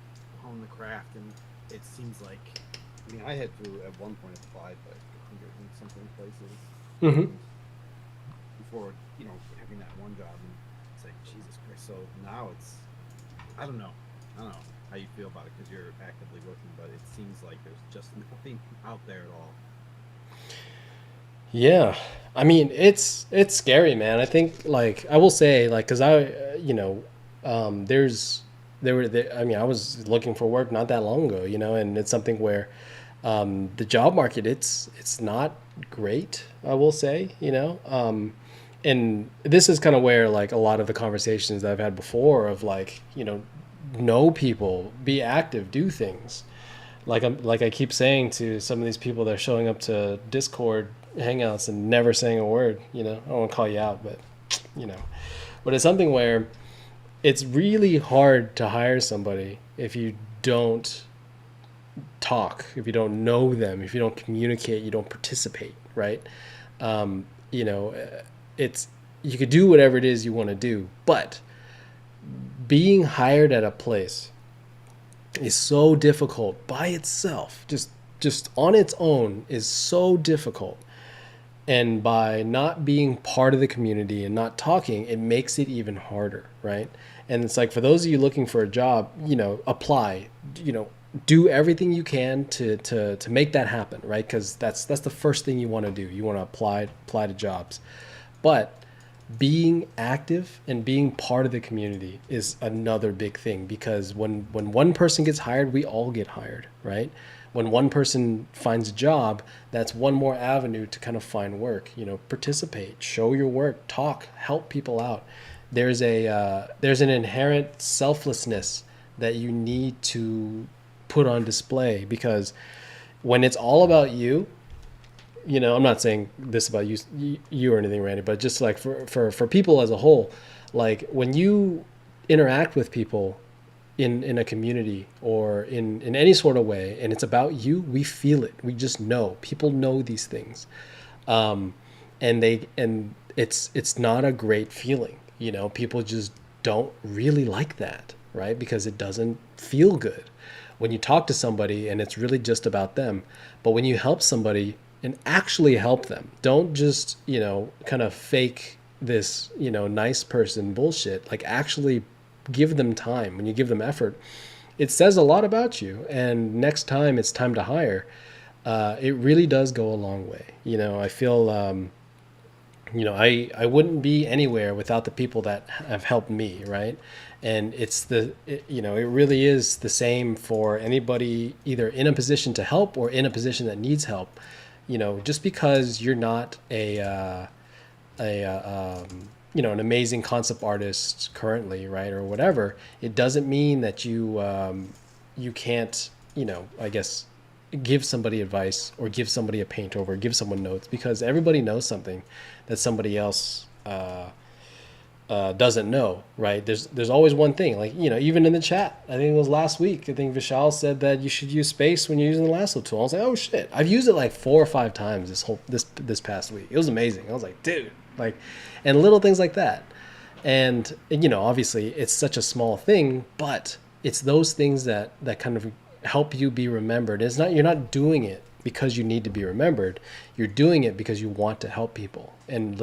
hone the craft, and it seems like, I mean, I had to at one point applied like 100 and something places before, you know, having that one job, and it's like Jesus Christ. So now it's, I don't know how you feel about it because you're actively looking, but it seems like there's just nothing out there at all. Yeah, I mean it's scary, man. I think like I will say like because I you know I mean I was looking for work not that long ago, you know, and it's something where the job market it's not great. I will say, you know, and this is kind of where like a lot of the conversations that I've had before of like you know people, be active, do things. Like I keep saying to some of these people that are showing up to Discord hangouts and never saying a word, you know, I don't want to call you out, but you know, but it's something where it's really hard to hire somebody if you don't talk, if you don't know them, if you don't communicate, you don't participate, right? You know, it's, you could do whatever it is you want to do, but being hired at a place is so difficult by itself, just on its own is so difficult. And by not being part of the community and not talking, it makes it even harder, right? And it's like for those of you looking for a job, you know, apply, you know, do everything you can to make that happen, right? Because that's the first thing you want to do. You want to apply to jobs, but being active and being part of the community is another big thing, because when one person gets hired, we all get hired, right? When one person finds a job, that's one more avenue to kind of find work. You know, participate, show your work, talk, help people out. There's an inherent selflessness that you need to put on display, because when it's all about you, you know, I'm not saying this about you or anything, Randy, but just like for people as a whole, like when you interact with people in a community or in any sort of way, and it's about you, we feel it. We just know. People know these things. And it's not a great feeling. You know, people just don't really like that, right? Because it doesn't feel good when you talk to somebody and it's really just about them. But when you help somebody and actually help them, don't just, you know, kind of fake this, you know, nice person bullshit, like actually give them time. When you give them effort, it says a lot about you. And next time it's time to hire, it really does go a long way. You know, I feel, you know, I wouldn't be anywhere without the people that have helped me, right? And you know, it really is the same for anybody either in a position to help or in a position that needs help. You know, just because you're not you know, an amazing concept artist currently, right, or whatever, it doesn't mean that you can't, you know, I guess, give somebody advice or give somebody a paint over, give someone notes, because everybody knows something that somebody else doesn't know, right? There's always one thing, like, you know, even in the chat, I think it was last week, I think Vishal said that you should use space when you're using the lasso tool. I was like, oh shit, I've used it like 4 or 5 times this past week. It was amazing. I was like, dude, like, and little things like that. And you know, obviously it's such a small thing, but it's those things that kind of help you be remembered. It's not, you're not doing it because you need to be remembered. You're doing it because you want to help people, and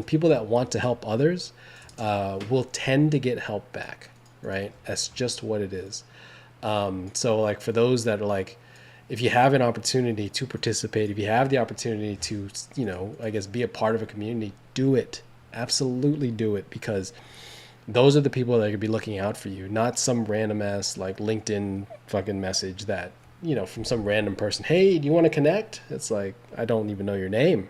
people that want to help others will tend to get help back, right? That's just what it is. So like for those that are like, if you have an opportunity to participate, if you have the opportunity to, you know, I guess be a part of a community, do it. Absolutely do it, because those are the people that could be looking out for you, not some random ass like LinkedIn fucking message that, you know, from some random person. Hey, do you want to connect? It's like, I don't even know your name.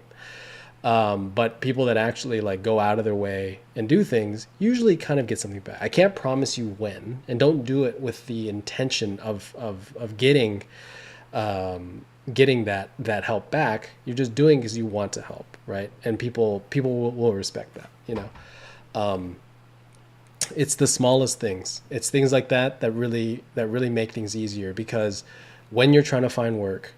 But people that actually like go out of their way and do things usually kind of get something back. I can't promise you when, and don't do it with the intention of getting that help back. You're just doing because you want to help, right? And people will respect that, you know. It's the smallest things. It's things like that really make things easier, because when you're trying to find work,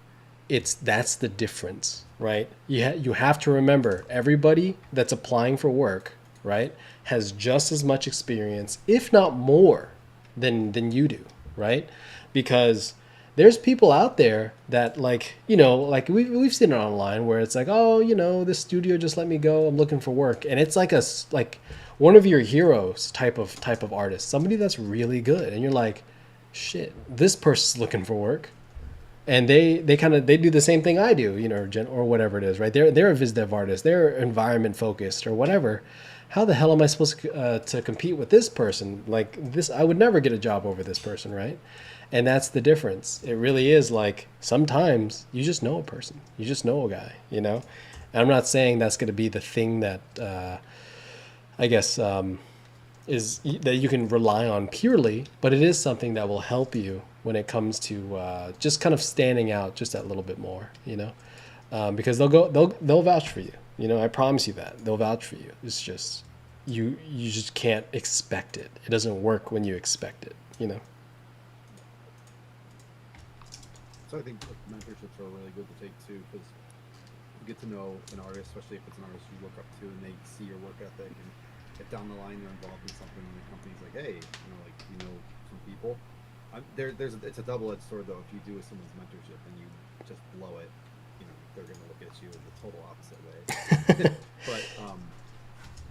that's the difference, right? You have to remember, everybody that's applying for work, right, has just as much experience, if not more, than you do, right? Because there's people out there that, like, like we've seen it online, where it's like, oh, this studio just let me go, I'm looking for work, and it's like like one of your heroes type of artist, somebody that's really good, and you're like, shit, this person's looking for work, and they do the same thing I do, or whatever it is, right? They're a viz dev artist, they're environment focused or whatever. How the hell am I supposed to compete with this person? Like this, I would never get a job over this person, right? And that's the difference. It really is like, sometimes you just know a person, you just know a guy, And I'm not saying that's going to be the thing that I guess is that you can rely on purely, but it is something that will help you when it comes to just kind of standing out just that little bit more, because they'll vouch for you. I promise you that they'll vouch for you. It's just you just can't expect it. It doesn't work when you expect it. So I think mentorships are really good to take too, because you get to know an artist, especially if it's an artist you look up to, and they see your work ethic, and if down the line they're involved in something, and the company's like, hey, like some people. It's a double-edged sword though. If you do with someone's mentorship and you just blow it, they're gonna look at you in the total opposite way. But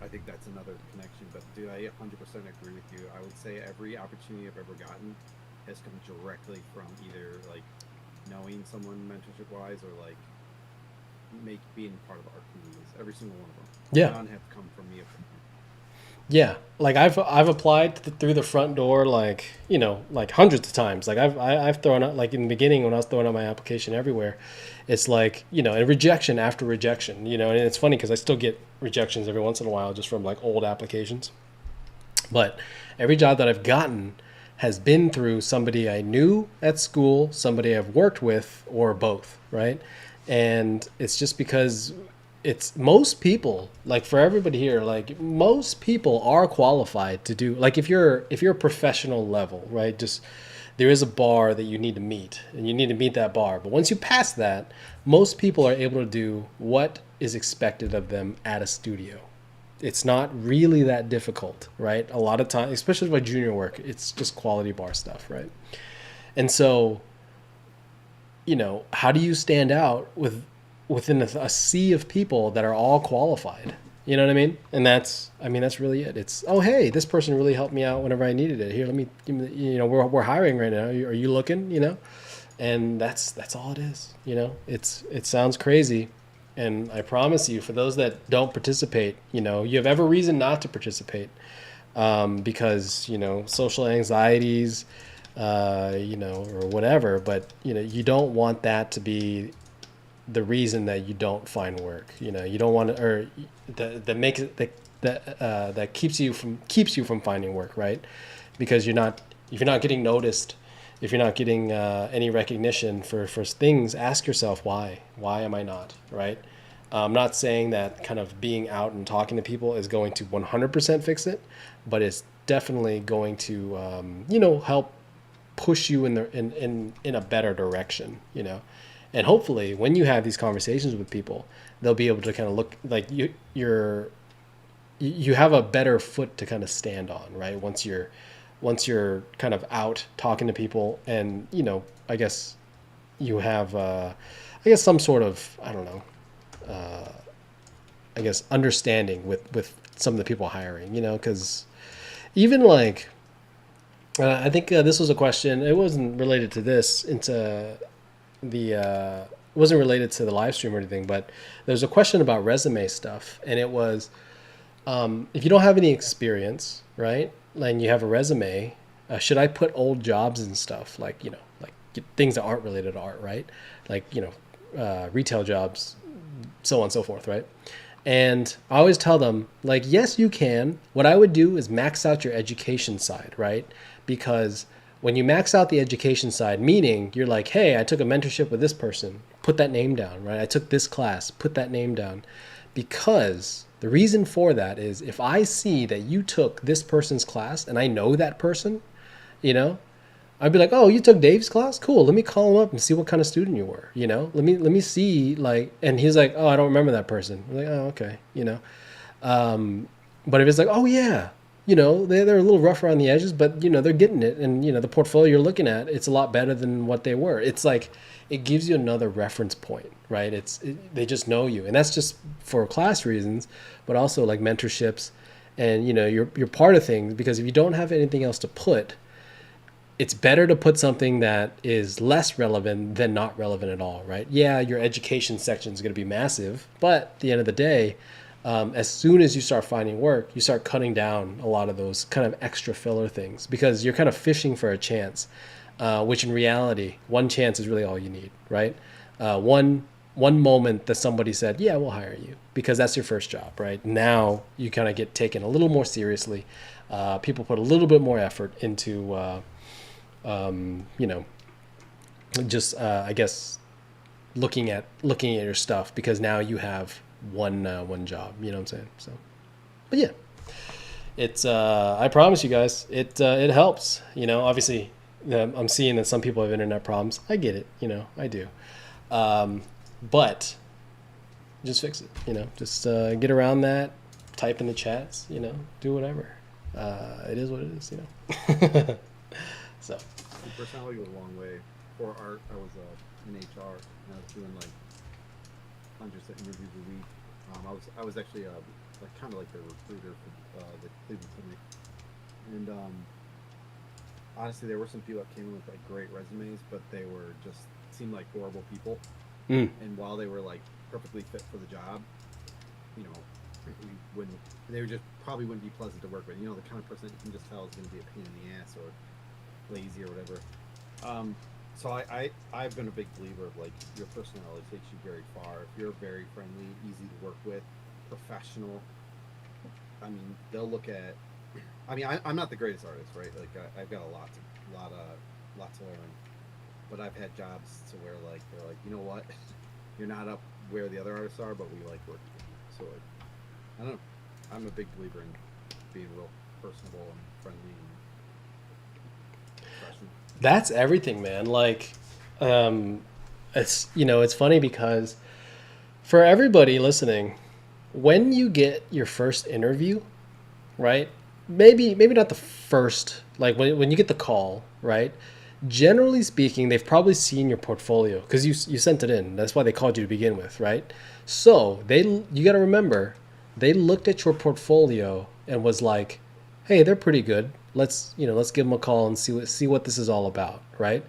I think that's another connection. But dude, I 100% agree with you. I would say every opportunity I've ever gotten has come directly from either like knowing someone mentorship wise, or like being part of art communities. Every single one of them. Yeah. None have come from me. Yeah, like I've applied through the front door, like like hundreds of times. Like I've thrown out, like in the beginning when I was throwing out my application everywhere, it's like and rejection after rejection. And it's funny because I still get rejections every once in a while just from like old applications. But every job that I've gotten has been through somebody I knew at school, somebody I've worked with, or both, right? And it's just because it's most people, like for everybody here, like most people are qualified to do, like if you're a professional level, right? Just there is a bar that you need to meet, and you need to meet that bar. But once you pass that, most people are able to do what is expected of them at a studio. It's not really that difficult, right? A lot of times, especially with junior work, it's just quality bar stuff, right? And so, how do you stand out within a sea of people that are all qualified? You know what I mean? And that's really it. It's, oh, hey, this person really helped me out whenever I needed it. Here, let me, we're hiring right now. Are you looking? And that's all it is. It sounds crazy. And I promise you, for those that don't participate, you have every reason not to participate, because, social anxieties, or whatever. But, you don't want that to be the reason that you don't find work. You don't want to, or that makes it that keeps you from finding work, right? Because if you're not getting noticed, if you're not getting any recognition for things, ask yourself why am I not, right? I'm not saying that kind of being out and talking to people is going to 100% fix it, but it's definitely going to help push you in a better direction, and hopefully when you have these conversations with people, they'll be able to kind of look like you have a better foot to kind of stand on, right? Once you're kind of out talking to people, and I guess you have some sort of, I don't know, I guess understanding with some of the people hiring, because even like I think this was a question. It wasn't related to this. It wasn't related to the live stream or anything, but there's a question about resume stuff, and it was, if you don't have any experience, right, and you have a resume, should I put old jobs and stuff, like like things that aren't related to art, right? Like retail jobs so on and so forth, right? And I always tell them, like, yes, you can. What I would do is max out your education side, right? Because when you max out the education side, meaning you're like, hey, I took a mentorship with this person, put that name down, right? I took this class, put that name down. Because the reason for that is if I see that you took this person's class and I know that person, you know, I'd be like, oh, you took Dave's class? Cool. Let me call him up and see what kind of student you were. You know, let me see, like, and he's like, oh, I don't remember that person. I'm like, oh, okay. You know, but if it's like, oh yeah, you know, they're a little rough around the edges, but you know, they're getting it. And you know, the portfolio you're looking at, it's a lot better than what they were. It's like, it gives you another reference point, right? They just know you. And that's just for class reasons, but also like mentorships and, you know, you're part of things, because if you don't have anything else to put, it's better to put something that is less relevant than not relevant at all, right? Yeah, your education section is going to be massive, but at the end of the day, as soon as you start finding work, you start cutting down a lot of those kind of extra filler things, because you're kind of fishing for a chance, which in reality, one chance is really all you need, right? One moment that somebody said, yeah, we'll hire you, because that's your first job, right? Now you kind of get taken a little more seriously. People put a little bit more effort into you know, just I guess looking at your stuff, because now you have one job. You know what I'm saying? So, but yeah, it's I promise you guys, it helps. You know, obviously, I'm seeing that some people have internet problems. I get it. You know, I do. But just fix it. You know, just get around that. Type in the chats. You know, do whatever. It is what it is. You know. So, personality goes a long way. For art, I was in HR, and I was doing like hundreds of interviews a week. I was actually like kind of like the recruiter for the Cleveland Clinic, and honestly, there were some people that came in with like great resumes, but they were just seemed like horrible people. And while they were like perfectly fit for the job, you know, they were just probably wouldn't be pleasant to work with. You know, the kind of person that you can just tell is going to be a pain in the ass or lazy or whatever. So I've been a big believer of like your personality takes you very far. If you're very friendly, easy to work with, professional, I mean, they'll look at. I mean, I'm not the greatest artist, right? Like I've got a lot to learn, but I've had jobs to where like they're like, you know what, you're not up where the other artists are, but we like working with you. So like, I don't know. I'm a big believer in being real personable and friendly and professional. that's everything, man. Like, it's, you know, it's funny because for everybody listening, when you get your first interview, right? Maybe not the first, like when you get the call, right? Generally speaking, they've probably seen your portfolio because you sent it in. That's why they called you to begin with, right? So you got to remember, they looked at your portfolio and was like, hey, they're pretty good. Let's give them a call and see what this is all about, right?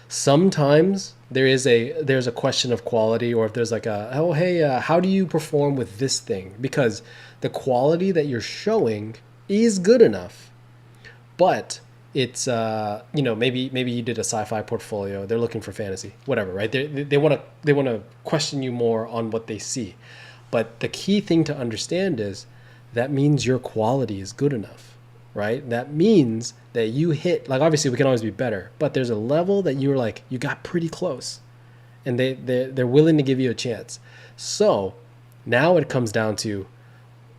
Sometimes there's a question of quality, or if there's like oh hey, how do you perform with this thing? Because the quality that you're showing is good enough, but it's maybe you did a sci-fi portfolio, they're looking for fantasy, whatever, right? They want to question you more on what they see. But the key thing to understand is that means your quality is good enough, right? That means that you hit, like, obviously we can always be better, but there's a level that you're like, you got pretty close, and they're willing to give you a chance. So now it comes down to,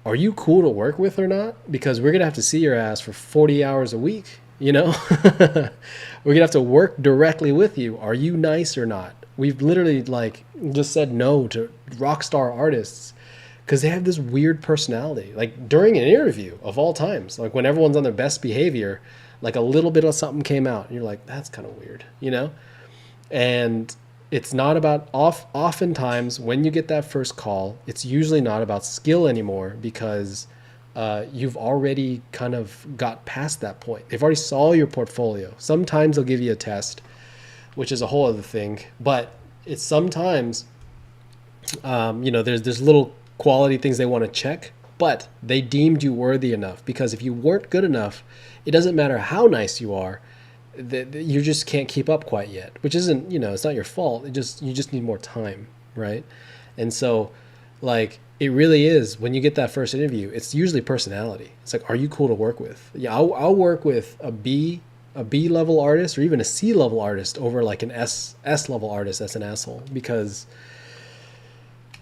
are you cool to work with or not? Because we're going to have to see your ass for 40 hours a week, you know? We're going to have to work directly with you. Are you nice or not? We've literally like just said no to rock star artists because they have this weird personality. Like during an interview of all times, like when everyone's on their best behavior, like a little bit of something came out and you're like, that's kind of weird, you know? And it's not about oftentimes when you get that first call, it's usually not about skill anymore, because you've already kind of got past that point. They've already saw your portfolio. Sometimes they'll give you a test, which is a whole other thing, but it's sometimes, there's little quality things they want to check, but they deemed you worthy enough, because if you weren't good enough, it doesn't matter how nice you are, you just can't keep up quite yet, which isn't, it's not your fault. You just need more time, right? And so Like it really is when you get that first interview, it's usually personality. It's like, are you cool to work with? Yeah, I'll work with a B level artist or even a C level artist over like an S level artist that's an asshole, because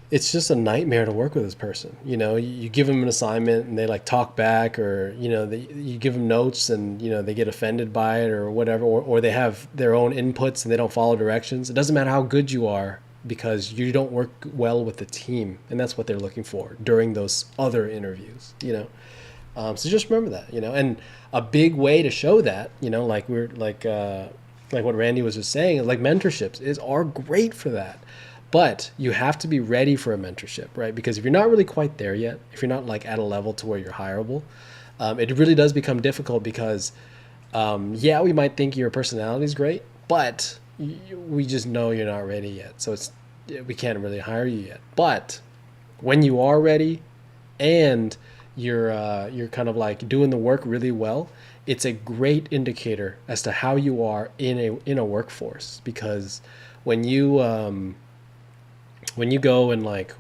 it's just a nightmare to work with this person. You know, you give them an assignment and they like talk back, or you know, you give them notes and you know they get offended by it or whatever, or they have their own inputs and they don't follow directions. It doesn't matter how good you are because you don't work well with the team, and that's what they're looking for during those other interviews. You know, so just remember that. You know, and a big way to show that, you know, like what Randy was just saying, like mentorships are great for that. But you have to be ready for a mentorship, right? Because if you're not really quite there yet, if you're not like at a level to where you're hireable, it really does become difficult because, yeah, we might think your personality is great, but we just know you're not ready yet. So we can't really hire you yet. But when you are ready and you're kind of like doing the work really well, it's a great indicator as to how you are in a workforce. Because when you go and like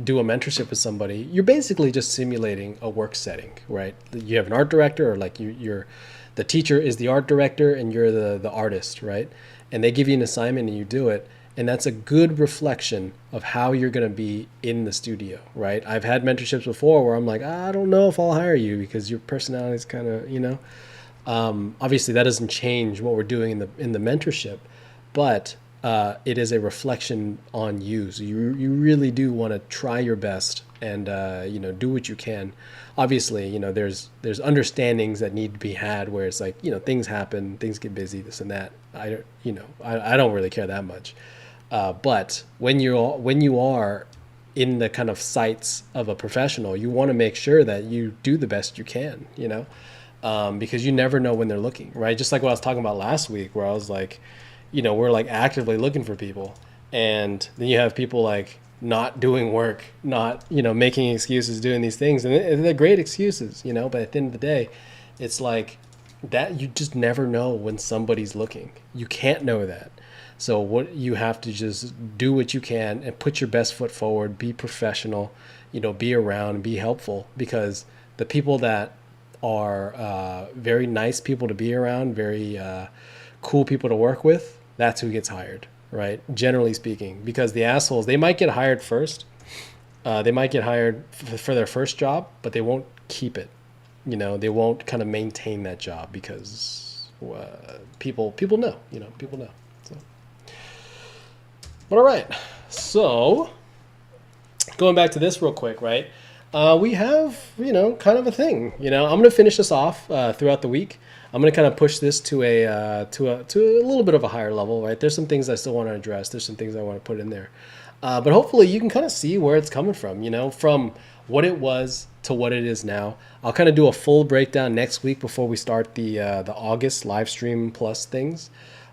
do a mentorship with somebody, you're basically just simulating a work setting, right? You have an art director, or like you're the teacher is the art director and you're the artist, right? And they give you an assignment and you do it, and that's a good reflection of how you're going to be in the studio, right? I've had mentorships before where I'm like, I don't know if I'll hire you because your personality is kind of, you know, obviously that doesn't change what we're doing in the mentorship, but it is a reflection on you. So you really do want to try your best and you know, do what you can. Obviously, you know, there's understandings that need to be had where it's like, you know, things happen, things get busy, this and that. I don't really care that much. But when you are in the kind of sights of a professional, you want to make sure that you do the best you can, you know, because you never know when they're looking, right? Just like what I was talking about last week, where I was like, you know, we're like actively looking for people, and then you have people like not doing work, not, you know, making excuses, doing these things, and they're great excuses, you know, but at the end of the day, it's like that you just never know when somebody's looking. You can't know that. So what you have to just do what you can and put your best foot forward, be professional, you know, be around, be helpful, because the people that are very nice people to be around, very cool people to work with, that's who gets hired, right? Generally speaking, because the assholes, they might get hired first. They might get hired for their first job, but they won't keep it. You know, they won't kind of maintain that job because people know, you know, people know. So, but all right. So going back to this real quick, right? We have, you know, kind of a thing. You know, I'm going to finish this off throughout the week. I'm going to kind of push this to a little bit of a higher level, right? There's some things I still want to address. There's some things I want to put in there. But hopefully you can kind of see where it's coming from, you know, from what it was to what it is now. I'll kind of do a full breakdown next week before we start the August live stream plus things.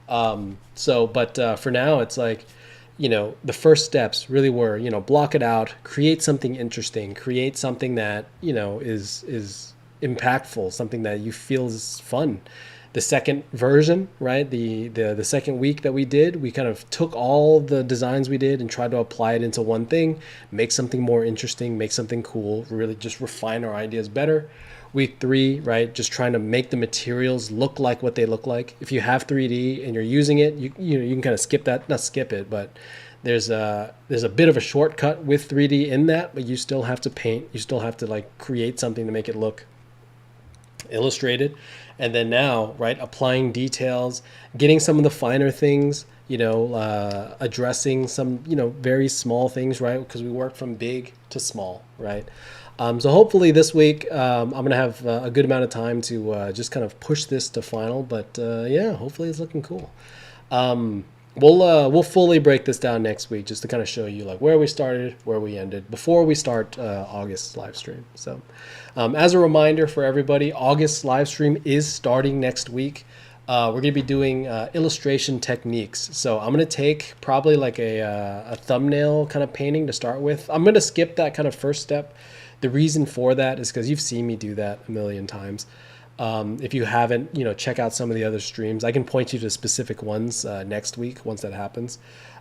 But for now, it's like, you know, the first steps really were, you know, block it out, create something interesting, create something that, you know, is impactful, something that you feel is fun. The second version, right, the second week that we did, we kind of took all the designs we did and tried to apply it into one thing, make something more interesting, make something cool, really just refine our ideas better. Week 3, right, just trying to make the materials look like what they look like. If you have 3D and you're using it, you know, you can kind of skip that, not skip it, but there's a bit of a shortcut with 3D in that, but you still have to paint, you still have to like create something to make it look illustrated. And then now, right, applying details, getting some of the finer things, you know, addressing some, you know, very small things, right, because we work from big to small, right. So hopefully this week I'm going to have a good amount of time to just kind of push this to final. But yeah, hopefully it's looking cool. We'll fully break this down next week just to kind of show you like where we started, where we ended before we start August's live stream. So as a reminder for everybody, August's live stream is starting next week. We're going to be doing illustration techniques. So I'm going to take probably like a thumbnail kind of painting to start with. I'm going to skip that kind of first step. The reason for that is because you've seen me do that a million times. If you haven't, you know, check out some of the other streams. I can point you to specific ones next week once that happens.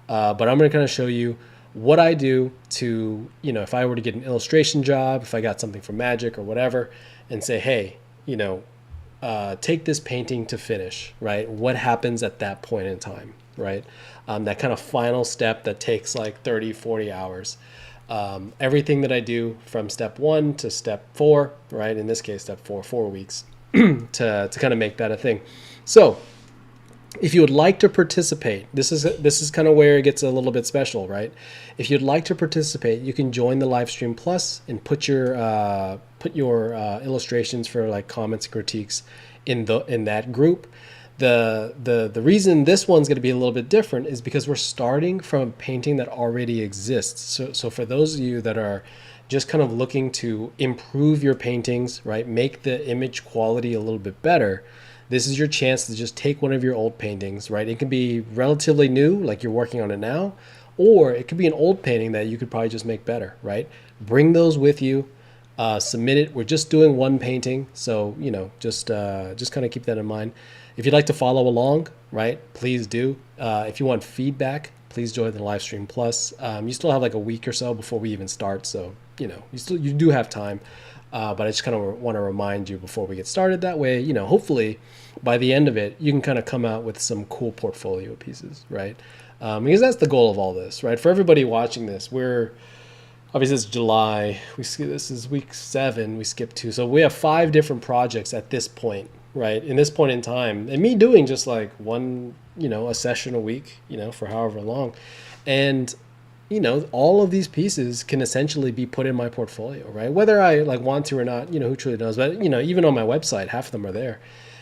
But I'm going to kind of show you what I do to, if I were to get an illustration job, if I got something from Magic or whatever, and say, hey, take this painting to finish, right? What happens at that point in time, right? That kind of final step that takes like 30, 40 hours. Everything that I do from step 1 to step 4, right? In this case, step 4 weeks, to kind of make that a thing. So if you would like to participate, this is kind of where it gets a little bit special, right? If you'd like to participate, you can join the Livestream Plus and put your illustrations for like comments and critiques in that group. The reason this one's going to be a little bit different is because we're starting from a painting that already exists. So for those of you that are just kind of looking to improve your paintings, right, make the image quality a little bit better, this is your chance to just take one of your old paintings, right? It can be relatively new, like you're working on it now, or it could be an old painting that you could probably just make better, right? Bring those with you, submit it. We're just doing one painting, so just kind of keep that in mind. If you'd like to follow along, right, please do. If you want feedback, please join the Livestream Plus. You still have like a week or so before we even start, so you do have time. But I just kind of want to remind you before we get started. That way, hopefully by the end of it, you can kind of come out with some cool portfolio pieces, right? Because that's the goal of all this, right? For everybody watching this, obviously it's July. This is week 7. We skipped 2. So we have 5 different projects at this point, right? In this point in time, and me doing just like one, a session a week, for however long. And all of these pieces can essentially be put in my portfolio, right? Whether I like want to or not, who truly knows, but even on my website, half of them are there.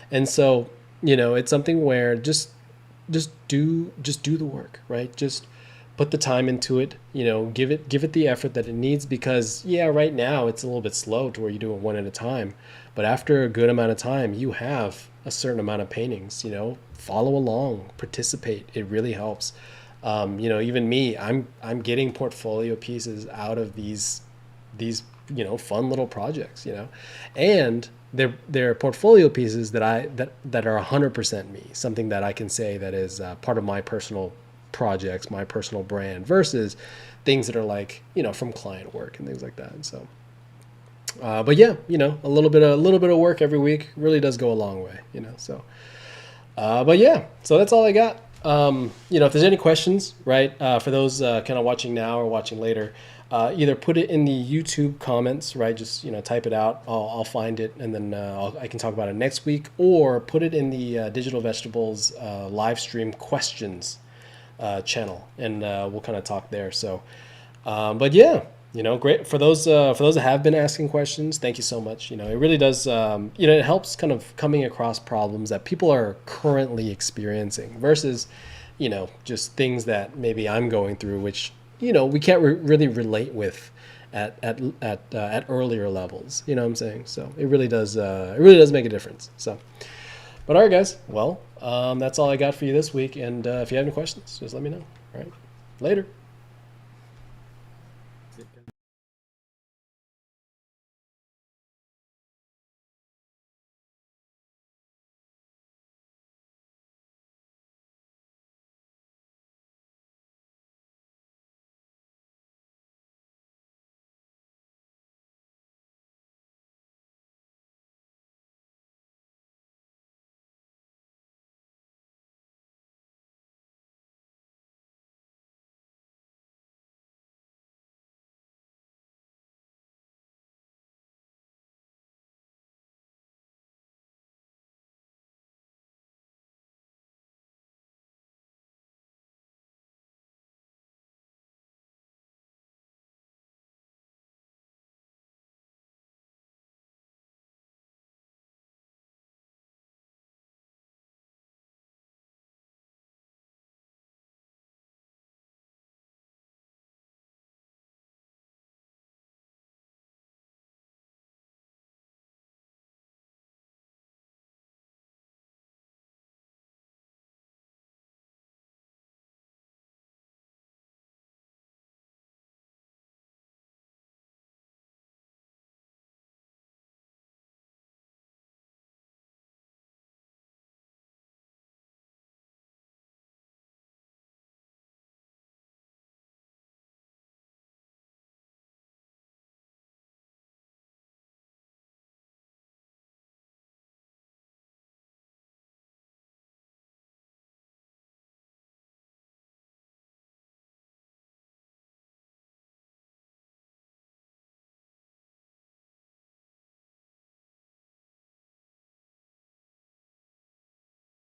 And so, it's something where just do the work, right? Just put the time into it, give it the effort that it needs, because right now it's a little bit slow to where you do it one at a time. But after a good amount of time, you have a certain amount of paintings, follow along, participate. It really helps. Even me, I'm getting portfolio pieces out of these fun little projects, and they're portfolio pieces that are 100% me, something that I can say that is part of my personal projects, my personal brand, versus things that are like from client work and things like that. And so, but a little bit of work every week really does go a long way, So, so that's all I got. If there's any questions, right, for those kind of watching now or watching later, either put it in the YouTube comments, right, just type it out, I'll find it, and then I can talk about it next week, or put it in the Digital Vegetables live stream questions channel, and we'll kind of talk there. So great for those that have been asking questions. Thank you so much. It really does. It helps kind of coming across problems that people are currently experiencing versus, just things that maybe I'm going through, which we can't really relate with at earlier levels. You know what I'm saying? So it really does. It really does make a difference. So, but all right, guys. Well, that's all I got for you this week. And if you have any questions, just let me know. All right, later.